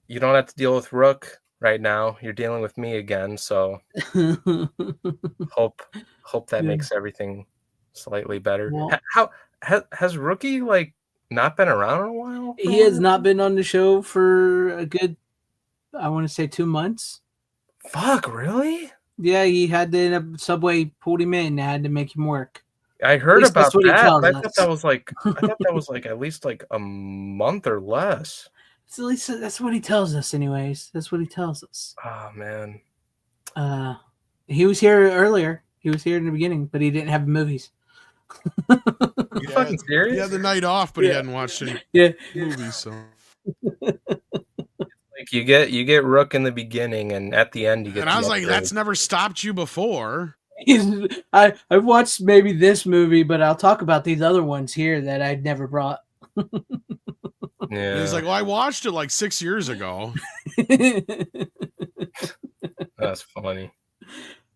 Speaker 2: You don't have to deal with Rook right now. You're dealing with me again, so hope that makes everything slightly better.
Speaker 3: Well,
Speaker 2: How has Rookie like not been around in a while?
Speaker 3: He has not been on the show for a good, I want to say 2 months.
Speaker 2: Fuck, really?
Speaker 3: Yeah, he had the subway pulled him in and had to make him work.
Speaker 2: I heard about that. I thought that was like at least like a month or less.
Speaker 3: So at least that's what he tells us, anyways. That's what he tells us.
Speaker 2: Oh man.
Speaker 3: He was here earlier. He was here in the beginning, but he didn't have movies.
Speaker 2: You fucking serious?
Speaker 5: He had the night off, but he hadn't watched any movies. So,
Speaker 2: like you get Rook in the beginning, and at the end you get.
Speaker 5: And I was like, that's never stopped you before.
Speaker 3: I've watched maybe this movie, but I'll talk about these other ones here that I'd never brought.
Speaker 2: Yeah.
Speaker 5: He's like, well, I watched it like 6 years ago.
Speaker 2: That's funny.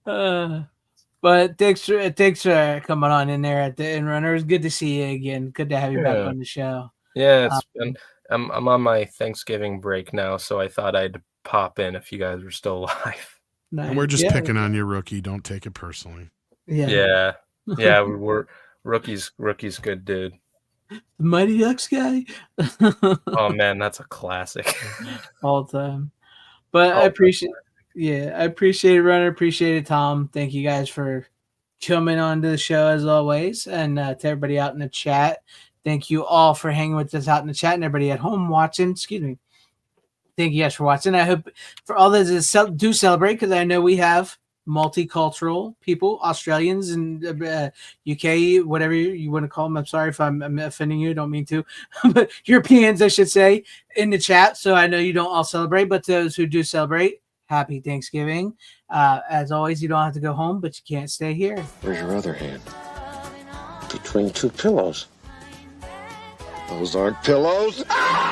Speaker 3: But thanks for coming on in there at the end, Runner. It's good to see you again. Good to have you back on the show.
Speaker 2: Yeah, I'm on my Thanksgiving break now, so I thought I'd pop in if you guys were still alive.
Speaker 3: Nice.
Speaker 5: And we're just picking on you, Rookie. Don't take it personally.
Speaker 2: Yeah. We're Rookie's good, dude.
Speaker 3: The Mighty Ducks guy.
Speaker 2: Oh man, that's a classic.
Speaker 3: All the time. But I appreciate it, Runner. Appreciate it, Tom. Thank you guys for coming on to the show as always. And to everybody out in the chat, thank you all for hanging with us out in the chat, and everybody at home watching. Excuse me. Thank you guys for watching. I hope for all those that do celebrate, because I know we have multicultural people, Australians and UK, whatever you want to call them. I'm sorry if I'm offending you. Don't mean to. But Europeans, I should say, in the chat. So I know you don't all celebrate, but those who do celebrate, happy Thanksgiving. As always, you don't have to go home, but you can't stay here.
Speaker 8: Where's your other hand? Between two pillows. Those aren't pillows. Ah!